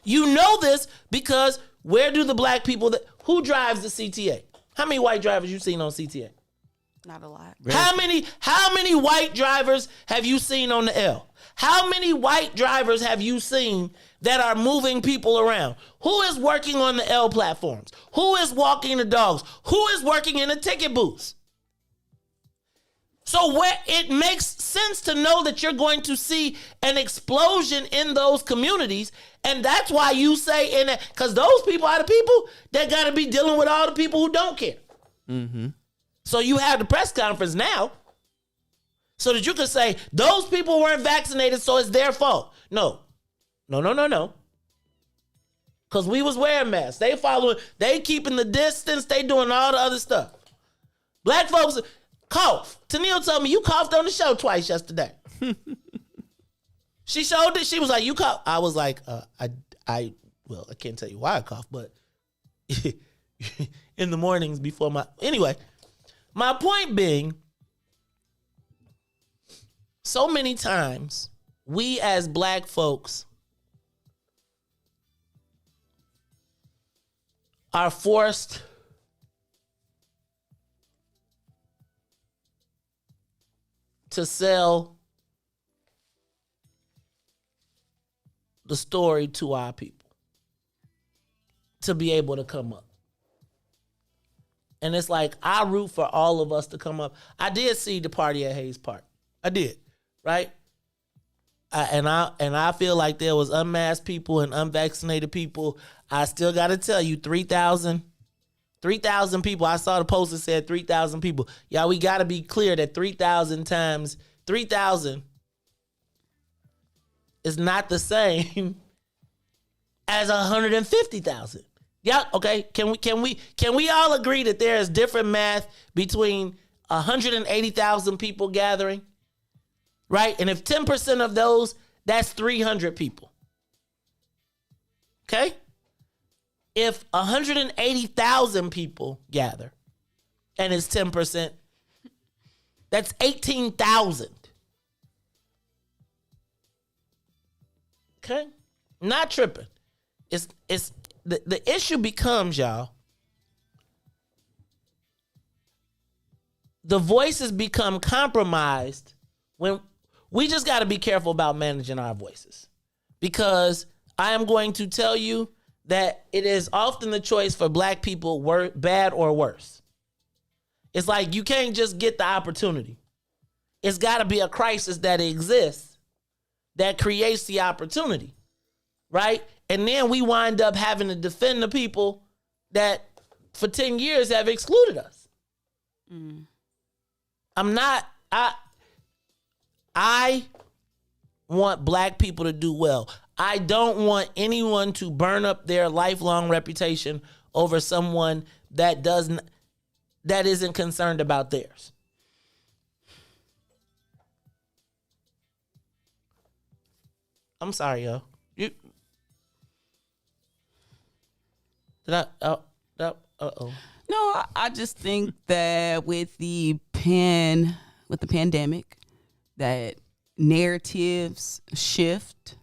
You know this because where do the black people who drives the CTA? How many white drivers you seen on CTA? Not a lot. How many white drivers have you seen on the L? How many white drivers have you seen that are moving people around? Who is working on the L platforms? Who is walking the dogs? Who is working in the ticket booths? So where it makes sense to know that you're going to see an explosion in those communities. And that's why you say in that, because those people are the people that got to be dealing with all the people who don't care. Mm-hmm. So you have the press conference now so that you can say those people weren't vaccinated, so it's their fault. No. Because we was wearing masks. They keeping the distance. They doing all the other stuff. Black folks cough. Tennille told me you coughed on the show twice yesterday. She showed it. She was like, you cough. I was like, I can't tell you why I cough, but in the mornings before anyway, my point being, so many times we as black folks are forced to sell the story to our people to be able to come up. And it's like, I root for all of us to come up. I did see the party at Hayes Park. I did, right? And I feel like there was unmasked people and unvaccinated people. I still got to tell you, 3,000 people. I saw the post that said 3,000 people. Y'all, we got to be clear that 3,000 times 3,000 is not the same as 150,000. Yeah, okay. Can we all agree that there is different math between 180,000 people gathering, right? And if 10% of those, that's 300 people. Okay? If 180,000 people gather and it's 10%, that's 18,000. Okay? Not tripping. It's the issue becomes, y'all, the voices become compromised when we just got to be careful about managing our voices. Because I am going to tell you that it is often the choice for black people, bad or worse. It's like you can't just get the opportunity. It's got to be a crisis that exists that creates the opportunity, right? And then we wind up having to defend the people that for 10 years have excluded us. Mm. I want black people to do well. I don't want anyone to burn up their lifelong reputation over someone that isn't concerned about theirs. I'm sorry, yo. No, I just think that with the pandemic, that narratives shift,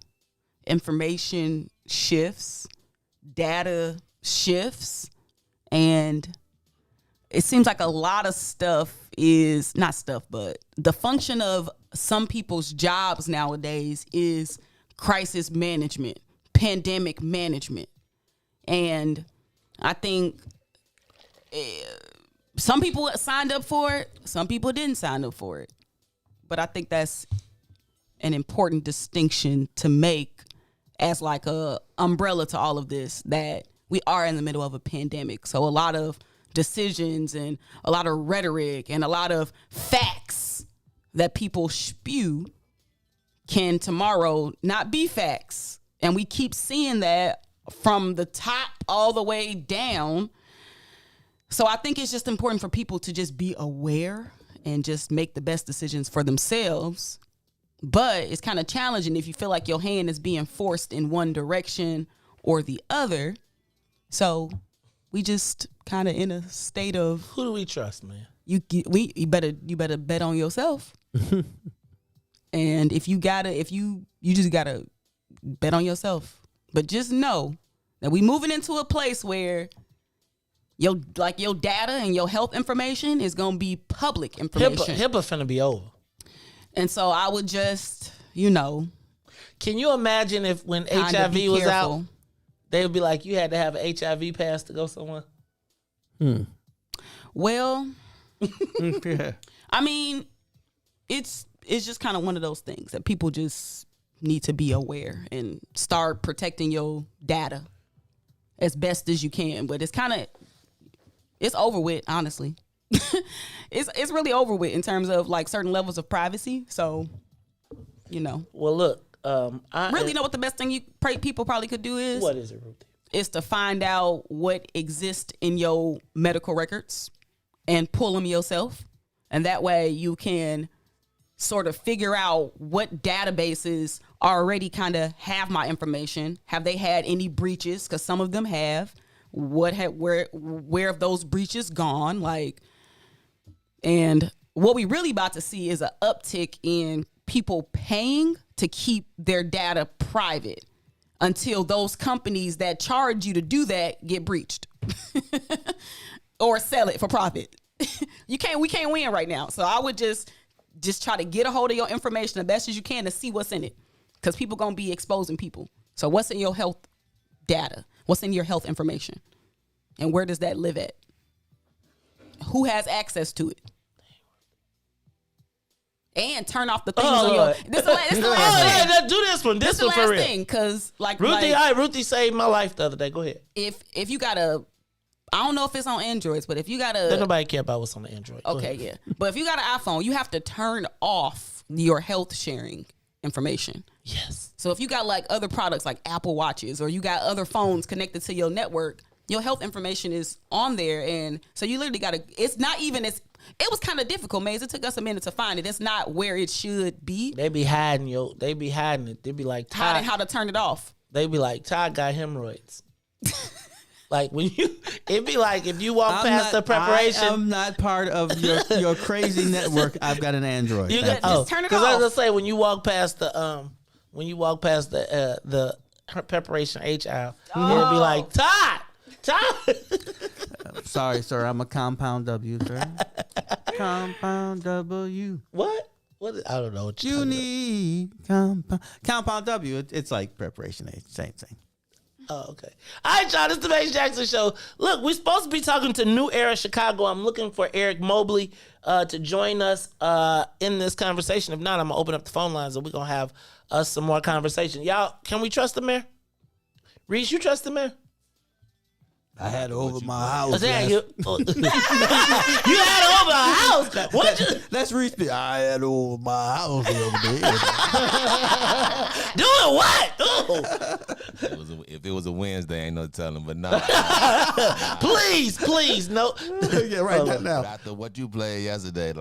information shifts, data shifts, and it seems like a lot of stuff is not stuff, but the function of some people's jobs nowadays is crisis management, pandemic management. And I think some people signed up for it. Some people didn't sign up for it. But I think that's an important distinction to make as like a umbrella to all of this, that we are in the middle of a pandemic. So a lot of decisions and a lot of rhetoric and a lot of facts that people spew can tomorrow not be facts. And we keep seeing that from the top all the way down. So I think it's just important for people to just be aware and just make the best decisions for themselves. But it's kind of challenging if you feel like your hand is being forced in one direction or the other. So we just kind of in a state of, who do we trust, man? You better bet on yourself. And if you just gotta bet on yourself. But just know that we moving into a place where your data and your health information is gonna be public information. HIPAA finna be over. And so I would just, can you imagine if when HIV was out, they would be like, you had to have an HIV pass to go somewhere? Well, Yeah. I mean, it's just kind of one of those things that people just need to be aware and start protecting your data as best as you can. But it's over with, honestly. It's really over with in terms of like certain levels of privacy. So, Well, look, really know what the best thing people probably could do is. What is it, Ruthie? Is to find out what exists in your medical records and pull them yourself. And that way you can sort of figure out what databases already kind of have my information. Have they had any breaches? Because some of them have. Where have those breaches gone? And what we really about to see is an uptick in people paying to keep their data private until those companies that charge you to do that get breached or sell it for profit. We can't win right now. So I would just try to get a hold of your information the best as you can to see what's in it, because people going to be exposing people. So what's in your health data? What's in your health information? And where does that live at? Who has access to it? And turn off the things on your. This is the last thing. Do this one. This the one for last real. thing, because Ruthie saved my life the other day. Go ahead. If you got a, I don't know if it's on Androids, but if you got a, don't nobody care about what's on the Android. Go okay, ahead. yeah. But if you got an iPhone, you have to turn off your health sharing information. Yes. So if you got like other products like Apple Watches, or you got other phones connected to your network, your health information is on there, and so you literally got to. It's not even as. It was kind of difficult, Maze. It took us a minute to find it. It's not where it should be. They be hiding it. They be like, Todd, how to turn it off. They be like, Todd got hemorrhoids. Like it'd be like if you walk past the preparation. I'm not part of your crazy network. I've got an Android. You got just turn it off. Because I was gonna say when you walk past the preparation H aisle, it'll be like Todd. Sorry, sir. I'm a compound W, sir. Compound W. What? I don't know what you need. Compound W. It's like preparation H. Same thing. Oh, okay. All right, y'all. This is the Mace Jackson Show. Look, we're supposed to be talking to New Era Chicago. I'm looking for Eric Mobley to join us in this conversation. If not, I'm going to open up the phone lines and we're going to have us some more conversation. Y'all, can we trust the mayor? Reese, you trust the mayor? I had it over my house. You had it over my house. What? Let's Reese. I had it over my house the other day. Doing what? If it was a Wednesday, ain't no telling. But no. Please, no. Yeah, right now. After what you played yesterday,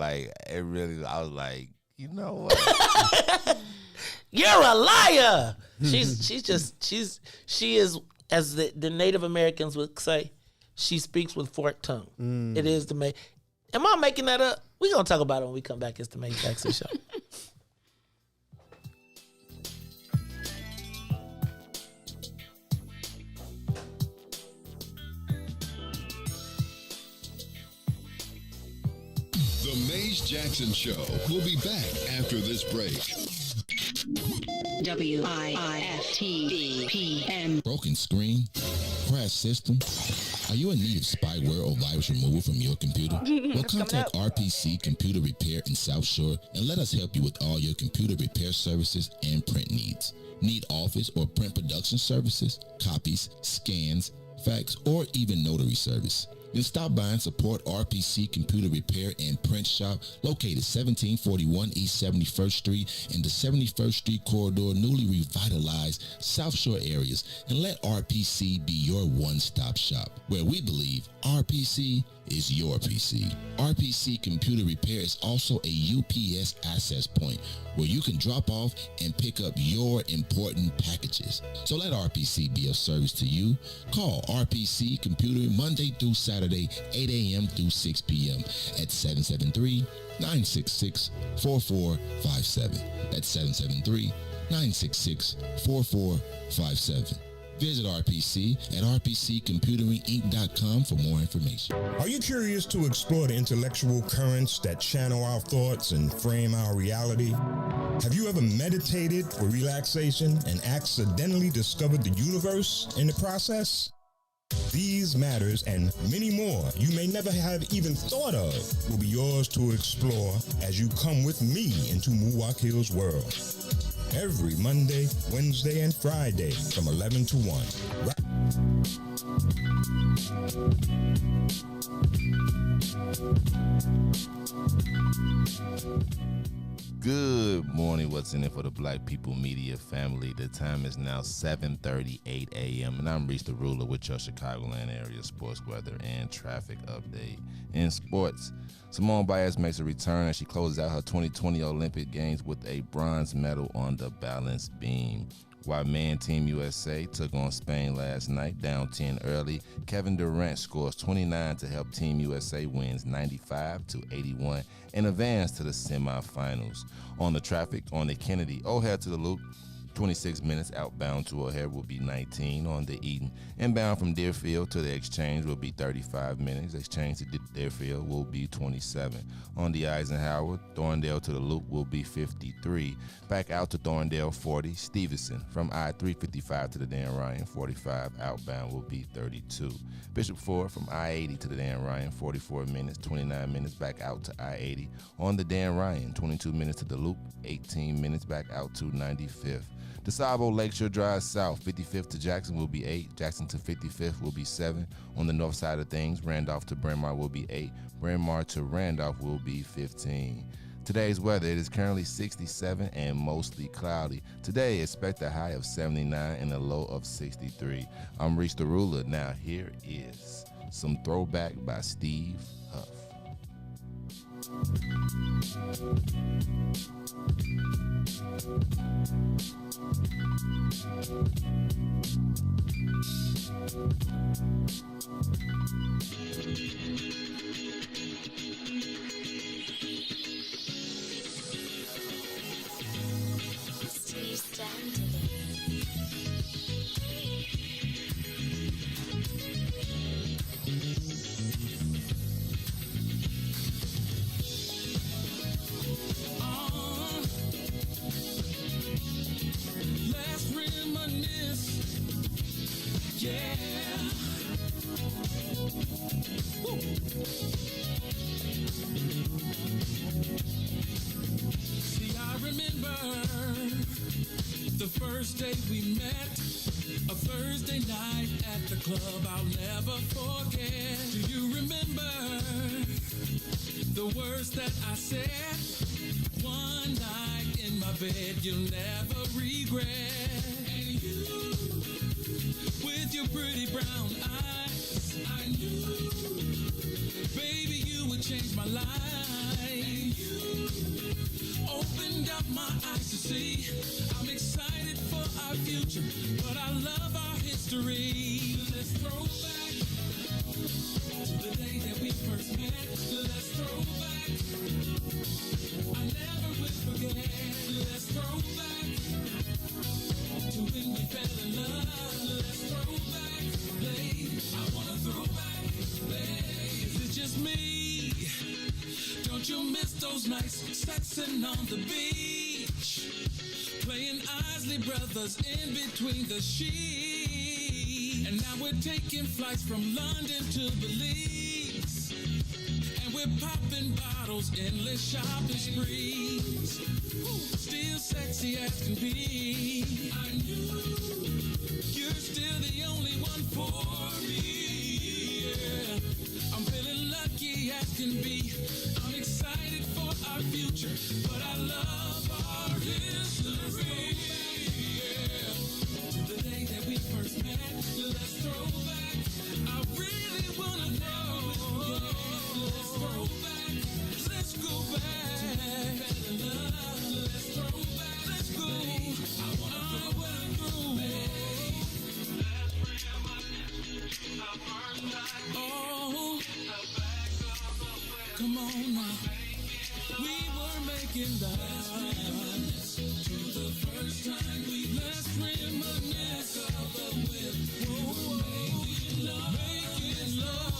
it really, I was like, you know what? You're a liar. She is, as the Native Americans would say, she speaks with forked tongue. It is the May. Am I making that up? We're going to talk about it when we come back. It's the May Jackson Show. The Maze Jackson Show will be back after this break. WIIFTBP. Broken screen, crash system. Are you in need of spyware or virus removal from your computer? Well, contact RPC Computer Repair in South Shore and let us help you with all your computer repair services and print needs. Need office or print production services, copies, scans, fax, or even notary service? Then stop by and support RPC Computer Repair and Print Shop located 1741 East 71st Street in the 71st Street corridor, newly revitalized South Shore areas, and let RPC be your one-stop shop, where we believe RPC is your PC. RPC Computer Repair is also a UPS access point where you can drop off and pick up your important packages. So let RPC be of service to you. Call RPC Computer Monday through Saturday, 8 a.m. through 6 p.m. at 773-966-4457. That's 773-966-4457. Visit RPC at rpccomputeringinc.com for more information. Are you curious to explore the intellectual currents that channel our thoughts and frame our reality? Have you ever meditated for relaxation and accidentally discovered the universe in the process? These matters and many more you may never have even thought of will be yours to explore as you come with me into Muwak Hill's world. Every Monday, Wednesday, and Friday from 11 to 1. Good morning. What's in it for the Black People Media family? The time is now 7:38 a.m. and I'm Reese the Ruler with your Chicagoland area sports weather and traffic update. In sports, Simone Biles makes a return as she closes out her 2020 Olympic Games with a bronze medal on the balance beam. While men Team USA took on Spain last night, down 10 early, Kevin Durant scores 29 to help Team USA wins 95-81 and advance to the semifinals. On the traffic, on the Kennedy O'Hare to the Loop, 26 minutes outbound to O'Hare will be 19 on the Eden. Inbound from Deerfield to the Exchange will be 35 minutes. Exchange to Deerfield will be 27. On the Eisenhower, Thorndale to the Loop will be 53. Back out to Thorndale, 40. Stevenson from I-355 to the Dan Ryan, 45. Outbound will be 32. Bishop Ford from I-80 to the Dan Ryan, 44 minutes, 29 minutes back out to I-80. On the Dan Ryan, 22 minutes to the Loop, 18 minutes back out to 95th. DeSable Lakeshore Drive South, 55th to Jackson will be 8. Jackson to 55th will be 7. On the north side of things, Randolph to Bryn Mawr will be 8. Bryn Mawr to Randolph will be 15. Today's weather, it is currently 67 and mostly cloudy. Today, expect a high of 79 and a low of 63. I'm Reese the Ruler. Now, here is some throwback by Steve Huff. Steve Stanton. Let's reminisce, yeah. Woo. See, I remember the first day we met, a Thursday night at the club I'll never forget. Do you remember the words that I said? One night in my bed you'll never regret. And you, with your pretty brown eyes, I knew, baby, you would change my life. And you opened up my eyes to see I'm excited for our future, but I love our history. Let's throw back to the day that we first met. Let's throw back, I never will forget. Let's throw back to when we fell in love. Let's throw back, babe. I wanna throw back, babe. Is it just me? Don't you miss those nights sexing on the beach, playing Isley Brothers in between the sheets? And Now we're taking flights from London to Belize. And we're popping bottles, endless shopping sprees. Still sexy as can be. I knew you're still the only one for me. Yeah. I'm feeling lucky as can be. I'm excited for our future, but I love our history. Yeah. To the day that we first met, let's throw back. I really wanna know. Let's throw back. Let's go back. Let's throw back. Let's go. I wanna go. Oh, come on now. We were making love to the first time we let's reminisce of the whip. Oh, making love.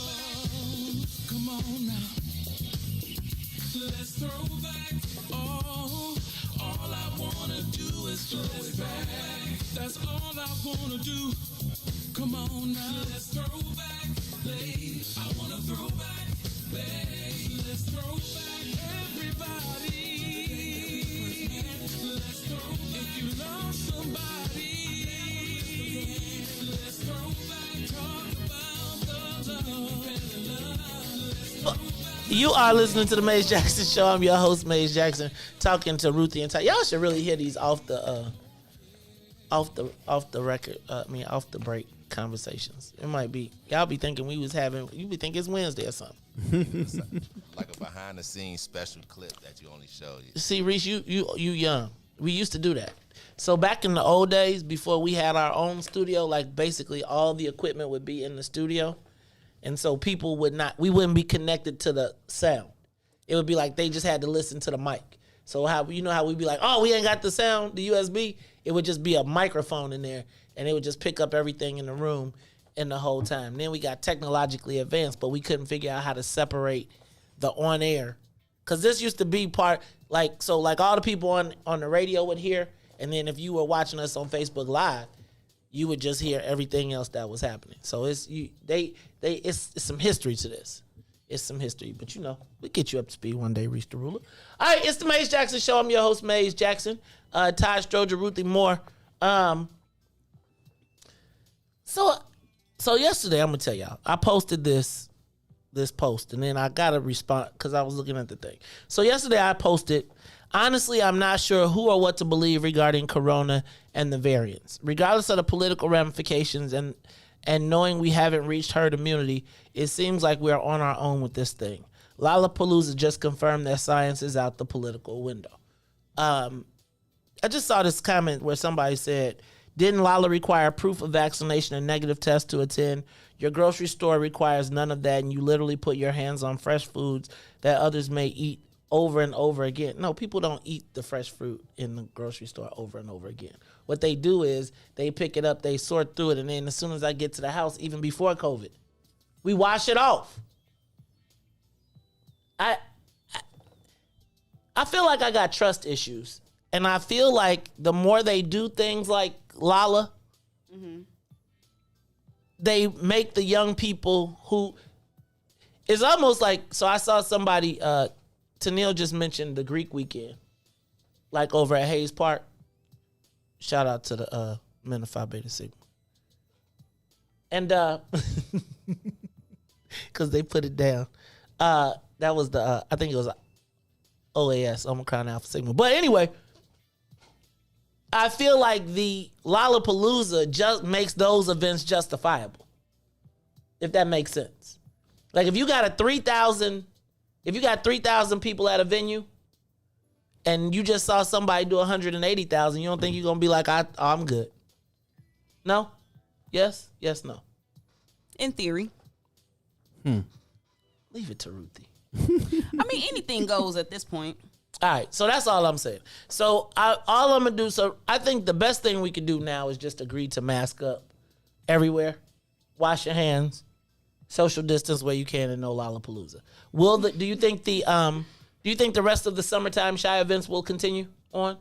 Come on now. Let's throw back. Oh, all I wanna do is throw it back. That's all I wanna do. Come on now. Let's throw back, babe. I wanna throw back, babe. Let's throw back, everybody. Let's throw back. If you love somebody, let's throw back. Talk about the love. You are listening to the Maze Jackson Show. I'm your host, Maze Jackson, talking to Ruthie and Todd. Y'all should really hear these off the record. Off the break conversations. It might be y'all be thinking we was having. You be thinking it's Wednesday or something. Like a behind the scenes special clip that you only show you. See, Reese, you young. We used to do that. So back in the old days, before we had our own studio, like basically all the equipment would be in the studio. And so people we wouldn't be connected to the sound. It would be like they just had to listen to the mic. So how we'd be like, oh, we ain't got the sound, the USB. It would just be a microphone in there, and it would just pick up everything in the room in the whole time. Then we got technologically advanced, but we couldn't figure out how to separate the on air. Because this used to be all the people on the radio would hear, and then if you were watching us on Facebook Live, you would just hear everything else that was happening. So it's some history to this. It's some history, but we'll get you up to speed one day, Reese the Ruler. All right, it's the Maze Jackson Show. I'm your host, Maze Jackson. Todd, Stroger, Ruthie, Moore. So yesterday, I'm gonna tell y'all, I posted this post, and then I got a response because I was looking at the thing. So yesterday, I posted, honestly, I'm not sure who or what to believe regarding Corona and the variants. Regardless of the political ramifications and knowing we haven't reached herd immunity, it seems like we're on our own with this thing. Lollapalooza just confirmed that science is out the political window. I just saw this comment where somebody said, didn't Lolla require proof of vaccination and negative test to attend? Your grocery store requires none of that, and you literally put your hands on fresh foods that others may eat over and over again. No, people don't eat the fresh fruit in the grocery store over and over again. What they do is they pick it up, they sort through it, and then as soon as I get to the house, even before COVID, we wash it off. I feel like I got trust issues. And I feel like the more they do things like Lolla, they make the young people who... It's almost like... So I saw somebody... Tennille just mentioned the Greek weekend. Like over at Hayes Park. Shout out to the Men of Phi Beta Sigma. And... Because they put it down. That was the... I think it was OAS, Omicron Alpha Sigma. But anyway... I feel like the Lollapalooza just makes those events justifiable. If that makes sense. Like if you got 3,000 people at a venue and you just saw somebody do 180,000, you don't think you're going to be like, I'm good. No? Yes? Yes, no. In theory. Leave it to Ruthie. I mean, anything goes at this point. All right, so that's all I'm saying. So all I'm going to do, so I think the best thing we could do now is just agree to mask up everywhere, wash your hands, social distance where you can, and no Lollapalooza. Do you think the rest of the summertime Shy events will continue on?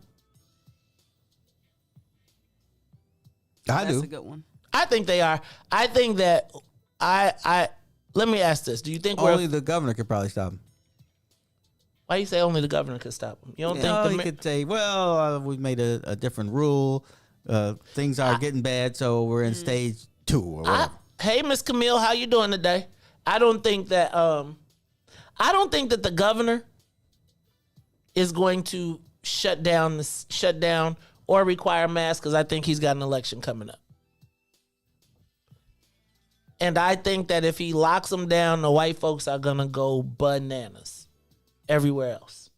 I do. That's a good one. I think they are. I think that I let me ask this. Do you think Only the governor could probably stop him. Why you say only the governor could stop him? You don't think he could say, well, we made a different rule. Things are getting bad, so we're in stage 2 or whatever. Hey, Miss Camille, how you doing today? I don't think that the governor is going to shut down or require masks because I think he's got an election coming up. And I think that if he locks them down, the white folks are gonna go bananas everywhere else.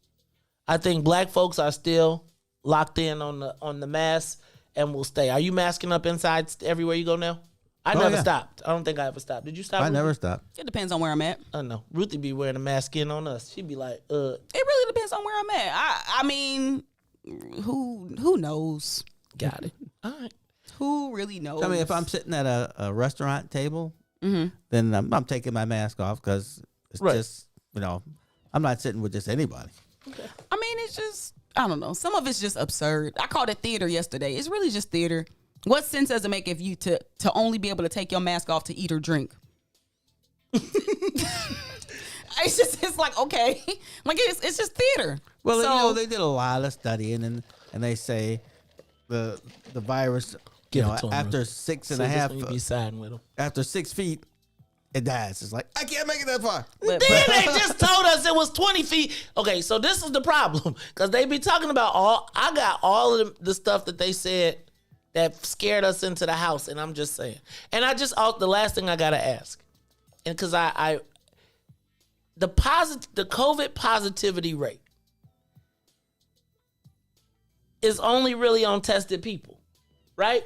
I think black folks are still locked in on the mask and will stay. Are you masking up inside everywhere you go now? I never stopped. I don't think I ever stopped. Did you stop? I Ruthie? never stopped. It depends on where I'm at. I know. Ruthie be wearing a mask in on us. She'd be like, It really depends on where I'm at. I mean, who knows? Got it. All right. Who really knows? I mean, if I'm sitting at a restaurant table, then I'm taking my mask off because it's just, I'm not sitting with just anybody. Okay. I mean, it's just, I don't know. Some of it's just absurd. I called it theater yesterday. It's really just theater. What sense does it make if you to only be able to take your mask off to eat or drink? It's like, okay. Like, it's just theater. Well, they did a lot of studying and they say the virus, after 6.5, you be siding with them. After 6 feet, it dies. It's like, I can't make it that far. Then they just told us it was 20 feet. Okay, so this is the problem. Because they be talking about I got all of the stuff that they said that scared us into the house. And I'm just saying. And the last thing I got to ask. And because the COVID positivity rate is only really on tested people, right?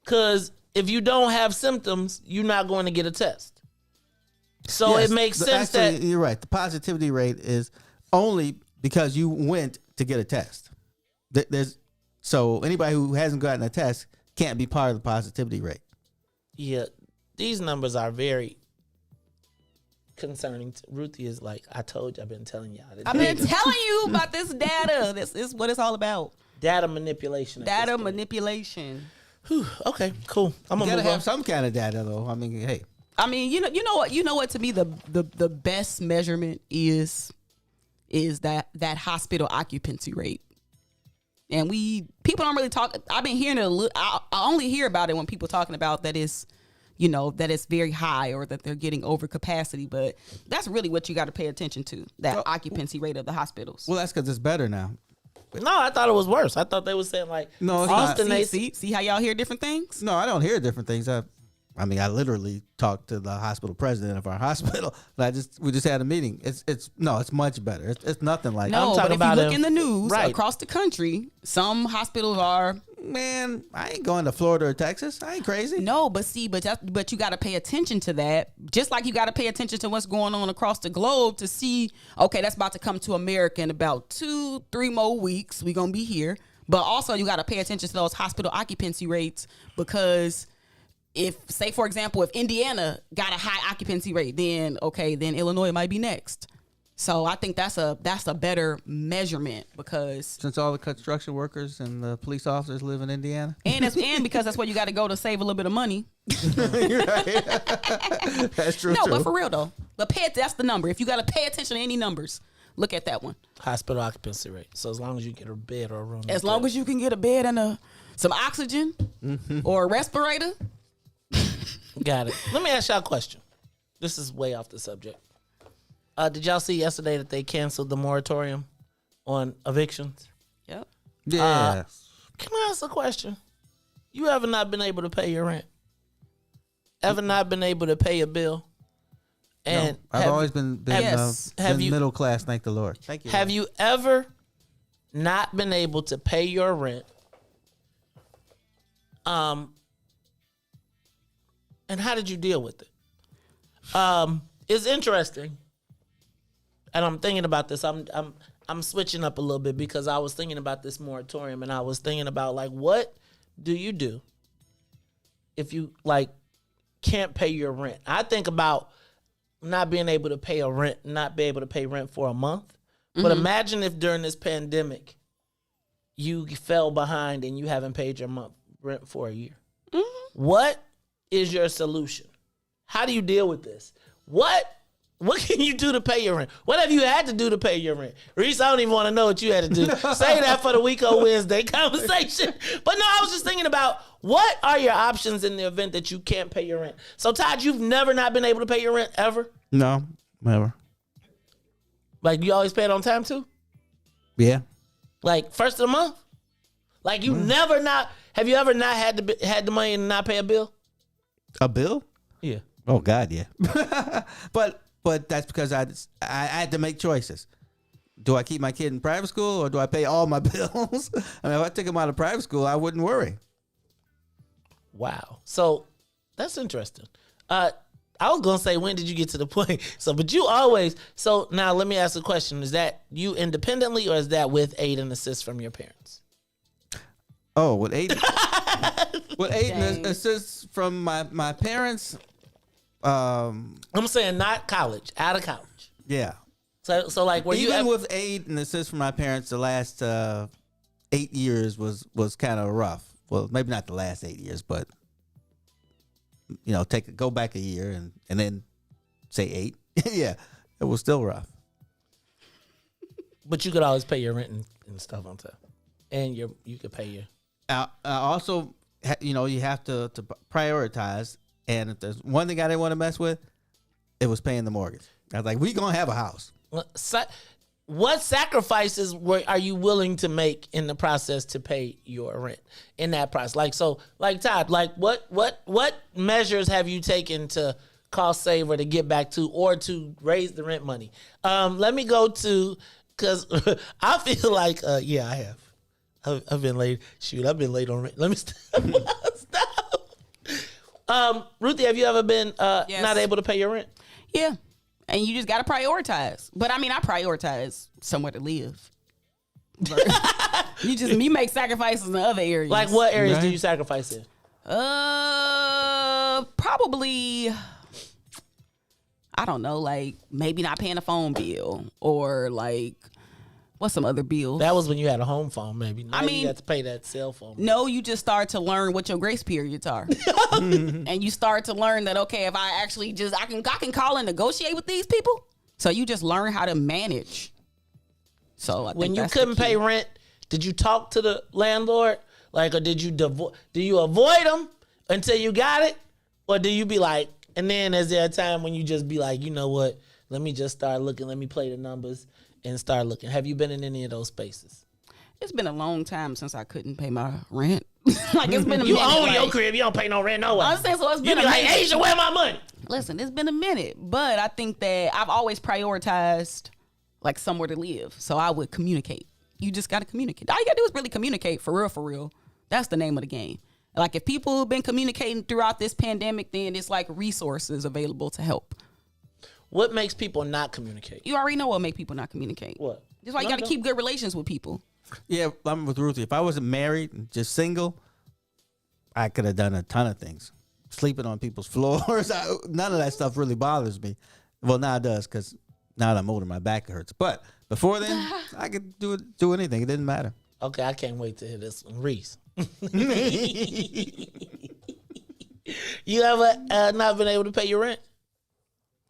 Because if you don't have symptoms, you're not going to get a test. So it makes sense that you're right. The positivity rate is only because you went to get a test. So anybody who hasn't gotten a test can't be part of the positivity rate. Yeah, these numbers are very concerning. Ruthie is like, I told you, I've been telling y'all. I've been telling you about this data. This is what it's all about. Data manipulation. Data manipulation. Whew, okay, cool. I'm gonna gotta move have on. some kind of data, though. I mean, hey. I mean, you know what? To me, the best measurement is that hospital occupancy rate. And people don't really talk. I've been hearing it. I only hear about it when people talking about that it's very high or that they're getting over capacity. But that's really what you got to pay attention to, that occupancy rate of the hospitals. Well, that's because it's better now. No, I thought it was worse. I thought they were saying like, no, it's Austin. not. See how y'all hear different things? No, I don't hear different things. I mean, I literally talked to the hospital president of our hospital. We just had a meeting. It's much better. It's nothing like. No, but if you look in the news across the country, some hospitals are. Man, I ain't going to Florida or Texas. I ain't crazy. No, but you got to pay attention to that. Just like you got to pay attention to what's going on across the globe to see. Okay, that's about to come to America in about 2-3 more weeks. We're gonna be here, but also you got to pay attention to those hospital occupancy rates because. If, say, for example, if Indiana got a high occupancy rate, then Illinois might be next. So I think that's a better measurement because since all the construction workers and the police officers live in Indiana, and because that's where you got to go to save a little bit of money. You're right. That's true. No, but for real though, that's the number. If you got to pay attention to any numbers, look at that one. Hospital occupancy rate. So as long as you get a bed or a room, as long as you can get a bed and some oxygen or a respirator. Got it. Let me ask y'all a question. This is way off the subject. Did y'all see yesterday that they canceled the moratorium on evictions? Yep. Yeah. Can I ask a question? You ever not been able to pay your rent? Ever not been able to pay a bill? And no, I've always been middle class, thank the Lord. Thank you. Have you ever not been able to pay your rent? And how did you deal with it? It's interesting. And I'm thinking about this. I'm switching up a little bit because I was thinking about this moratorium and I was thinking about like, what do you do if you like can't pay your rent? I think about not being able to pay not be able to pay rent for a month. Mm-hmm. But imagine if during this pandemic you fell behind and you haven't paid your month rent for a year. Mm-hmm. What is your solution? How do you deal with this? What can you do to pay your rent? What have you had to do to pay your rent? Reese, I don't even want to know what you had to do. Say that for the Weeko Wednesday conversation. But no, I was just thinking about what are your options in the event that you can't pay your rent? So, Todd, you've never not been able to pay your rent ever? No, never. Like, you always pay it on time, too? Yeah. Like, first of the month? Like, you never not... Have you ever not had the money and not pay a bill? A bill? Yeah. Oh, God, yeah. But that's because I had to make choices. Do I keep my kid in private school or do I pay all my bills? I mean, if I took him out of private school, I wouldn't worry. Wow. So that's interesting. I was going to say, when did you get to the point? But you always, so now let me ask a question. Is that you independently or is that with aid and assist from your parents? Oh, with aid, with aid and assist from my parents. I'm saying not college, out of college. Yeah. So like, were even you with aid and assist from my parents, the last 8 years was kind of rough. Well, maybe not the last 8 years, but go back a year and then say 8. Yeah, it was still rough. But you could always pay your rent and stuff on time, and you could pay your. Also, you have to prioritize. And if there's one thing I didn't want to mess with, it was paying the mortgage. I was like, we gonna have a house. What sacrifices are you willing to make in the process to pay your rent in that process? Like Todd, like what measures have you taken to cost save or to get back to or to raise the rent money? Let me go to, because I feel like I have. I've been late. Shoot, I've been late on rent. Let me stop. Ruthie, have you ever been not able to pay your rent? Yeah. And you just got to prioritize. But I mean, I prioritize somewhere to live. you make sacrifices in other areas. Like what areas do you sacrifice in? Probably, I don't know, like maybe not paying a phone bill or like, what's some other bills? That was when you had a home phone, maybe. Now you have to pay that cell phone bill. No, you just start to learn what your grace periods are. And you start to learn that, okay, if I actually I can call and negotiate with these people. So you just learn how to manage. So when you couldn't pay rent, did you talk to the landlord? Like, or did you avoid them until you got it? Or do you be like, and then is there a time when you just be like, you know what, let me just start looking, let me play the numbers and start looking? Have you been in any of those spaces? It's been a long time since I couldn't pay my rent. Like, it's been a minute. You own your crib, you don't pay no rent, no way. I'm saying, so it's been you be like, Asia, where my money? Listen, it's been a minute, but I think that I've always prioritized like somewhere to live. So I would communicate. You just got to communicate. All you got to do is really communicate, for real, for real. That's the name of the game. Like, if people have been communicating throughout this pandemic, then it's like resources available to help. What makes people not communicate? You already know what make people not communicate. What? Just why you got to keep good relations with people. Yeah, I'm with Ruthie. If I wasn't married and just single, I could have done a ton of things. Sleeping on people's floors. None of that stuff really bothers me. Well, now it does, because now that I'm older, my back hurts. But before then, I could do anything. It didn't matter. Okay, I can't wait to hear this one. Reese. You ever not been able to pay your rent?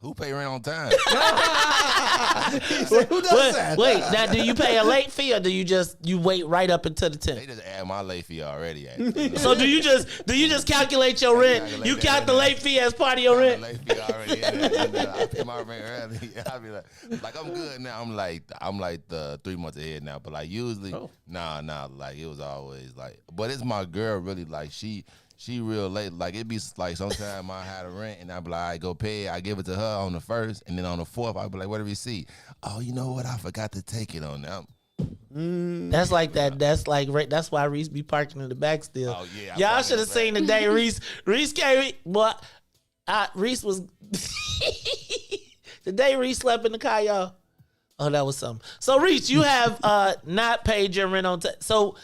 Who pay rent on time? Who does that? Wait, now do you pay a late fee or do you wait right up until the 10th? They just add my late fee already. So do you just calculate your rent? You count the late fee as part of your rent? Late fee already. I pay my rent early. I be like I'm good now. I'm like the 3 months ahead now. But like usually, nah. Like it was always like. But it's my girl really like she real late. Like, it be like sometimes I had a rent and I be like, all right, go pay it. I give it to her on the 1st. And then on the 4th, I be like, what the receipt? Oh, you know what? I forgot to take it on them. That's like that. That's why Reese be parking in the back still. Oh, yeah. Y'all should have seen the day Reese came. Boy, Reese was... the day Reese slept in the car, y'all. Oh, that was something. So, Reese, you have not paid your rent on time. So...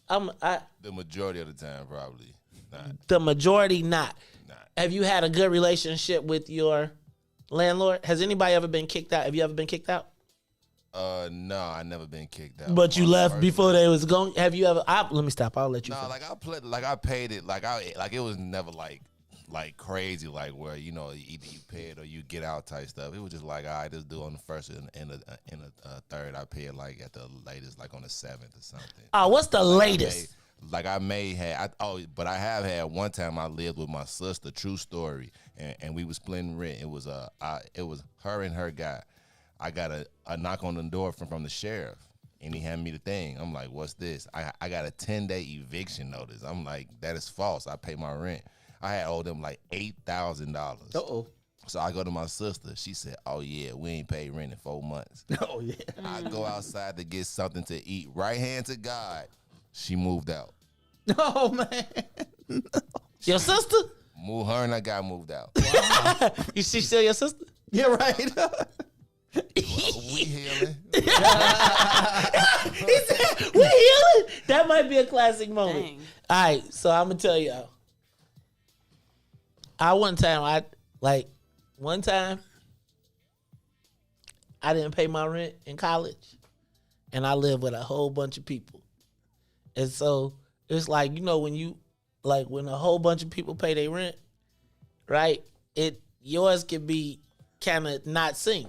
the majority of the time, probably not. The majority not. Have you had a good relationship with your landlord? Has anybody ever been kicked out? Have you ever been kicked out? No, I never been kicked out. But you left before they was going. Have you ever? Let me stop. I'll let you. No, finish. I paid it. Like it was never like crazy, like where either you pay it or you get out type stuff. It was just like I just do on the first and the third. I pay it like at the latest, like on the 7th or something. Oh, what's the latest? But I have had one time I lived with my sister. True story, and we was splitting rent. It was her and her guy. I got a knock on the door from the sheriff, and he handed me the thing. I'm like, what's this? I got a 10-day eviction notice. I'm like, that is false. I pay my rent. I had owed them like $8,000. Uh-oh. So I go to my sister. She said, oh, yeah, we ain't paid rent in 4 months. Oh, yeah. I go outside to get something to eat. Right hand to God, she moved out. Oh, man. Your sister? Her and that guy moved out. Wow. Is she still your sister? Yeah, right. We healing. He said, we healing? That might be a classic moment. Dang. All right, so I'm going to tell y'all. One time I didn't pay my rent in college, and I lived with a whole bunch of people. And so it's like, when a whole bunch of people pay their rent, right? Yours can be kind of not seen,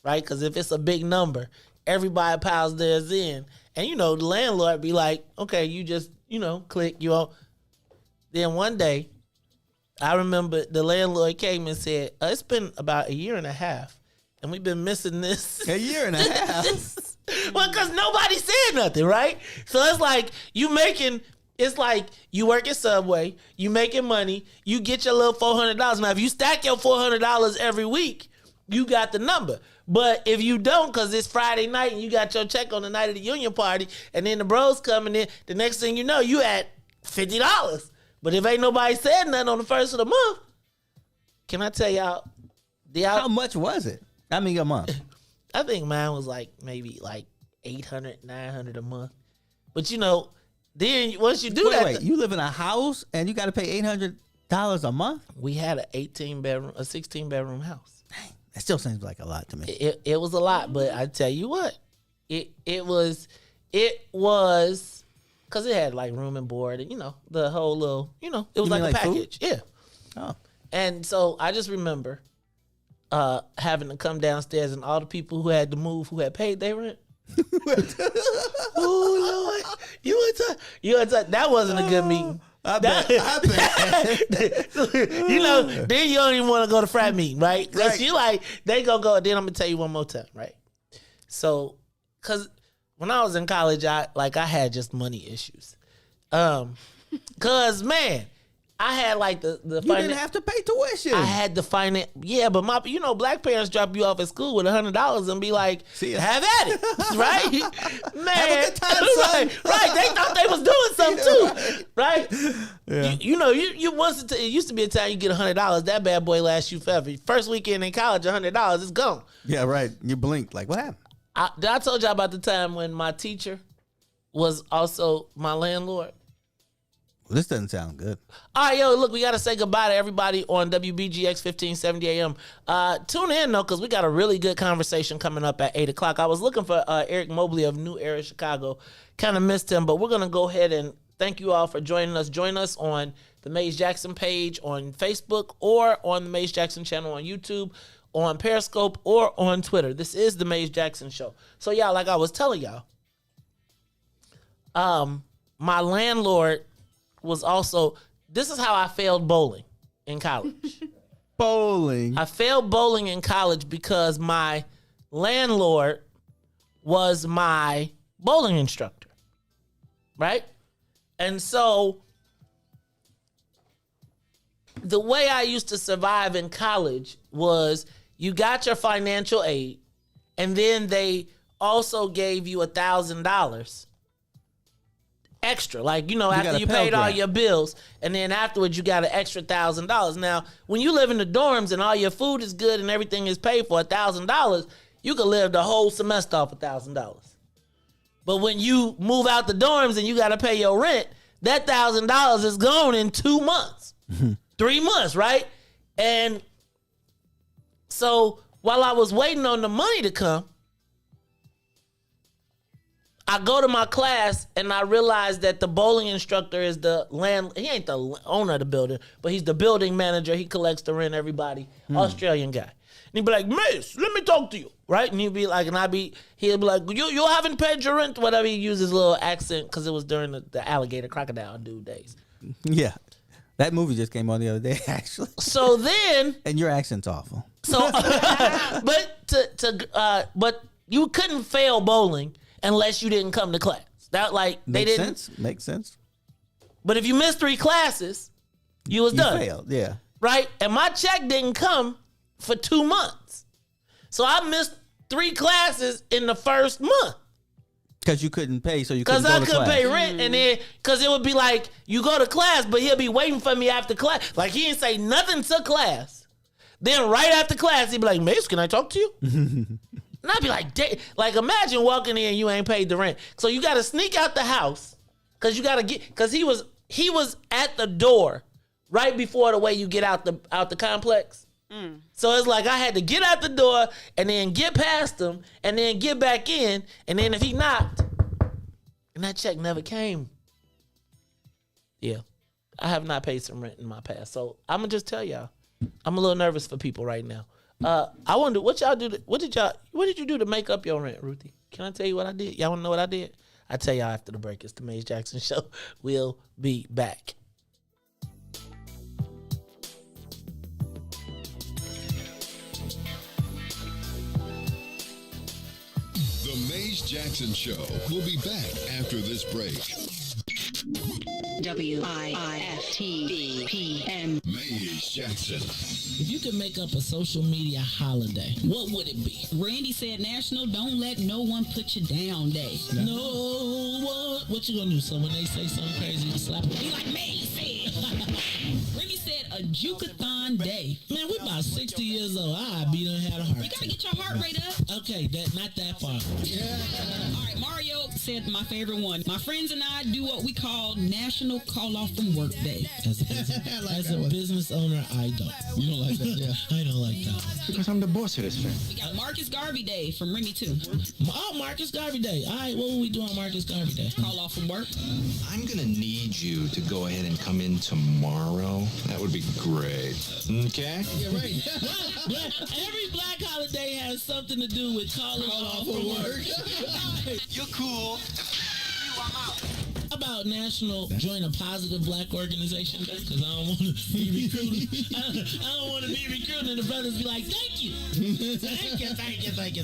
right? Because if it's a big number, everybody piles theirs in. And, the landlord be like, okay, you just, click, Then one day, I remember the landlord came and said, it's been about a year and a half, and we've been missing this. A year and a half? Well, because nobody said nothing, right? So it's like it's like you work at Subway, you making money, you get your little $400. Now, if you stack your $400 every week, you got the number. But if you don't, because it's Friday night and you got your check on the night of the union party, and then the bros coming in, the next thing you know, you at $50. But if ain't nobody said nothing on the first of the month, can I tell y'all? How much was it? I mean, a month. I think mine was maybe $800, $900 a month. But then once you do Wait, you live in a house and you got to pay $800 a month? We had a 16-bedroom house. Dang, that still seems like a lot to me. It was a lot, but I tell you what, it was because it had room and board and the whole little it was like a package. Food? Yeah. Oh. And so I just remember having to come downstairs, and all the people who had to move who had paid their rent. Oh Lord, you want to that wasn't a good meeting. I bet. Then you don't even want to go to frat meeting, right? Because you they gonna go. Then I'm gonna tell you one more time, right? So, because when I was in college, I had just money issues. Cause man, I had the you didn't have to pay tuition. I had to finance. Yeah, but black parents drop you off at school with $100 and be like, have at it, right? Man, have a good time, son. right? They thought they was doing something too, right? Yeah. It used to be a time you get $100. That bad boy lasts you forever. First weekend in college, $100 is gone. Yeah, right. You blinked. What happened? I told y'all about the time when my teacher was also my landlord. Well, this doesn't sound good. All right, look, we got to say goodbye to everybody on WBGX 1570 AM. Tune in, though, because we got a really good conversation coming up at 8 o'clock. I was looking for Eric Mobley of New Era, Chicago. Kind of missed him, but we're going to go ahead and thank you all for joining us. Join us on the Maze Jackson page on Facebook or on the Maze Jackson channel on YouTube, on Periscope, or on Twitter. This is the Maze Jackson Show. So, y'all, like I was telling y'all, my landlord was also, this is how I failed bowling in college. Bowling? I failed bowling in college because my landlord was my bowling instructor, right? And so the way I used to survive in college was you got your financial aid, and then they also gave you $1,000 extra, after you paid all your bills, and then afterwards you got an extra $1,000. Now, when you live in the dorms and all your food is good and everything is paid for, $1,000, you can live the whole semester off $1,000. But when you move out the dorms and you got to pay your rent, that $1,000 is gone in 2 months, 3 months, right? And so while I was waiting on the money to come, I go to my class and I realize that the bowling instructor is the he ain't the owner of the building, but he's the building manager. He collects the rent, everybody. Australian guy. And he'd be like, "Miss, let me talk to you." Right? And he'd be like, he'd be like, you haven't paid your rent, whatever. He used his little accent because it was during the alligator crocodile dude days. Yeah. That movie just came on the other day, actually. So then, and your accent's awful. So, but you couldn't fail bowling unless you didn't come to class. That Makes sense. But if you missed 3 classes, you was done. Failed, yeah. Right? And my check didn't come for 2 months. So I missed 3 classes in the first month. Because you couldn't pay, so you couldn't go to class. Because I couldn't pay rent, and then, because it would be like, you go to class, but he'll be waiting for me after class. Like, he didn't say nothing to class. Then right after class, he'd be like, "Mace, can I talk to you?" And I'd be like, imagine walking in and you ain't paid the rent. So you got to sneak out the house, because you got to get, because he was at the door right before the way you get out the complex. So it's like I had to get out the door and then get past him and then get back in. And then if he knocked, and that check never came. Yeah. I have not paid some rent in my past. So I'm going to just tell y'all, I'm a little nervous for people right now. I wonder, what y'all do? What did you do to make up your rent, Ruthie? Can I tell you what I did? Y'all want to know what I did? I'll tell y'all after the break. It's the Maze Jackson Show. We'll be back. The Maze Jackson Show will be back after this break. WIIFTBP. Maze Jackson. If you could make up a social media holiday, what would it be? Randy said National Don't Let No One Put You Down Day. No one. What you gonna do? So when they say something crazy, you slap them? Be like Maze said. Randy said a Jukathon Day. Man, we about 60 years old. I be done had a heart. You gotta get your heart rate up. Okay, not that far. All right, Mario said my favorite one. My friends and I do what we call National Call Off from Work Day. As a business owner, I don't. You don't like that? Yeah. I don't like that. Because I'm the boss of this thing. We got Marcus Garvey Day from Remy too. Oh, Marcus Garvey Day. All right, what will we do on Marcus Garvey Day? Call off from work. I'm going to need you to go ahead and come in tomorrow. That would be great. Okay? Yeah, right. Every black holiday has something to do with calling off from work. You're cool. About National Join a Positive Black Organization Day, because I don't want to be recruited. I don't want to be recruited and the brothers be like, "Thank you. Thank you.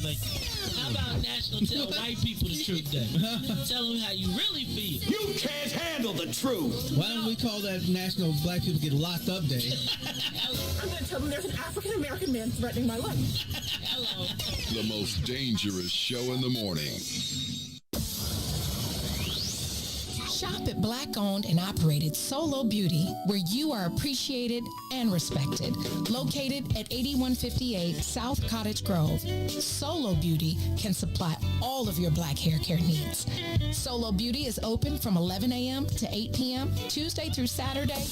How about National Tell White People the Truth Day? Tell them how you really feel. You can't handle the truth. Why don't we call that National Black People Get Locked Up Day? I'm going to tell them there's an African-American man threatening my life. Hello. The most dangerous show in the morning. Shop at Black-owned and operated Solo Beauty, where you are appreciated and respected. Located at 8158 South Cottage Grove, Solo Beauty can supply all of your black hair care needs. Solo Beauty is open from 11 a.m. to 8 p.m., Tuesday through Saturday.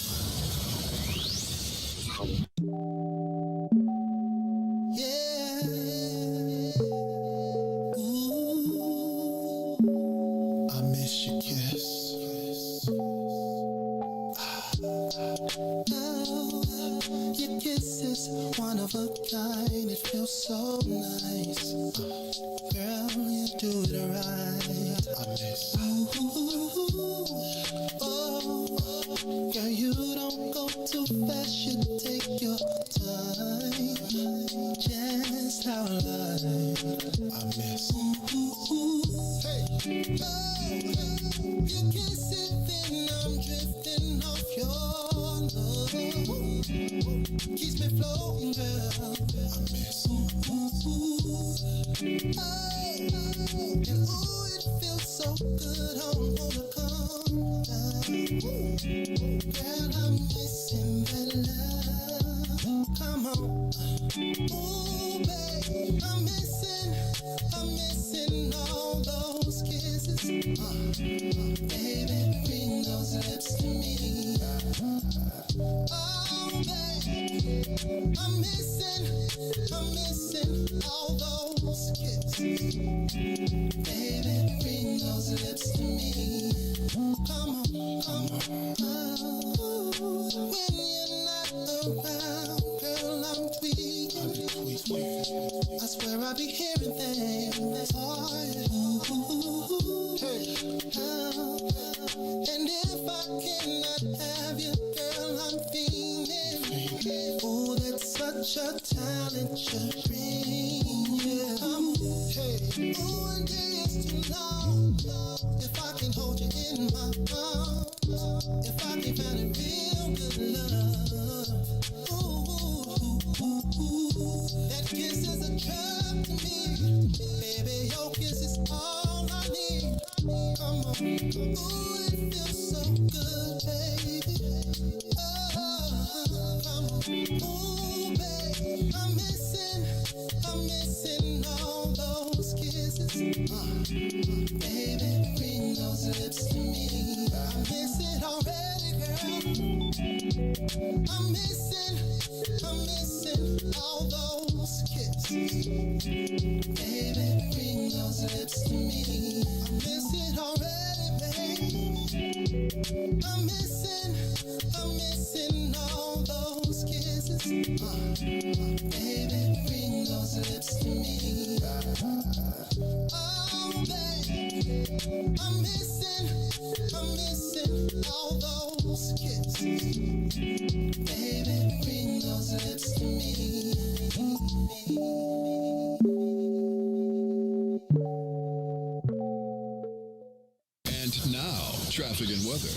I miss your kiss. Your kiss is one of a kind. It feels so nice. Girl, you do it right. I miss. Oh, girl, you don't go too fast. You take your time. Just how I miss. Hey. You kiss it, then I'm drifting off your love. Keeps me floating, girl. I miss. And ooh, it feels so good. I wanna come down. Girl, I'm missing that love. Come on. Ooh, babe, I'm missing all those kisses. Baby, bring those lips to me. Oh, babe, I'm missing all those kisses. Baby, bring those lips to me. Come on. When you're not around, girl, I'm tweaking. I swear I be hearing things. And if I cannot have you, girl, I'm fiending. Oh, that's such a talent you bring. Yeah. Oh, one day is too long. If I can hold you in my arms, if I can find a real good love. Ooh, that kiss is a drug to me. Baby, your kiss is all I need. Come on. Ooh, it feels so good, baby. Oh, come on. Ooh, babe, I'm missing all those kisses. Baby, bring those lips to me. I miss it already, girl. I'm missing all those kisses. Baby, bring those lips to me. I miss it already, babe. I'm missing all those kisses. Baby, bring those lips to me. Oh, babe, I'm missing all those kisses. Baby, bring those lips to me. And now, traffic and weather.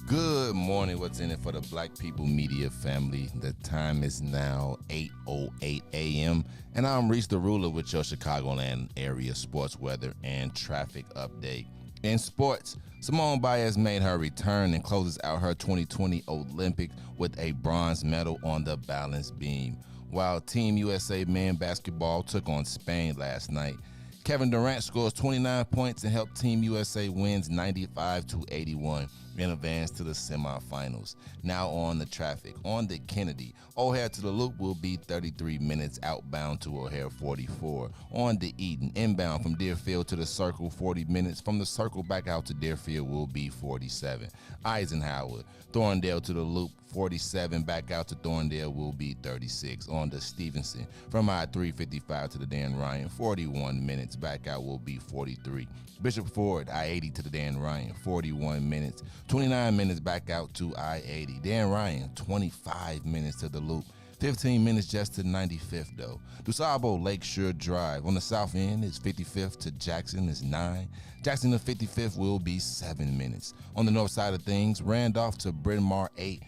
Good morning. What's in it for the Black People Media family? The time is now 8:08 a.m. and I'm Reese the Ruler with your Chicagoland area sports weather and traffic update. In sports, Simone Biles made her return and closes out her 2020 Olympics with a bronze medal on the balance beam. While Team USA men basketball took on Spain last night, Kevin Durant scores 29 points and helped Team USA wins 95-81 and advance to the semifinals. Now on the traffic. On the Kennedy, O'Hare to the Loop will be 33 minutes, outbound to O'Hare 44. On the Eden, inbound from Deerfield to the Circle 40 minutes. From the Circle back out to Deerfield will be 47. Eisenhower, Thorndale to the Loop 47, back out to Thorndale will be 36. On the Stevenson, from I-355 to the Dan Ryan, 41 minutes, back out will be 43. Bishop Ford, I-80 to the Dan Ryan, 41 minutes. 29 minutes back out to I-80. Dan Ryan, 25 minutes to the Loop. 15 minutes just to 95th, though. DuSable Lakeshore Drive on the south end is 55th to Jackson is 9. Jackson to 55th will be 7 minutes. On the north side of things, Randolph to Bryn Mawr 8.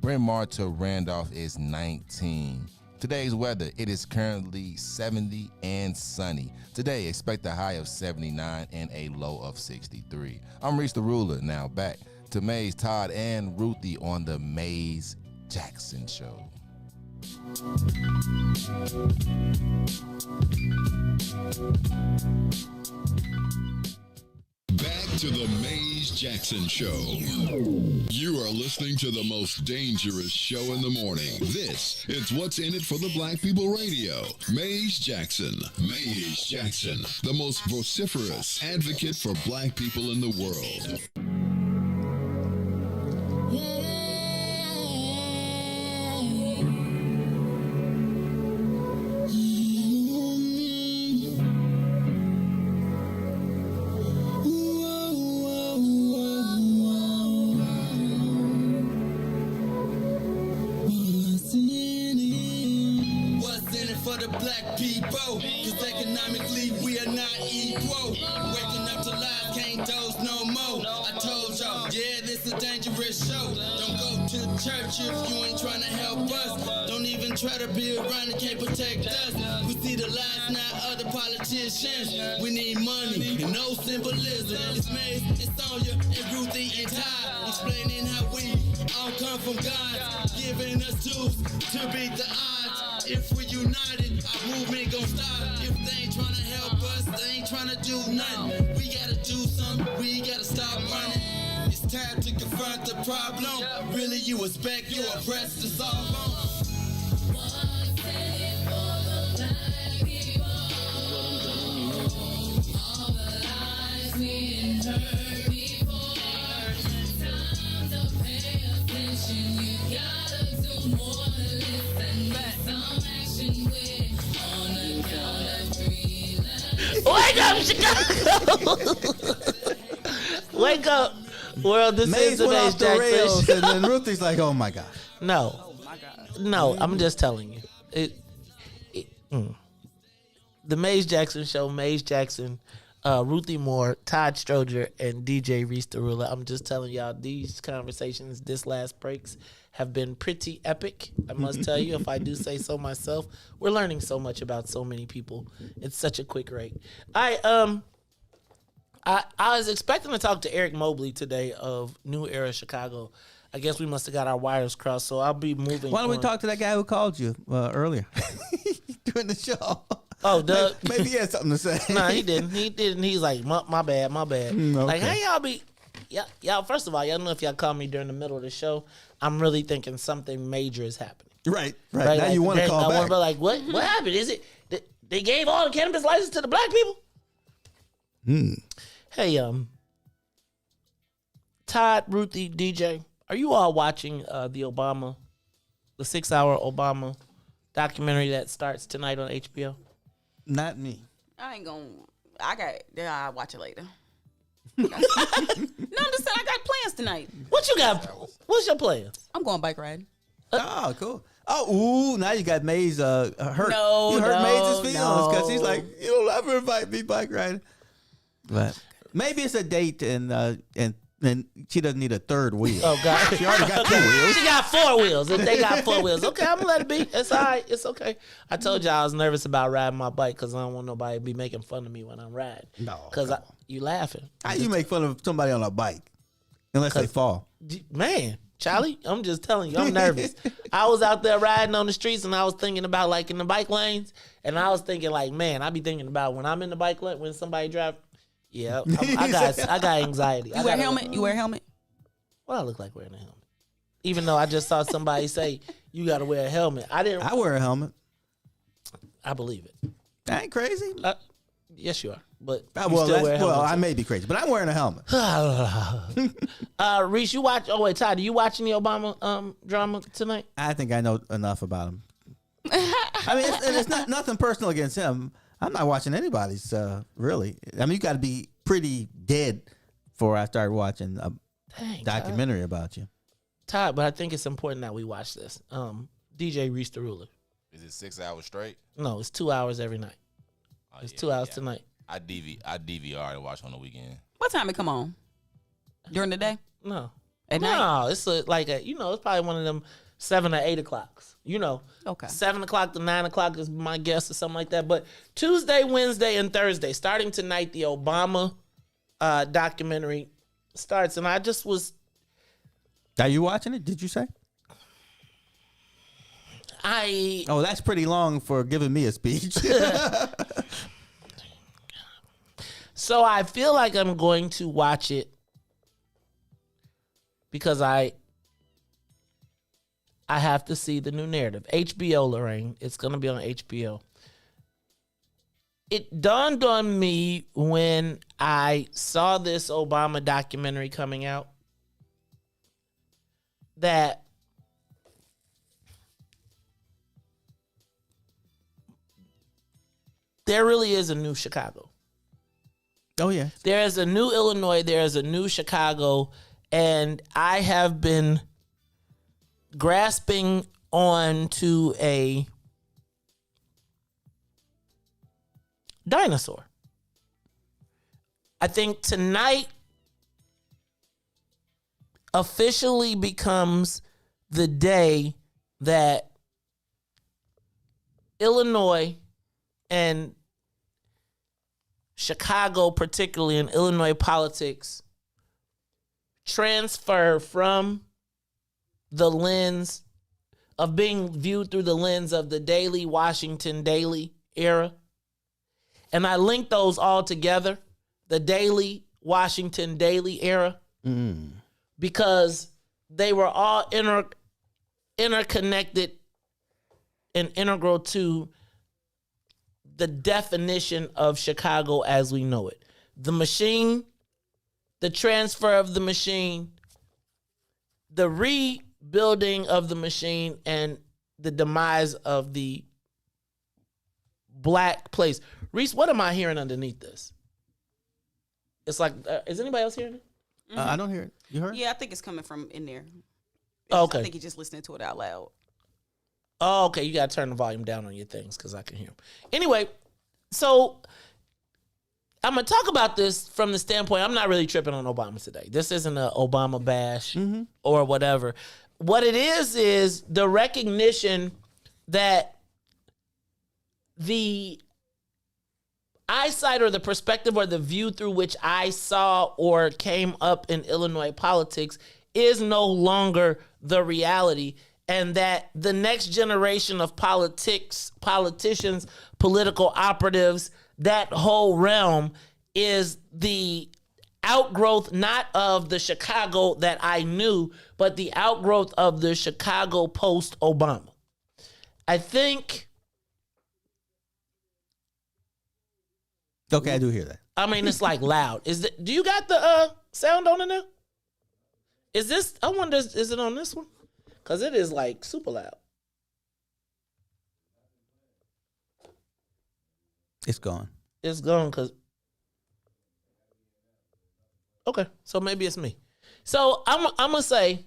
Bryn Mawr to Randolph is 19. Today's weather, it is currently 70 and sunny. Today, expect a high of 79 and a low of 63. I'm Reese the Ruler. Now back to Maze, Todd, and Ruthie on the Maze Jackson Show. Back to the Maze Jackson Show. You are listening to the most dangerous show in the morning. This is What's in It for the Black People Radio. Maze Jackson. Maze Jackson, the most vociferous advocate for black people in the world. People, cause economically we are not equal. Waking up to lies, can't doze no more. I told y'all, yeah, this a dangerous show. Don't go to church if you ain't trying to help us. Don't even try to be around and can't protect us. We see the lies, not other politicians. We need money and no symbolism. It's Maze, it's Sonia, and Ruthie, and Todd, explaining how we all come from God, giving us tools to beat the odds. If we united, our movement gon' stop. If they ain't tryna help us, they ain't tryna do nothing. We gotta do something, we gotta stop running. It's time to confront the problem. Really, you expect you oppressed to solve them. Wake up, Chicago! Wake up, world. This Maze is the went Maze off the rails, Jackson. and then Ruthie's like, "Oh my god." No, I'm just telling you. The Maze Jackson Show, Maze Jackson, Ruthie Moore, Todd Stroger, and DJ Reese the Ruler. I'm just telling y'all, these conversations, this last breaks, have been pretty epic. I must tell you, if I do say so myself, we're learning so much about so many people. It's such a quick rate. I was expecting to talk to Eric Mobley today of New Era Chicago. I guess we must have got our wires crossed, so I'll be moving. Why don't we talk to that guy who called you earlier during the show? Oh, Doug. Maybe he had something to say. No, he didn't. He's like, my bad. Okay. Like, hey, y'all be... Y'all, first of all, y'all know if y'all call me during the middle of the show, I'm really thinking something major is happening. Right. Now like, you want to call back. I want to be like, what happened? Is it... They gave all the cannabis license to the black people? Hey, Todd, Ruthie, DJ, are you all watching the 6-hour Obama documentary that starts tonight on HBO? Not me. I ain't gonna. I'll watch it later. No, I'm just saying I got plans tonight. What you got? What's your plans? I'm going bike riding. Oh, cool. Oh, now you got Maze hurt. No, you hurt no, Maze's feelings because he's no. like, you don't ever invite me bike riding. But maybe it's a date and she doesn't need a third wheel. Oh God, she already got 2 wheels. She got 4 wheels. If they got 4 wheels, okay, I'm gonna let it be. It's all right. It's okay. I told y'all I was nervous about riding my bike because I don't want nobody to be making fun of me when I'm riding. No, because you laughing. How you make fun of somebody on a bike unless they fall? Man, Charlie, I'm just telling you, I'm nervous. I was out there riding on the streets and I was thinking about like in the bike lanes, and I was thinking like, man, I be thinking about when I'm in the bike lane when somebody drive. Yeah, I got anxiety. You wear a helmet? You wear a helmet? What I look like wearing a helmet? Even though I just saw somebody say you got to wear a helmet. I wear a helmet. I believe it. That ain't crazy. Yes, you are. But I may be crazy, but I'm wearing a helmet. Reese, you watch? Oh wait, Todd, are you watching the Obama drama tonight? I think I know enough about him. I mean, it's not nothing personal against him. I'm not watching anybody's really. I mean, you got to be pretty dead before I start watching a documentary about you, Todd. But I think it's important that we watch this. DJ Reese the Ruler. Is it 6 hours straight? No, it's 2 hours every night. It's 2 hours tonight. I DVR to watch on the weekend. What time it come on? During the day? No. At night? No, it's it's probably one of them 7 or 8 o'clocks. Okay. 7 o'clock to 9 o'clock is my guess or something like that. But Tuesday, Wednesday, and Thursday, starting tonight, the Obama documentary starts. And I just was... Are you watching it, did you say? Oh, that's pretty long for giving me a speech. So I feel like I'm going to watch it because I have to see the new narrative. HBO, Lorraine. It's going to be on HBO. It dawned on me when I saw this Obama documentary coming out that there really is a new Chicago. Oh, yeah. There is a new Illinois. There is a new Chicago. And I have been grasping on to a dinosaur. I think tonight officially becomes the day that Illinois and Chicago, particularly in Illinois politics, transfer from the lens of being viewed through the lens of the Daily Washington Daily era. And I link those all together, the Daily Washington Daily era, because they were all interconnected and integral to the definition of Chicago as we know it. The machine, the transfer of the machine, the rebuilding of the machine, and the demise of the black place. Reese, what am I hearing underneath this? It's like, is anybody else hearing it? I don't hear it. You heard? Yeah, I think it's coming from in there. Okay. I think you're just listening to it out loud. Oh, okay. You got to turn the volume down on your things because I can hear them. Anyway, so I'm going to talk about this from the standpoint, I'm not really tripping on Obama today. This isn't an Obama bash or whatever. What it is the recognition that the eyesight or the perspective or the view through which I saw or came up in Illinois politics is no longer the reality, and that the next generation of politicians, political operatives, that whole realm is the outgrowth not of the Chicago that I knew, but the outgrowth of the Chicago post-Obama. I think... Okay, I do hear that. I mean, it's like loud. Do you got the sound on it now? Is this, I wonder, is it on this one? Because it is like super loud. It's gone. It's gone because... Okay, so maybe it's me. So I'm going to say,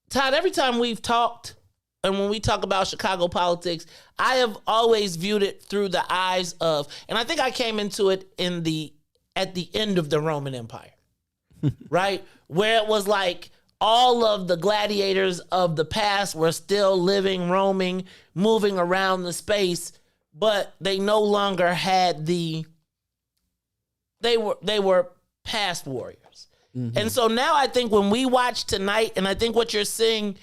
Todd, every time we've talked, and when we talk about Chicago politics, I have always viewed it through the eyes of, and I think I came into it at the end of the Roman Empire, right? Where it was like all of the gladiators of the past were still living, roaming, moving around the space, but they no longer had they were past warriors. And so now I think when we watch tonight, and I think what you're seeing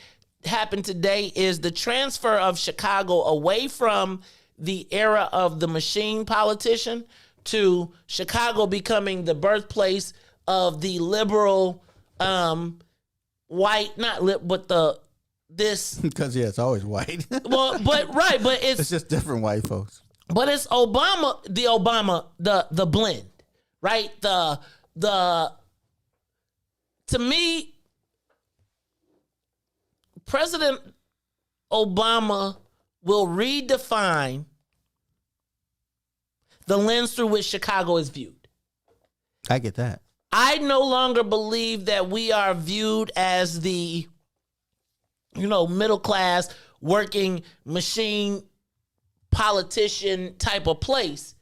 happen today is the transfer of Chicago away from the era of the machine politician to Chicago becoming the birthplace of the liberal, white, because it's always white. Well, but it's just different white folks. But it's the blend, right? To me, President Obama will redefine the lens through which Chicago is viewed. I get that. I no longer believe that we are viewed as the, middle class, working machine politician type of place.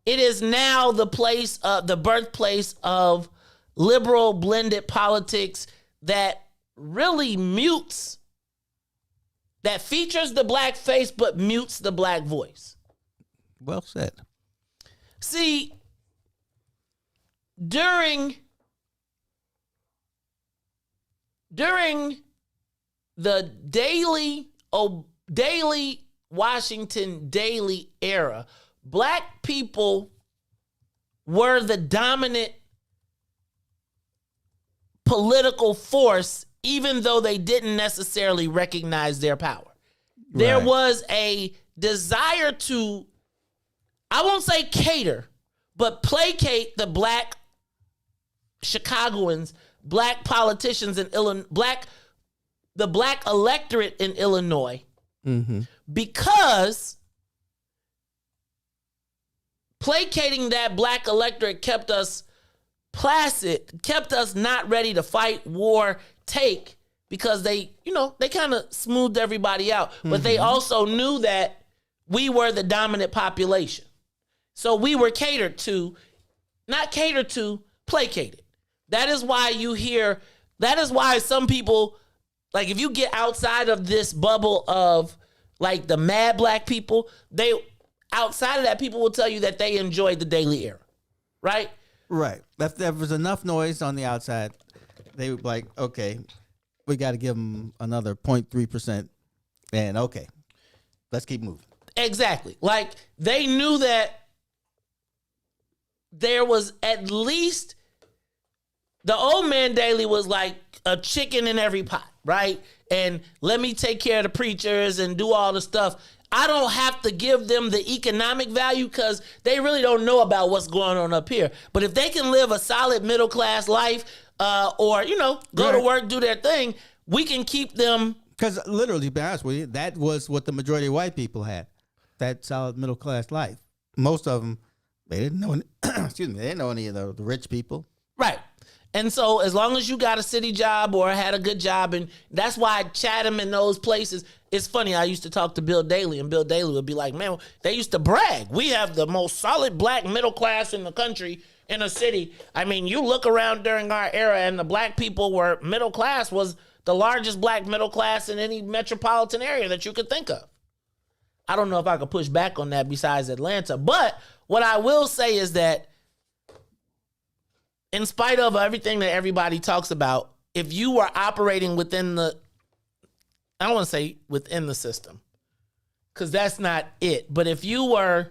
It is now the birthplace of liberal blended politics that really that features the black face but mutes the black voice. Well said. See, during the daily Washington Daily era, black people were the dominant political force, even though they didn't necessarily recognize their power. There was a desire to, I won't say cater, but placate the black Chicagoans, black politicians in Illinois, the black electorate in Illinois, because placating that black electorate kept us placid, kept us not ready to fight, war, take, because they kind of smoothed everybody out. But they also knew that we were the dominant population. So we were placated. That is why some people, like if you get outside of this bubble of like the mad black people, outside of that, people will tell you that they enjoyed the Daily Era, right? Right. If there was enough noise on the outside, they would be like, okay, we got to give them another 0.3%. And okay, let's keep moving. Exactly. Like they knew that there was at least The old man daily was like a chicken in every pot, right? And let me take care of the preachers and do all the stuff. I don't have to give them the economic value because they really don't know about what's going on up here. But if they can live a solid middle class life, or go to work, do their thing, we can keep them. Because literally, to be honest with you, that was what the majority of white people had, that solid middle class life. Most of them, they didn't know. Excuse me, they didn't know any of the rich people. Right. And so as long as you got a city job or had a good job, and that's why Chatham and those places, it's funny, I used to talk to Bill Daley, and Bill Daley would be like, man, they used to brag. We have the most solid black middle class in the country, in a city. I mean, you look around during our era and the black people were middle class, was the largest black middle class in any metropolitan area that you could think of. I don't know if I could push back on that besides Atlanta, but what I will say is that in spite of everything that everybody talks about, if you were operating within the, I don't want to say within the system, because that's not it. But if you were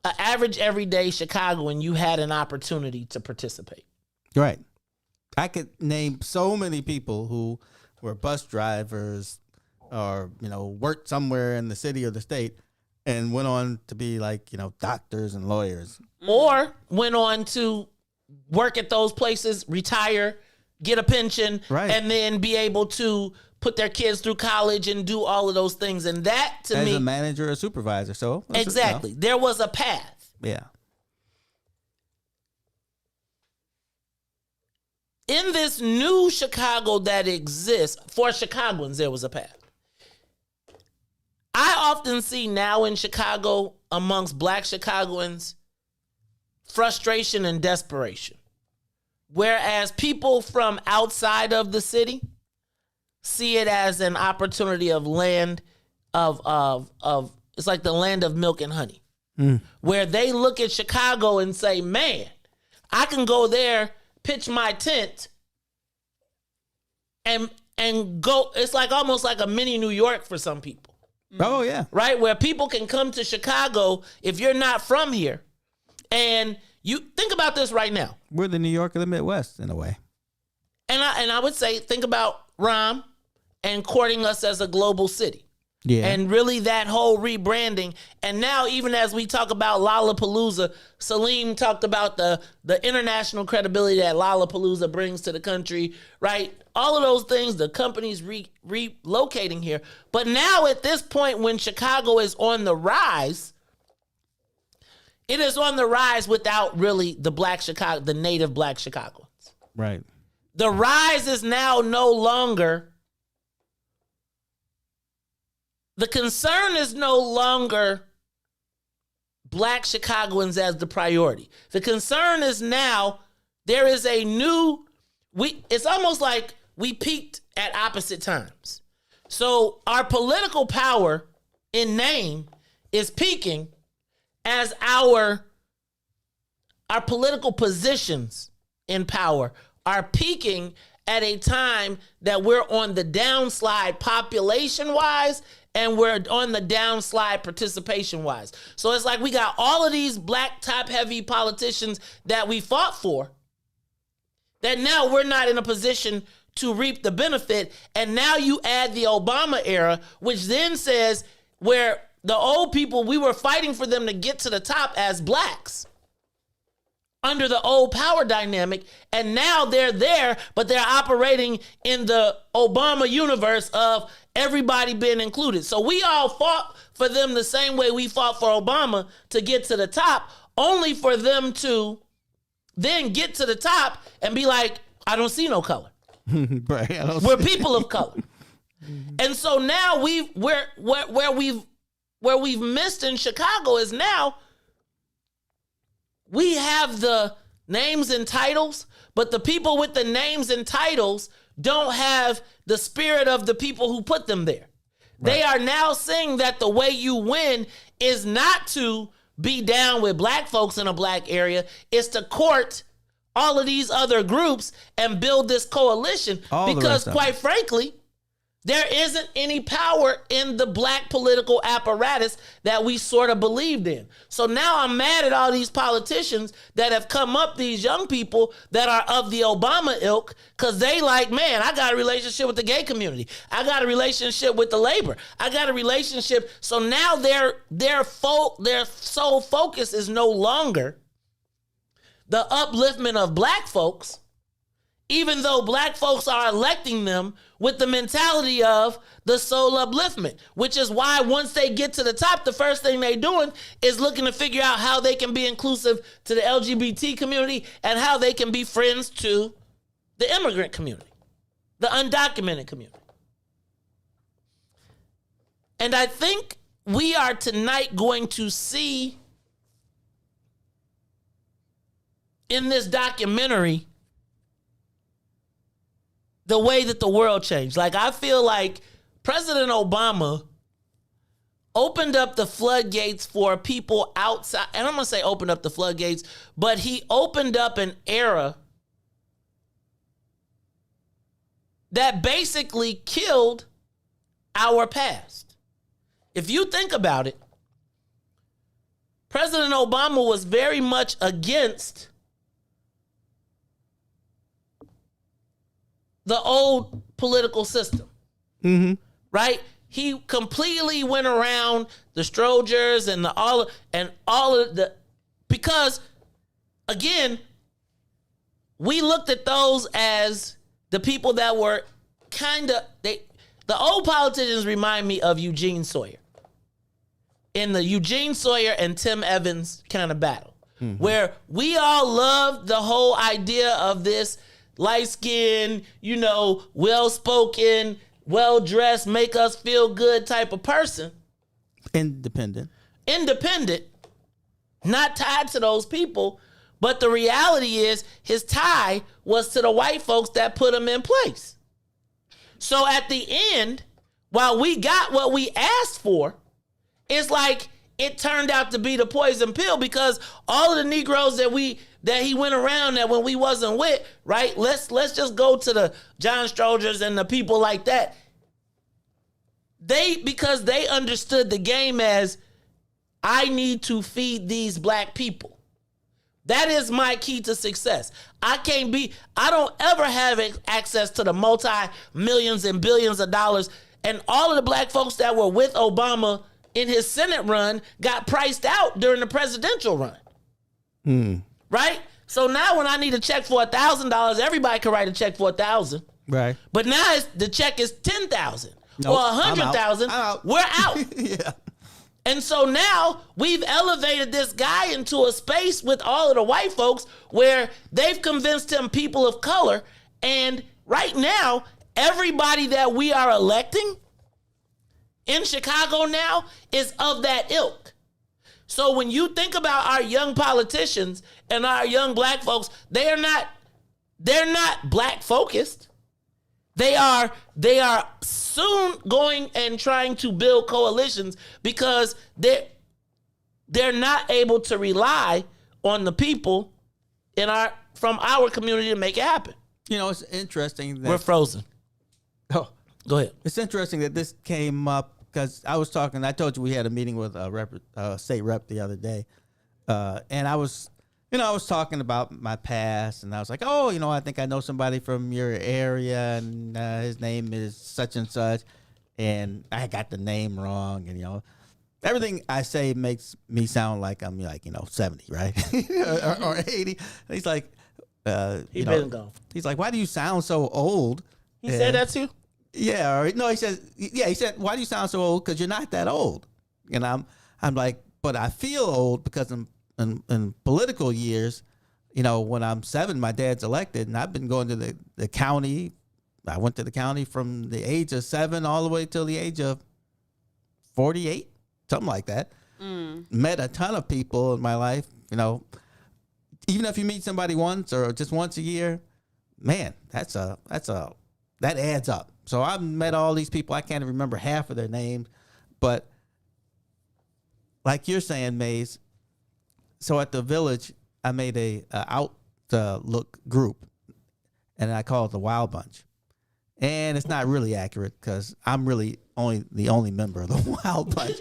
an average everyday Chicagoan, you had an opportunity to participate. Right. I could name so many people who were bus drivers or, worked somewhere in the city or the state and went on to be like, doctors and lawyers. Or went on to work at those places, retire, get a pension, right, and then be able to put their kids through college and do all of those things. And that, to me, as a manager or supervisor. So exactly, there was a path. Yeah. In this new Chicago that exists, for Chicagoans, there was a path. I often see now in Chicago, amongst black Chicagoans, frustration and desperation. Whereas people from outside of the city see it as an opportunity of land of it's like the land of milk and honey. Where they look at Chicago and say, man, I can go there, pitch my tent, and go. It's like almost like a mini New York for some people. Oh, yeah. Right? Where people can come to Chicago if you're not from here. And you think about this right now. We're the New York of the Midwest, in a way. And I would say, think about Rahm and courting us as a global city. Yeah. And really that whole rebranding. And now even as we talk about Lollapalooza, Salim talked about the international credibility that Lollapalooza brings to the country, right? All of those things, the company's relocating here. But now at this point when Chicago is on the rise, it is on the rise without really the native black Chicagoans. Right. The rise is now no longer, the concern is no longer black Chicagoans as the priority. The concern is now there is a new, it's almost like we peaked at opposite times. So our political power in name is peaking as our political positions in power are peaking at a time that we're on the downslide population-wise and we're on the downslide participation-wise. So it's like we got all of these black top-heavy politicians that we fought for that now we're not in a position to reap the benefit. And now you add the Obama era, which then says where the old people, we were fighting for them to get to the top as blacks under the old power dynamic. And now they're there, but they're operating in the Obama universe of everybody being included. So we all fought for them the same way we fought for Obama to get to the top, only for them to then get to the top and be like, I don't see no color. Right, we're people of color. And so now where we've missed in Chicago is now we have the names and titles, but the people with the names and titles don't have the spirit of the people who put them there. Right. They are now saying that the way you win is not to be down with black folks in a black area, it's to court all of these other groups and build this coalition. Because quite frankly, There isn't any power in the black political apparatus that we sort of believed in. So now I'm mad at all these politicians that have come up, these young people that are of the Obama ilk, because they like, man, I got a relationship with the gay community. I got a relationship with the labor. I got a relationship. So now their sole focus is no longer the upliftment of black folks, even though black folks are electing them with the mentality of the soul upliftment, which is why once they get to the top, the first thing they're doing is looking to figure out how they can be inclusive to the LGBT community and how they can be friends to the immigrant community, the undocumented community. And I think we are tonight going to see in this documentary the way that the world changed. Like, I feel like President Obama opened up the floodgates for people outside, and I'm going to say opened up the floodgates, but he opened up an era that basically killed our past. If you think about it, President Obama was very much against the old political system, right? He completely went around the Strogers and all of the, because again, we looked at those as the people that were the old politicians remind me of Eugene Sawyer in the Eugene Sawyer and Tim Evans kind of battle, where we all loved the whole idea of this light-skinned, well-spoken, well-dressed, make us feel good type of person. Independent, not tied to those people. But the reality is his tie was to the white folks that put him in place. So at the end, while we got what we asked for, it's like it turned out to be the poison pill, because all of the Negroes that he went around that when we wasn't with, right? Let's just go to the John Strogers and the people like that. Because they understood the game as, I need to feed these black people. That is my key to success. I don't ever have access to the multi-millions and billions of dollars. And all of the black folks that were with Obama in his Senate run got priced out during the presidential run. Right? So now when I need a check for $1,000, everybody can write a check for $1,000. Right. But now the check is $10,000 or $100,000. We're out. Yeah. And so now we've elevated this guy into a space with all of the white folks where they've convinced him people of color. And right now, everybody that we are electing in Chicago now is of that ilk. So when you think about our young politicians and our young black folks, they're not black focused. They are soon going and trying to build coalitions because they're not able to rely on the people from our community to make it happen. It's interesting that we're frozen. Oh, go ahead. It's interesting that this came up because I told you we had a meeting with a state rep the other day, and I was talking about my past, and I was like, I think I know somebody from your area, and his name is such and such, and I got the name wrong, and everything I say makes me sound like I'm 70, right, or 80. He's like, he's been gone. He's like, why do you sound so old? He said that to you? Yeah, or no, he said, why do you sound so old? Because you're not that old. And I'm like, but I feel old because in political years, when I'm 7, my dad's elected, and I've been going to the county. I went to the county from the age of 7 all the way till the age of 48, something like that. Met a ton of people in my life. Even if you meet somebody once or just once a year, man, that adds up. So I've met all these people. I can't remember half of their names, but like you're saying, Maze. So at the village, I made a outlook group, and I call it the Wild Bunch. And it's not really accurate because I'm really the only member of the Wild Bunch.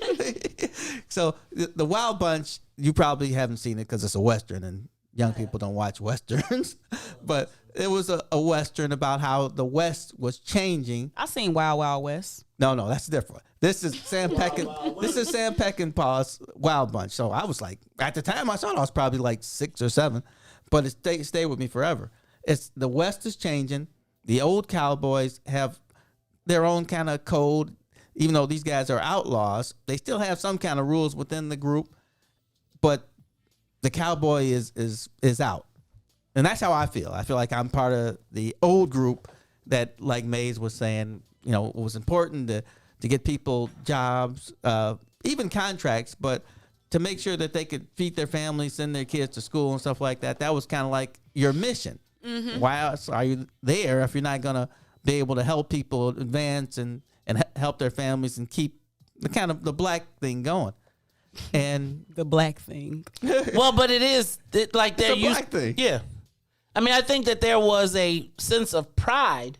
So the Wild Bunch, you probably haven't seen it because it's a Western and young people don't watch Westerns. But it was a Western about how the West was changing. I seen Wild Wild West. No, that's different. This is Sam Peckinpah's Wild Bunch. So I was like, at the time I saw it, I was probably like 6 or 7, but it stayed with me forever. It's the West is changing. The old cowboys have their own kind of code. Even though these guys are outlaws, they still have some kind of rules within the group. But the cowboy is out. And that's how I feel. I feel like I'm part of the old group that, like Mays was saying, it was important to get people jobs, even contracts, but to make sure that they could feed their families, send their kids to school and stuff like that. That was kind of like your mission. Mm-hmm. Why else are you there if you're not going to be able to help people advance and help their families and keep the black thing going? And the black thing. Well, but it is like they're used. Black thing. Yeah. I mean, I think that there was a sense of pride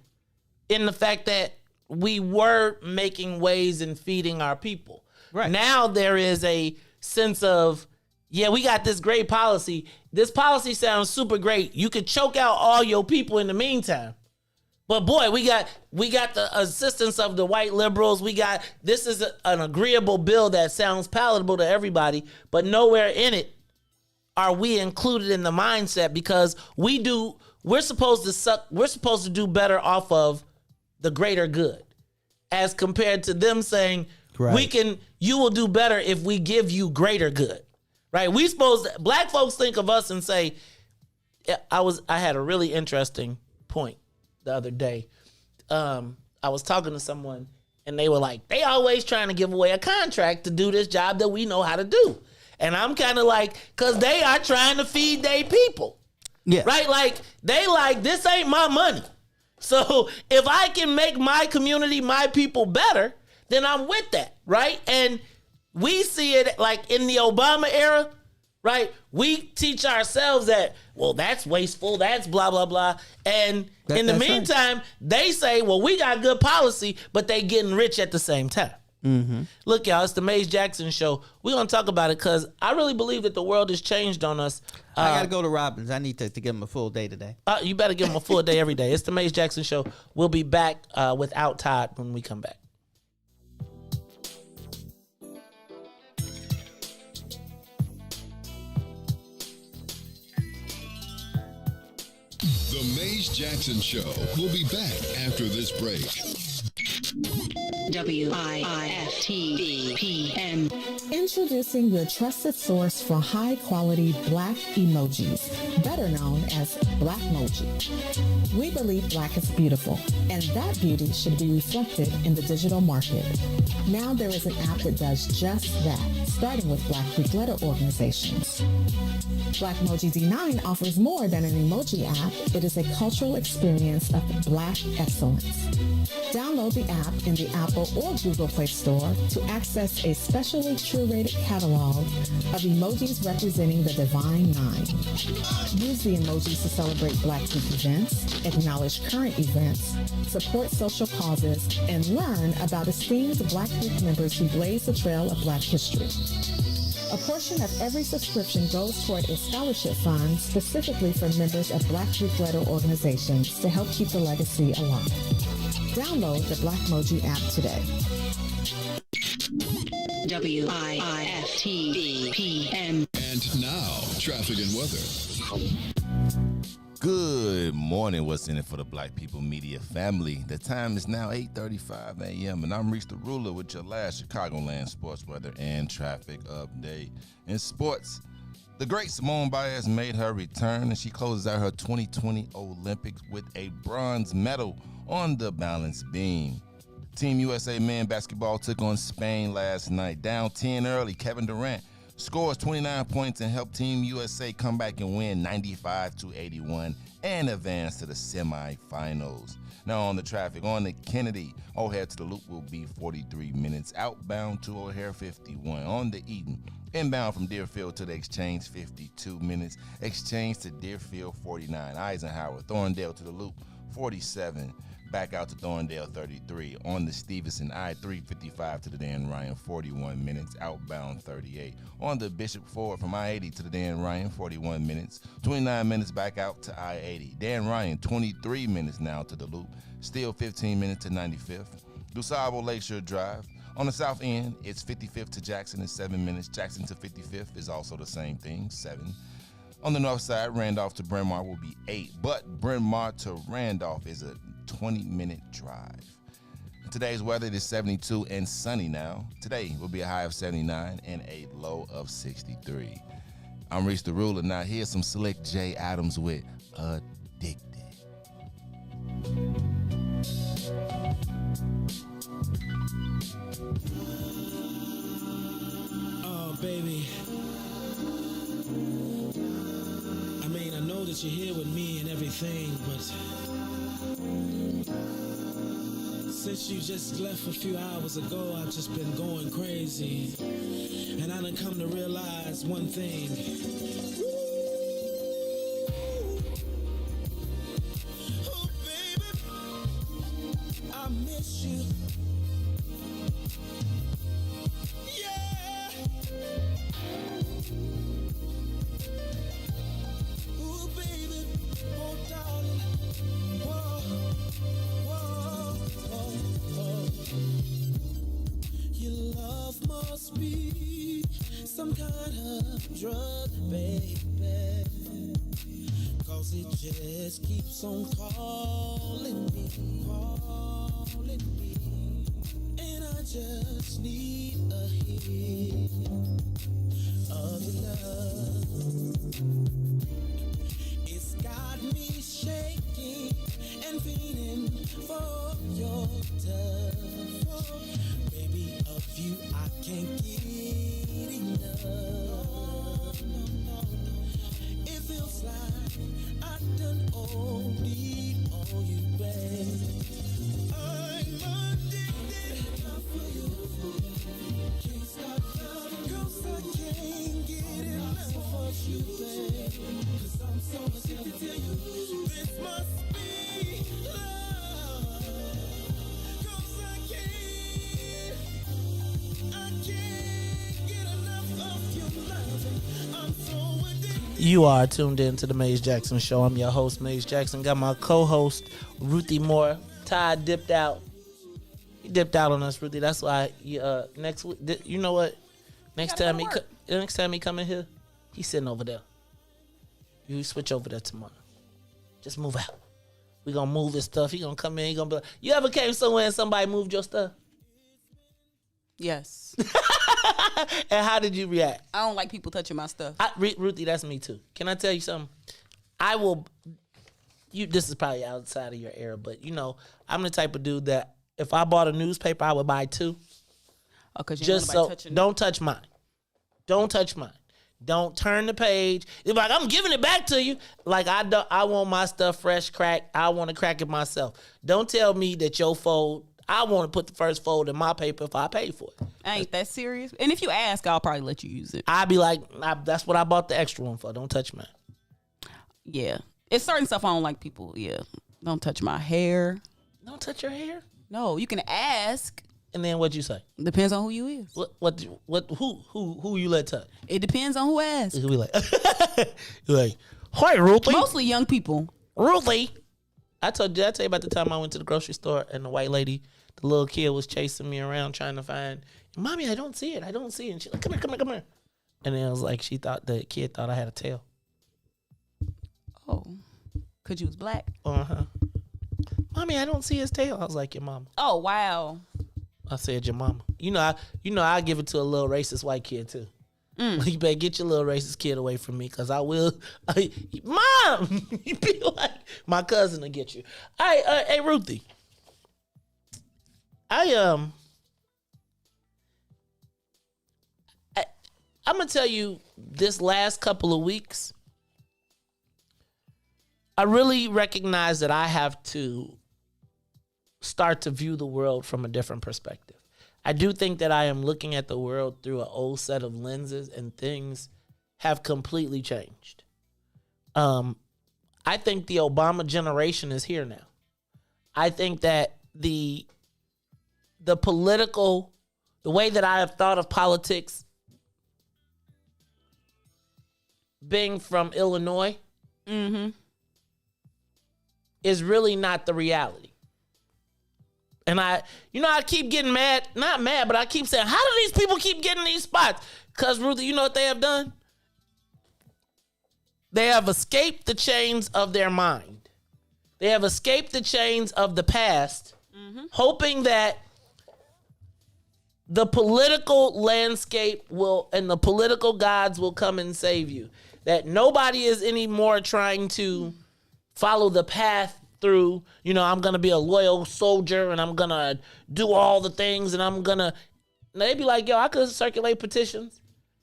in the fact that we were making ways and feeding our people. Right. Now there is a sense of, yeah, we got this great policy. This policy sounds super great. You could choke out all your people in the meantime. But boy, we got the assistance of the white liberals. This is an agreeable bill that sounds palatable to everybody, but nowhere in it are we included in the mindset because we're supposed to do better off of the greater good as compared to them saying, right, you will do better if we give you greater good. Right? Black folks think of us and say, I had a really interesting point the other day. I was talking to someone and they were like, they always trying to give away a contract to do this job that we know how to do. And I'm kind of like, because they are trying to feed their people. Yeah. Right? Like, this ain't my money. So if I can make my community, my people better, then I'm with that. Right? And we see it like in the Obama era, right? We teach ourselves that, well, that's wasteful, that's blah, blah, blah. And in the meantime, they say, well, we got good policy, but they getting rich at the same time. Mm-hmm. Look, y'all, it's the Mays Jackson Show. We're going to talk about it because I really believe that the world has changed on us. I got to go to Robbins. I need to give him a full day today. You better give him a full day every day. It's the Mays Jackson Show. We'll be back without Todd when we come back. The Mays Jackson Show will be back after this break. WIIFTBP. Introducing your trusted source for high-quality black emojis, better known as Blackmoji. We believe black is beautiful, and that beauty should be reflected in the digital market. Now there is an app that does just that, starting with Black Greek letter organizations. Blackmoji D9 offers more than an emoji app. It is a cultural experience of black excellence. Download the app in the Apple or Google Play Store to access a specially curated catalog of emojis representing the Divine Nine. Use the emojis to celebrate Black Week events, acknowledge current events, support social causes, and learn about esteemed Black Week members who blaze the trail of Black history. A portion of every subscription goes toward a scholarship fund specifically for members of Black Greek letter organizations to help keep the legacy alive. Download the Blackmoji app today. WIIFTBP. And now, traffic and weather. Good morning. What's in it for the Black People Media family? The time is now 8:35 a.m. and I'm Reese the Ruler with your last Chicagoland sports weather and traffic update. In sports, the great Simone Biles made her return and she closes out her 2020 Olympics with a bronze medal on the balance beam. Team USA men basketball took on Spain last night. Down 10 early, Kevin Durant scores 29 points and helped Team USA come back and win 95-81 and advance to the semifinals. Now on the traffic, on the Kennedy, O'Hare to the Loop will be 43 minutes. Outbound to O'Hare, 51. On the Eaton, inbound from Deerfield to the Exchange, 52 minutes. Exchange to Deerfield, 49. Eisenhower, Thorndale to the Loop, 47. back out to Thorndale 33. On the Stevenson I-355 to the Dan Ryan, 41 minutes. Outbound 38. On the Bishop Ford from I-80 to the Dan Ryan, 41 minutes. 29 minutes back out to I-80. Dan Ryan, 23 minutes now to the Loop. Still 15 minutes to 95th. DuSable Lakeshore Drive. On the south end, it's 55th to Jackson in 7 minutes. Jackson to 55th is also the same thing, 7. On the north side, Randolph to Bryn Mawr will be 8, but Bryn Mawr to Randolph is a 20-minute drive. Today's weather is 72 and sunny now. Today will be a high of 79 and a low of 63. I'm Reese the Ruler. Now here's some Slick J. Adams with Addicted. Oh, baby. I mean, I know that you're here with me and everything, but since you just left a few hours ago, I've just been going crazy. And I done come to realize one thing. Oh, baby, I miss you. Must be some kind of drug, baby, 'cause it just keeps on calling me, and I just need a hit of your love. It's got me shaking and feeling for your touch. Baby, of you I can't get enough. It feels like I done OD'd on you, babe. I'm addicted for you. Can't stop loving 'cause I can't get enough of you, babe. 'Cause I'm so addicted to you. This must be love. 'Cause I can't get enough of your loving. I'm so addicted. You are tuned in to the Maze Jackson Show. I'm your host, Maze Jackson. Got my co-host, Ruthie Moore. Todd dipped out. He dipped out on us, Ruthie. That's why next week, you know what? Next time he come in here, he's sitting over there. You switch over there tomorrow. Just move out. We gonna move his stuff. He gonna come in. He gonna be like, you ever came somewhere and somebody moved your stuff? Yes. And how did you react? I don't like people touching my stuff. Ruthie, that's me too. Can I tell you something? This is probably outside of your era, but you know, I'm the type of dude that if I bought a newspaper, I would buy 2. Okay, just so don't touch mine. Don't touch mine. Don't turn the page. It's like I'm giving it back to you. Like I want my stuff fresh cracked. I want to crack it myself. Don't tell me that your fold. I want to put the first fold in my paper if I pay for it. I ain't that serious. And if you ask, I'll probably let you use it. I'd be like, that's what I bought the extra one for. Don't touch mine. Yeah. It's certain stuff I don't like people. Yeah. Don't touch my hair. Don't touch your hair? No, you can ask. And then what'd you say? Depends on who you is. Who you let touch? It depends on who asks. Who we like? Like, hi, Ruthie. Mostly young people. Ruthie. Did I tell you about the time I went to the grocery store and the white lady, the little kid was chasing me around trying to find, Mommy, I don't see it. And she's like, come here. And then it was like, the kid thought I had a tail. Oh. Because you was black? Uh-huh. Mommy, I don't see his tail. I was like, your mama. Oh, wow. I said, your mama. You know, I give it to a little racist white kid, too. You better get your little racist kid away from me, because I will. Mom! You be like, my cousin will get you. All right, hey, Ruthie. I'm going to tell you, this last couple of weeks, I really recognize that I have to start to view the world from a different perspective. I do think that I am looking at the world through an old set of lenses, and things have completely changed. I think the Obama generation is here now. I think that the way that I have thought of politics, being from Illinois, is really not the reality. And I keep getting mad, not mad, but I keep saying, how do these people keep getting these spots? Because, Ruthie, you know what they have done? They have escaped the chains of their mind. They have escaped the chains of the past, hoping that the political landscape and the political gods will come and save you. That nobody is anymore trying to follow the path through, I'm going to be a loyal soldier and I'm going to do all the things and they be like, yo, I could circulate petitions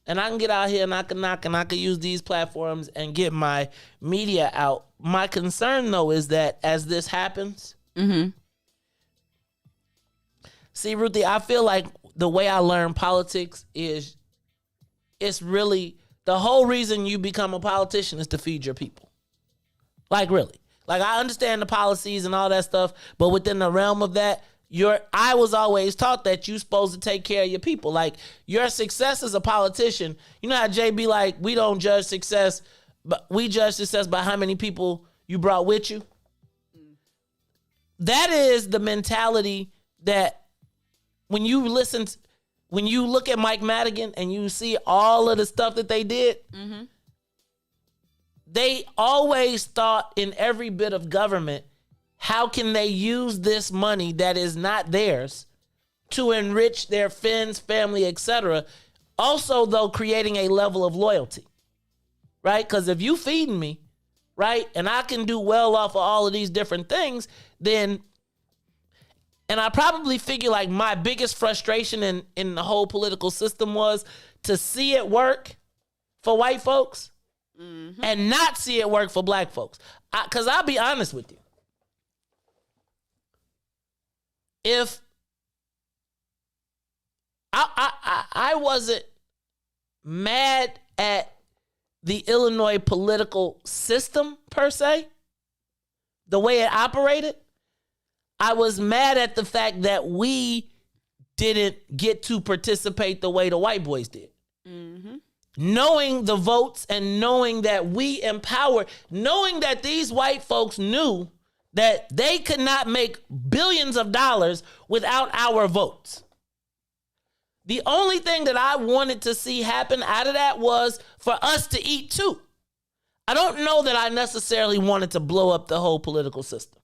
and I can get out here and I can knock and I can use these platforms and get my media out. My concern, though, is that as this happens, see, Ruthie, I feel like the way I learn politics is it's really the whole reason you become a politician is to feed your people. Like, really. Like, I understand the policies and all that stuff, but within the realm of that, I was always taught that you're supposed to take care of your people. Like, your success as a politician, you know how Jay be like, we don't judge success, but we judge success by how many people you brought with you. That is the mentality that when you look at Mike Madigan and you see all of the stuff that they did, they always thought in every bit of government, how can they use this money that is not theirs to enrich their friends, family, etc. Also, though, creating a level of loyalty, right? Because if you feeding me, right, and I can do well off of all of these different things, then, and I probably figure like my biggest frustration in the whole political system was to see it work for white folks and not see it work for black folks. Because I'll be honest with you. If I wasn't mad at the Illinois political system per se, the way it operated, I was mad at the fact that we didn't get to participate the way the white boys did. Knowing the votes and knowing that we empowered, knowing that these white folks knew that they could not make billions of dollars without our votes. The only thing that I wanted to see happen out of that was for us to eat too. I don't know that I necessarily wanted to blow up the whole political system.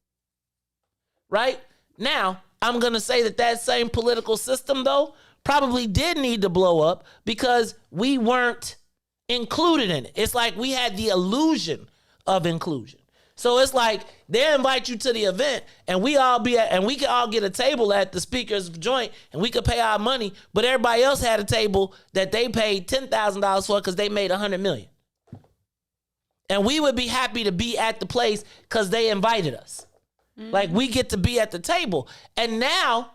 Right? Now, I'm going to say that same political system, though, probably did need to blow up because we weren't included in it. It's like we had the illusion of inclusion. So it's like they invite you to the event and we could all get a table at the speaker's joint and we could pay our money, but everybody else had a table that they paid $10,000 for because they made $100 million. And we would be happy to be at the place because they invited us. Like, we get to be at the table. And now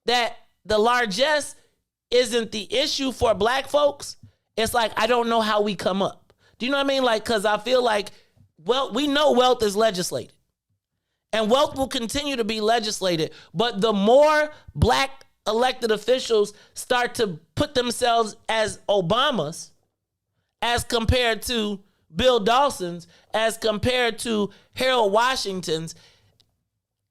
that the largesse isn't the issue for black folks, it's like, I don't know how we come up. Do you know what I mean? Like, because I feel like, well, we know wealth is legislated. And wealth will continue to be legislated. But the more black elected officials start to put themselves as Obamas, as compared to Bill Dawson's, as compared to Harold Washington's,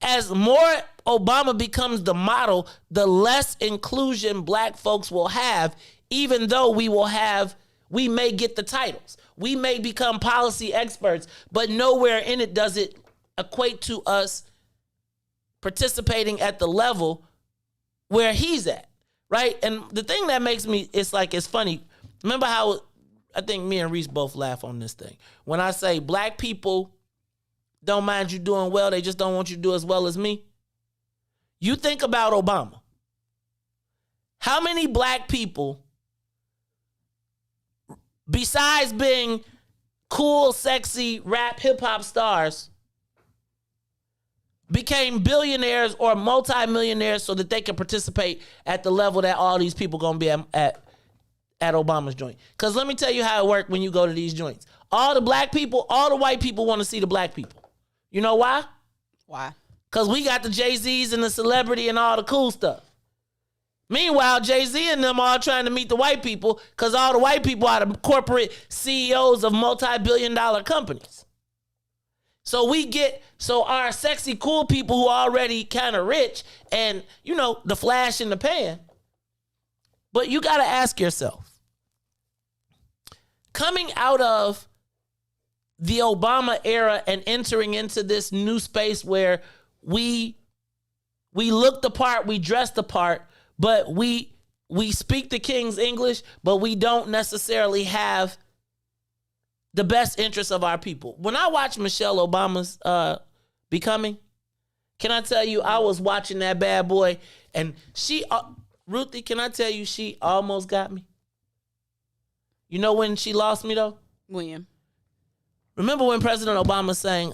as more Obama becomes the model, the less inclusion black folks will have, even though we may get the titles. We may become policy experts, but nowhere in it does it equate to us participating at the level where he's at, right? And the thing that makes me, it's funny. Remember how, I think me and Reese both laugh on this thing. When I say black people don't mind you doing well, they just don't want you to do as well as me. You think about Obama. How many black people, besides being cool, sexy, rap, hip-hop stars, became billionaires or multimillionaires so that they can participate at the level that all these people going to be at Obama's joint? Because let me tell you how it works when you go to these joints. All the black people, all the white people want to see the black people. You know why? Why? Because we got the Jay-Z's and the celebrity and all the cool stuff. Meanwhile, Jay-Z and them all trying to meet the white people because all the white people are the corporate CEOs of multi-billion-dollar companies. So our sexy, cool people who are already kind of rich and, the flash in the pan. But you got to ask yourself, coming out of the Obama era and entering into this new space where we look the part, we dress the part, but we speak the King's English, but we don't necessarily have the best interests of our people. When I watched Michelle Obama's Becoming, can I tell you, I was watching that bad boy, and she, Ruthie, can I tell you, she almost got me? You know when she lost me, though? When? Remember when President Obama sang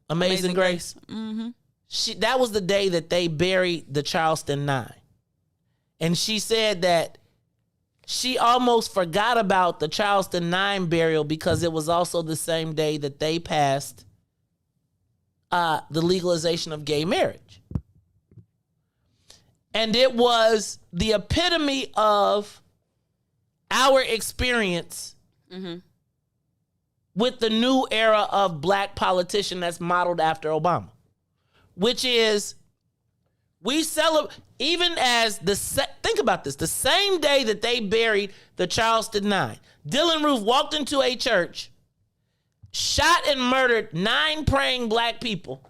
Amazing Grace? Mm-hmm. That was the day that they buried the Charleston Nine. And she said that she almost forgot about the Charleston 9 burial because it was also the same day that they passed the legalization of gay marriage. And it was the epitome of our experience with the new era of black politician that's modeled after Obama, which is we celebrate, even as think about this, the same day that they buried the Charleston Nine, Dylann Roof walked into a church, shot and murdered 9 praying black people.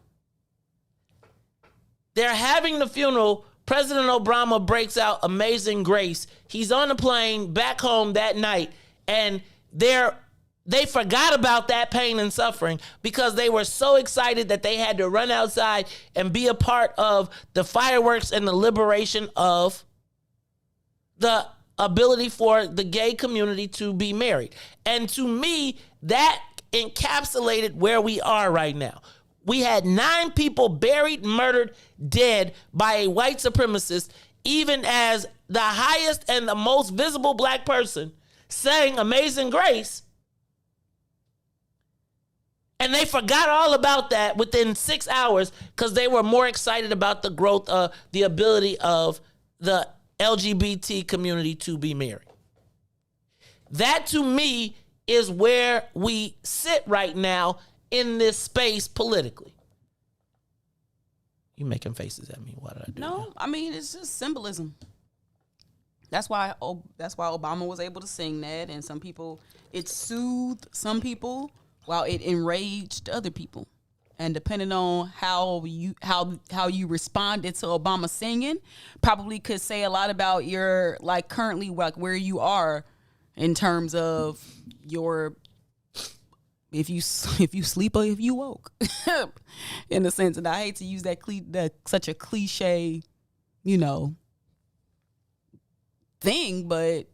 They're having the funeral. President Obama breaks out Amazing Grace. He's on the plane back home that night, and they forgot about that pain and suffering because they were so excited that they had to run outside and be a part of the fireworks and the liberation of the ability for the gay community to be married. And to me, that encapsulated where we are right now. We had 9 people buried, murdered, dead by a white supremacist, even as the highest and the most visible black person sang Amazing Grace. And they forgot all about that within 6 hours because they were more excited about the growth of the ability of the LGBT community to be married. That, to me, is where we sit right now in this space politically. You making faces at me. What did I do? No, I mean, it's just symbolism. That's why Obama was able to sing that, and some people, it soothed some people while it enraged other people. And depending on how you responded to Obama singing, probably could say a lot about your, like, currently, like, where you are in terms of your, if you sleep or if you woke, in the sense that I hate to use that such a cliche, thing, but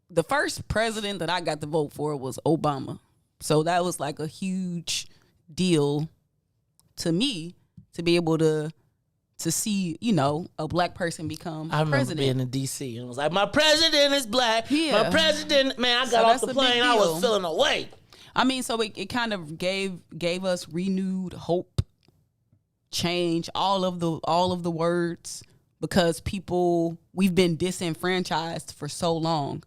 the first president that I got to vote for was Obama. So that was like a huge deal to me to be able to see, a black person become president. I remember being in D.C. and it was like, my president is black. Yeah. My president, man, I got off the plane. I was feeling away. I mean, so it kind of gave us renewed hope, change, all of the words, because we've been disenfranchised for so long.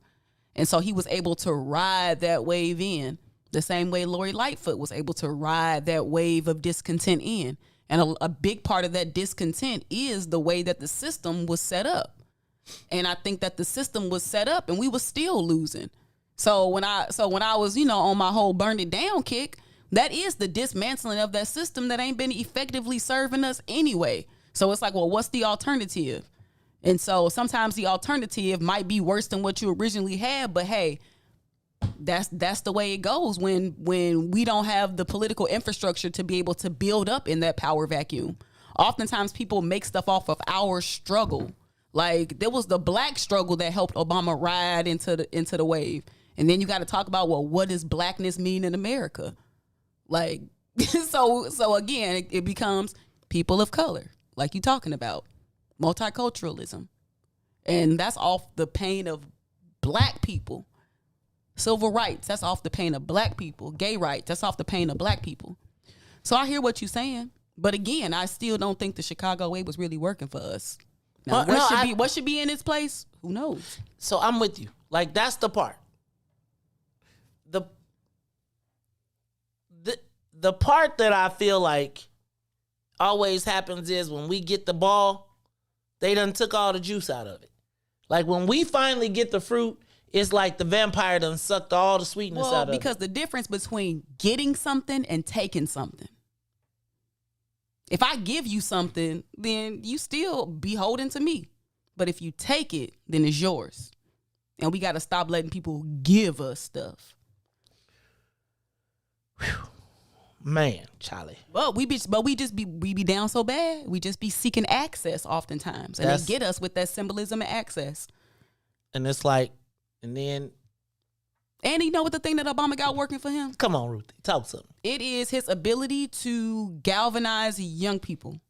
And so he was able to ride that wave in the same way Lori Lightfoot was able to ride that wave of discontent in. And a big part of that discontent is the way that the system was set up. And I think that the system was set up and we were still losing. So when I was, on my whole burn it down kick, that is the dismantling of that system that ain't been effectively serving us anyway. So it's like, well, what's the alternative? And so sometimes the alternative might be worse than what you originally had, but hey, that's the way it goes when we don't have the political infrastructure to be able to build up in that power vacuum. Oftentimes people make stuff off of our struggle. Like there was the black struggle that helped Obama ride into the wave. And then you got to talk about, well, what does blackness mean in America? Like, so again, it becomes people of color, like you talking about, multiculturalism. And that's off the pain of black people. Civil rights, that's off the pain of black people. Gay rights, that's off the pain of black people. So I hear what you're saying. But again, I still don't think the Chicago way was really working for us. Now, what should be in its place? Who knows? So I'm with you. Like, that's the part. The part that I feel like always happens is when we get the ball, they done took all the juice out of it. Like, when we finally get the fruit, it's like the vampire done sucked all the sweetness out of it. Because the difference between getting something and taking something. If I give you something, then you still beholden to me. But if you take it, then it's yours. And we got to stop letting people give us stuff. Whew. Man, Charlie. Well, we be down so bad. We just be seeking access oftentimes. And they get us with that symbolism and access. And it's like, and then. And you know what the thing that Obama got working for him? Come on, Ruthie, talk to me. It is his ability to galvanize young people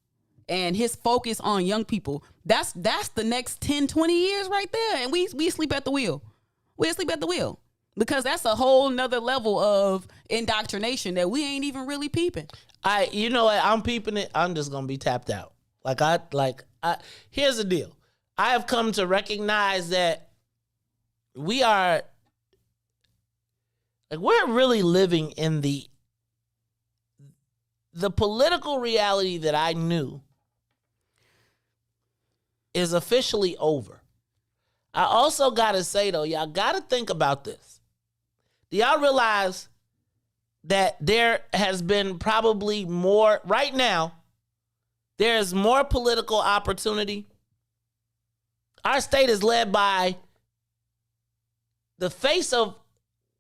and his focus on young people. That's the next 10, 20 years right there. And we sleep at the wheel. We sleep at the wheel. Because that's a whole nother level of indoctrination that we ain't even really peeping. You know what? I'm peeping it. I'm just gonna be tapped out. Here's the deal. I have come to recognize that we're really living in the political reality that I knew is officially over. I also gotta say though, y'all gotta think about this. Do y'all realize that there has been probably more, right now, there's more political opportunity? Our state is led by the face of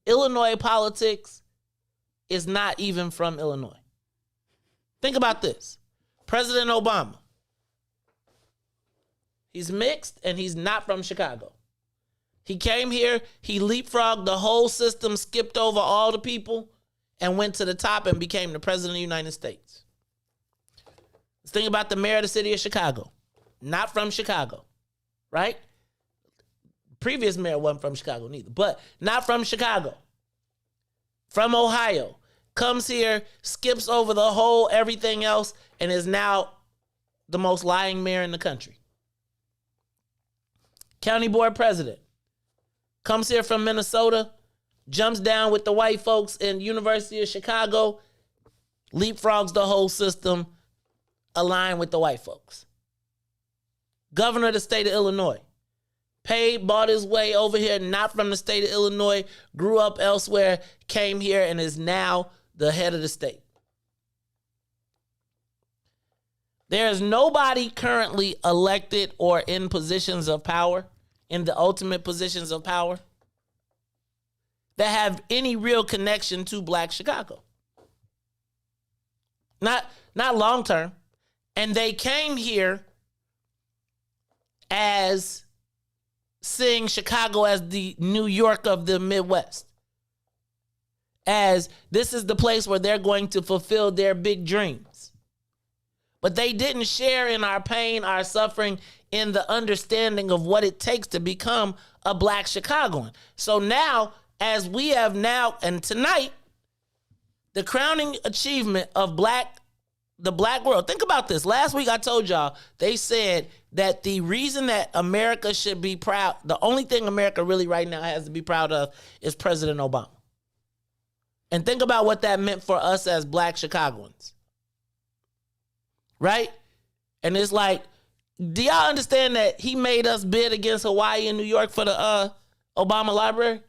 Illinois politics is not even from Illinois. Think about this. President Obama. He's mixed and he's not from Chicago. He came here, he leapfrogged the whole system, skipped over all the people, and went to the top and became the president of the United States. Let's think about the mayor of the city of Chicago. Not from Chicago, right? Previous mayor wasn't from Chicago neither, but not from Chicago. From Ohio. Comes here, skips over the whole everything else, and is now the most lying mayor in the country. County board president. Comes here from Minnesota, jumps down with the white folks in University of Chicago, leapfrogs the whole system, aligned with the white folks. Governor of the state of Illinois. Bought his way over here, not from the state of Illinois, grew up elsewhere, came here, and is now the head of the state. There is nobody currently elected or in positions of power, in the ultimate positions of power, that have any real connection to Black Chicago. Not long term. And they came here as seeing Chicago as the New York of the Midwest. As this is the place where they're going to fulfill their big dreams. But they didn't share in our pain, our suffering, in the understanding of what it takes to become a Black Chicagoan. So now, as we have now, and tonight, the crowning achievement of the Black world. Think about this. Last week I told y'all, they said that the reason that America should be proud, the only thing America really right now has to be proud of is President Obama. And think about what that meant for us as Black Chicagoans. Right? And it's like, do y'all understand that he made us bid against Hawaii and New York for the Obama Library?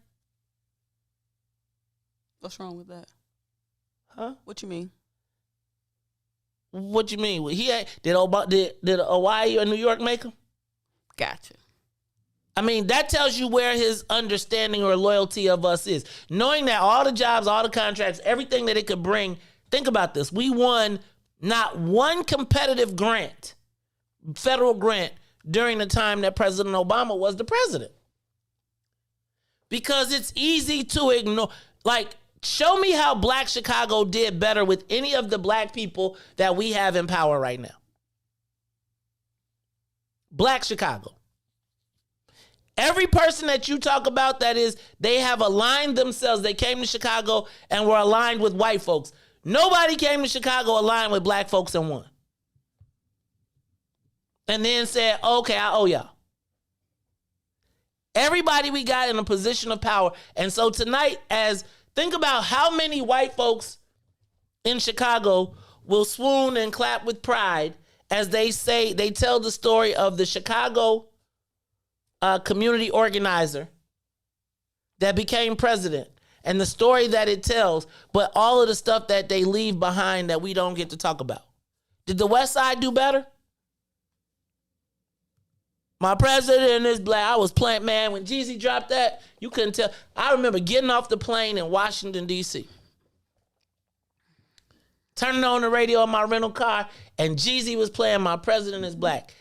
What's wrong with that? Huh? What you mean? What you mean? Did Hawaii or New York make him? Gotcha. I mean, that tells you where his understanding or loyalty of us is. Knowing that all the jobs, all the contracts, everything that it could bring. Think about this. We won not one competitive grant, federal grant, during the time that President Obama was the president. Because it's easy to ignore. Like, show me how Black Chicago did better with any of the Black people that we have in power right now. Black Chicago. Every person that you talk about that is, they have aligned themselves. They came to Chicago and were aligned with white folks. Nobody came to Chicago aligned with black folks and won. And then said, okay, I owe y'all. Everybody we got in a position of power. And so tonight, think about how many white folks in Chicago will swoon and clap with pride as they tell the story of the Chicago community organizer that became president and the story that it tells, but all of the stuff that they leave behind that we don't get to talk about. Did the West Side do better? My president is black. I was playing, man, when Jeezy dropped that, you couldn't tell. I remember getting off the plane in Washington, D.C., turning on the radio in my rental car, and Jeezy was playing My President is Black.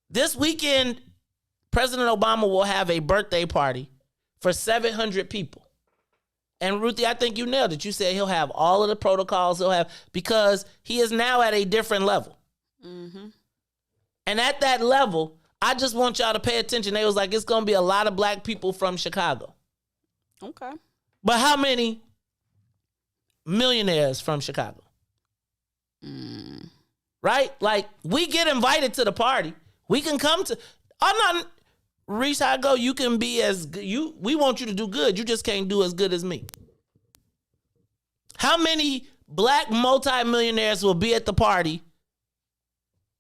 This weekend, President Obama will have a birthday party for 700 people. And Ruthie, I think you nailed it. You said he'll have all of the protocols because he is now at a different level. Mm-hmm. And at that level, I just want y'all to pay attention. They was like, it's going to be a lot of black people from Chicago. Okay. But how many millionaires from Chicago? Right? Like, we get invited to the party. We can come to... I'm not... Reese, how I go? You can be as... We want you to do good. You just can't do as good as me. How many black multimillionaires will be at the party?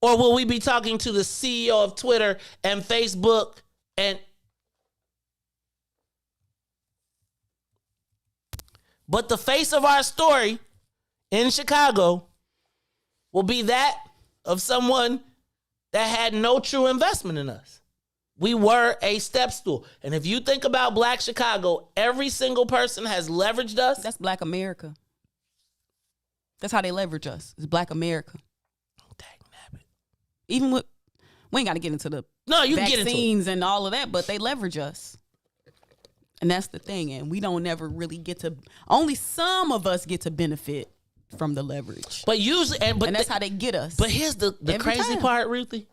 Or will we be talking to the CEO of Twitter and Facebook and... But the face of our story in Chicago will be that of someone that had no true investment in us. We were a step stool. And if you think about black Chicago, every single person has leveraged us. That's black America. That's how they leverage us. It's black America. Even with, we ain't got to get into the vaccines and all of that, but they leverage us. And that's the thing. And we don't never really get to, only some of us get to benefit from the leverage. But usually, and that's how they get us. But here's the crazy part, Ruthie.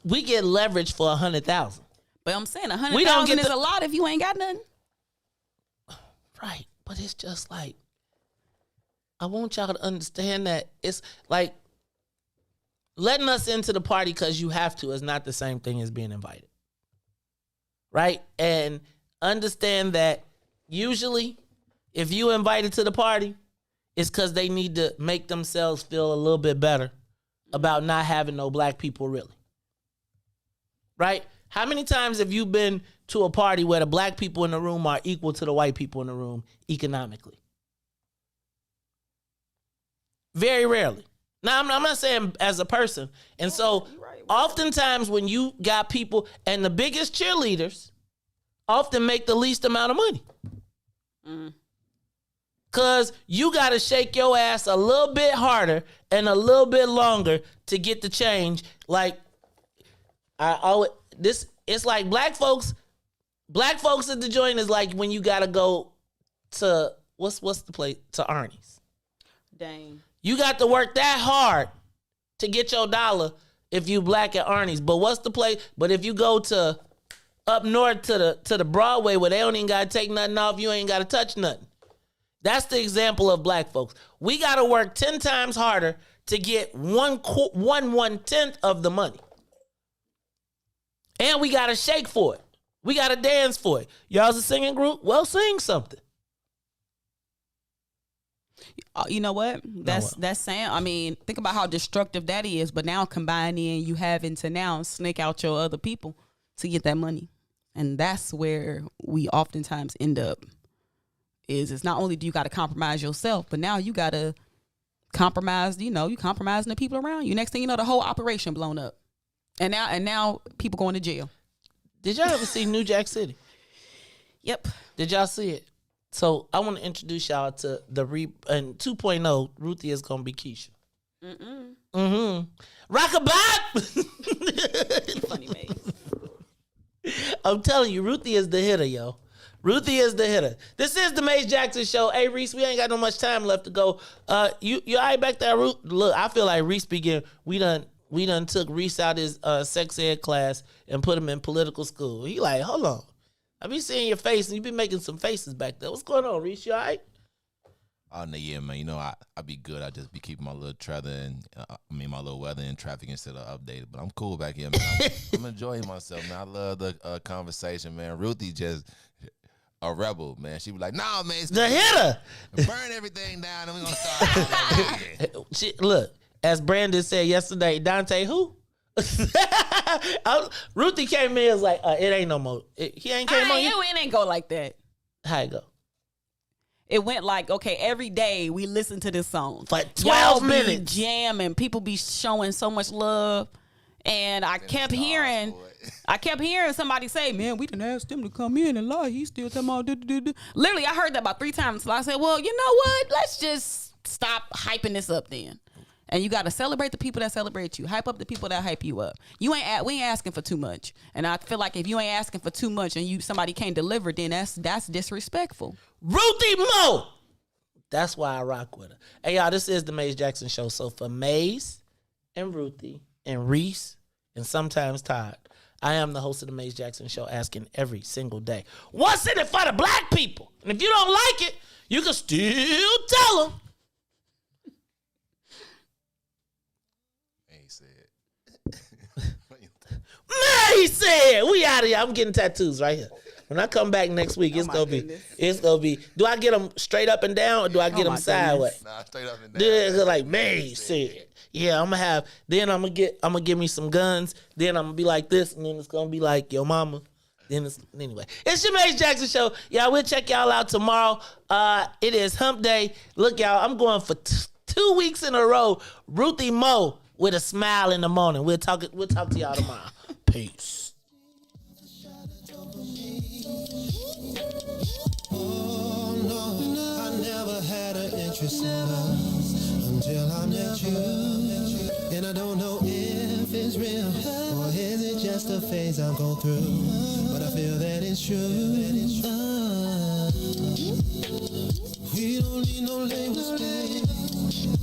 We get leverage for 100,000. But I'm saying 100,000 is a lot if you ain't got nothing. Right. But it's just like, I want y'all to understand that it's like, letting us into the party because you have to is not the same thing as being invited. Right? And understand that usually if you invited to the party, it's because they need to make themselves feel a little bit better about not having no black people really. Right? How many times have you been to a party where the black people in the room are equal to the white people in the room economically? Very rarely. Now, I'm not saying as a person. And so oftentimes when you got people, and the biggest cheerleaders often make the least amount of money. Because you got to shake your ass a little bit harder and a little bit longer to get the change. Like, it's like black folks at the joint is like when you got to go to, what's the place? To Arnie's. Dang. You got to work that hard to get your dollar if you black at Arnie's. But what's the place? But if you go to up north to the Broadway where they don't even got to take nothing off, you ain't got to touch nothing. That's the example of black folks. We got to work 10 times harder to get one-tenth of the money. And we got to shake for it. We got to dance for it. Y'all's a singing group? Well, sing something. You know what? That's saying. I mean, think about how destructive that is. But now combining, you having to now snake out your other people to get that money, and that's where we oftentimes end up. It's not only do you got to compromise yourself, but now you got to compromise. You compromising the people around you. Next thing you know, the whole operation blown up, and now people going to jail. Did y'all ever see New Jack City? Yep. Did y'all see it? So I want to introduce y'all to the and 2.0. Ruthie is gonna be Keisha. Rockabye. Funny man. I'm telling you, Ruthie is the hitter, yo. Ruthie is the hitter. This is the Mace Jackson Show. Hey, Reese, we ain't got no much time left to go. You all right back there, Ruth? Look, I feel like Reese we we done took Reese out his sex ed class and put him in political school. He like, hold on. I be seeing your face and you be making some faces back there. What's going on, Reese? You all right? Oh, no, yeah, man. You know, I be good. I just be keeping my little my little weather and traffic instead of updated. But I'm cool back here, man. I'm enjoying myself, man. I love the conversation, man. Ruthie just a rebel, man. She was like, nah, man. It's the hitter. Burn everything down and we're going to start all over. Look, as Brandon said yesterday, Dante who? Ruthie came in and was like, it ain't no more. He ain't came on. It ain't go like that. How it go? It went like, okay, every day we listen to this song. For 12 minutes. Jamming. People be showing so much love. And I kept hearing somebody say, man, we didn't ask them to come in and lie. He's still talking about do. Literally, I heard that about 3 times. So I said, well, you know what? Let's just stop hyping this up then. And you got to celebrate the people that celebrate you. Hype up the people that hype you up. We ain't asking for too much. And I feel like if you ain't asking for too much and somebody can't deliver, then that's disrespectful. Ruthie Mo! That's why I rock with her. Hey, y'all, this is the Maze Jackson Show. So for Maze and Ruthie and Reese and sometimes Todd, I am the host of the Maze Jackson Show, asking every single day, what's in it for the black people? And if you don't like it, you can still tell them. He said, we out of here. I'm getting tattoos right here. When I come back next week, it's gonna be. Do I get them straight up and down or do I get them sideways? Nah, straight up and down. They're like, man, said, yeah, I'm gonna give me some guns. Then I'm gonna be like this, and then it's gonna be like your mama. Anyway, it's your Maze Jackson Show. Y'all, we'll check y'all out tomorrow. It is Hump Day. Look, y'all, I'm going for 2 weeks in a row. Ruthie Mo with a smile in the morning. We'll talk to y'all tomorrow. Peace. Oh no, I never had an interest in us until I met you. And I don't know if it's real or is it just a phase I'll go through. But I feel that it's true. We don't need no labels, baby.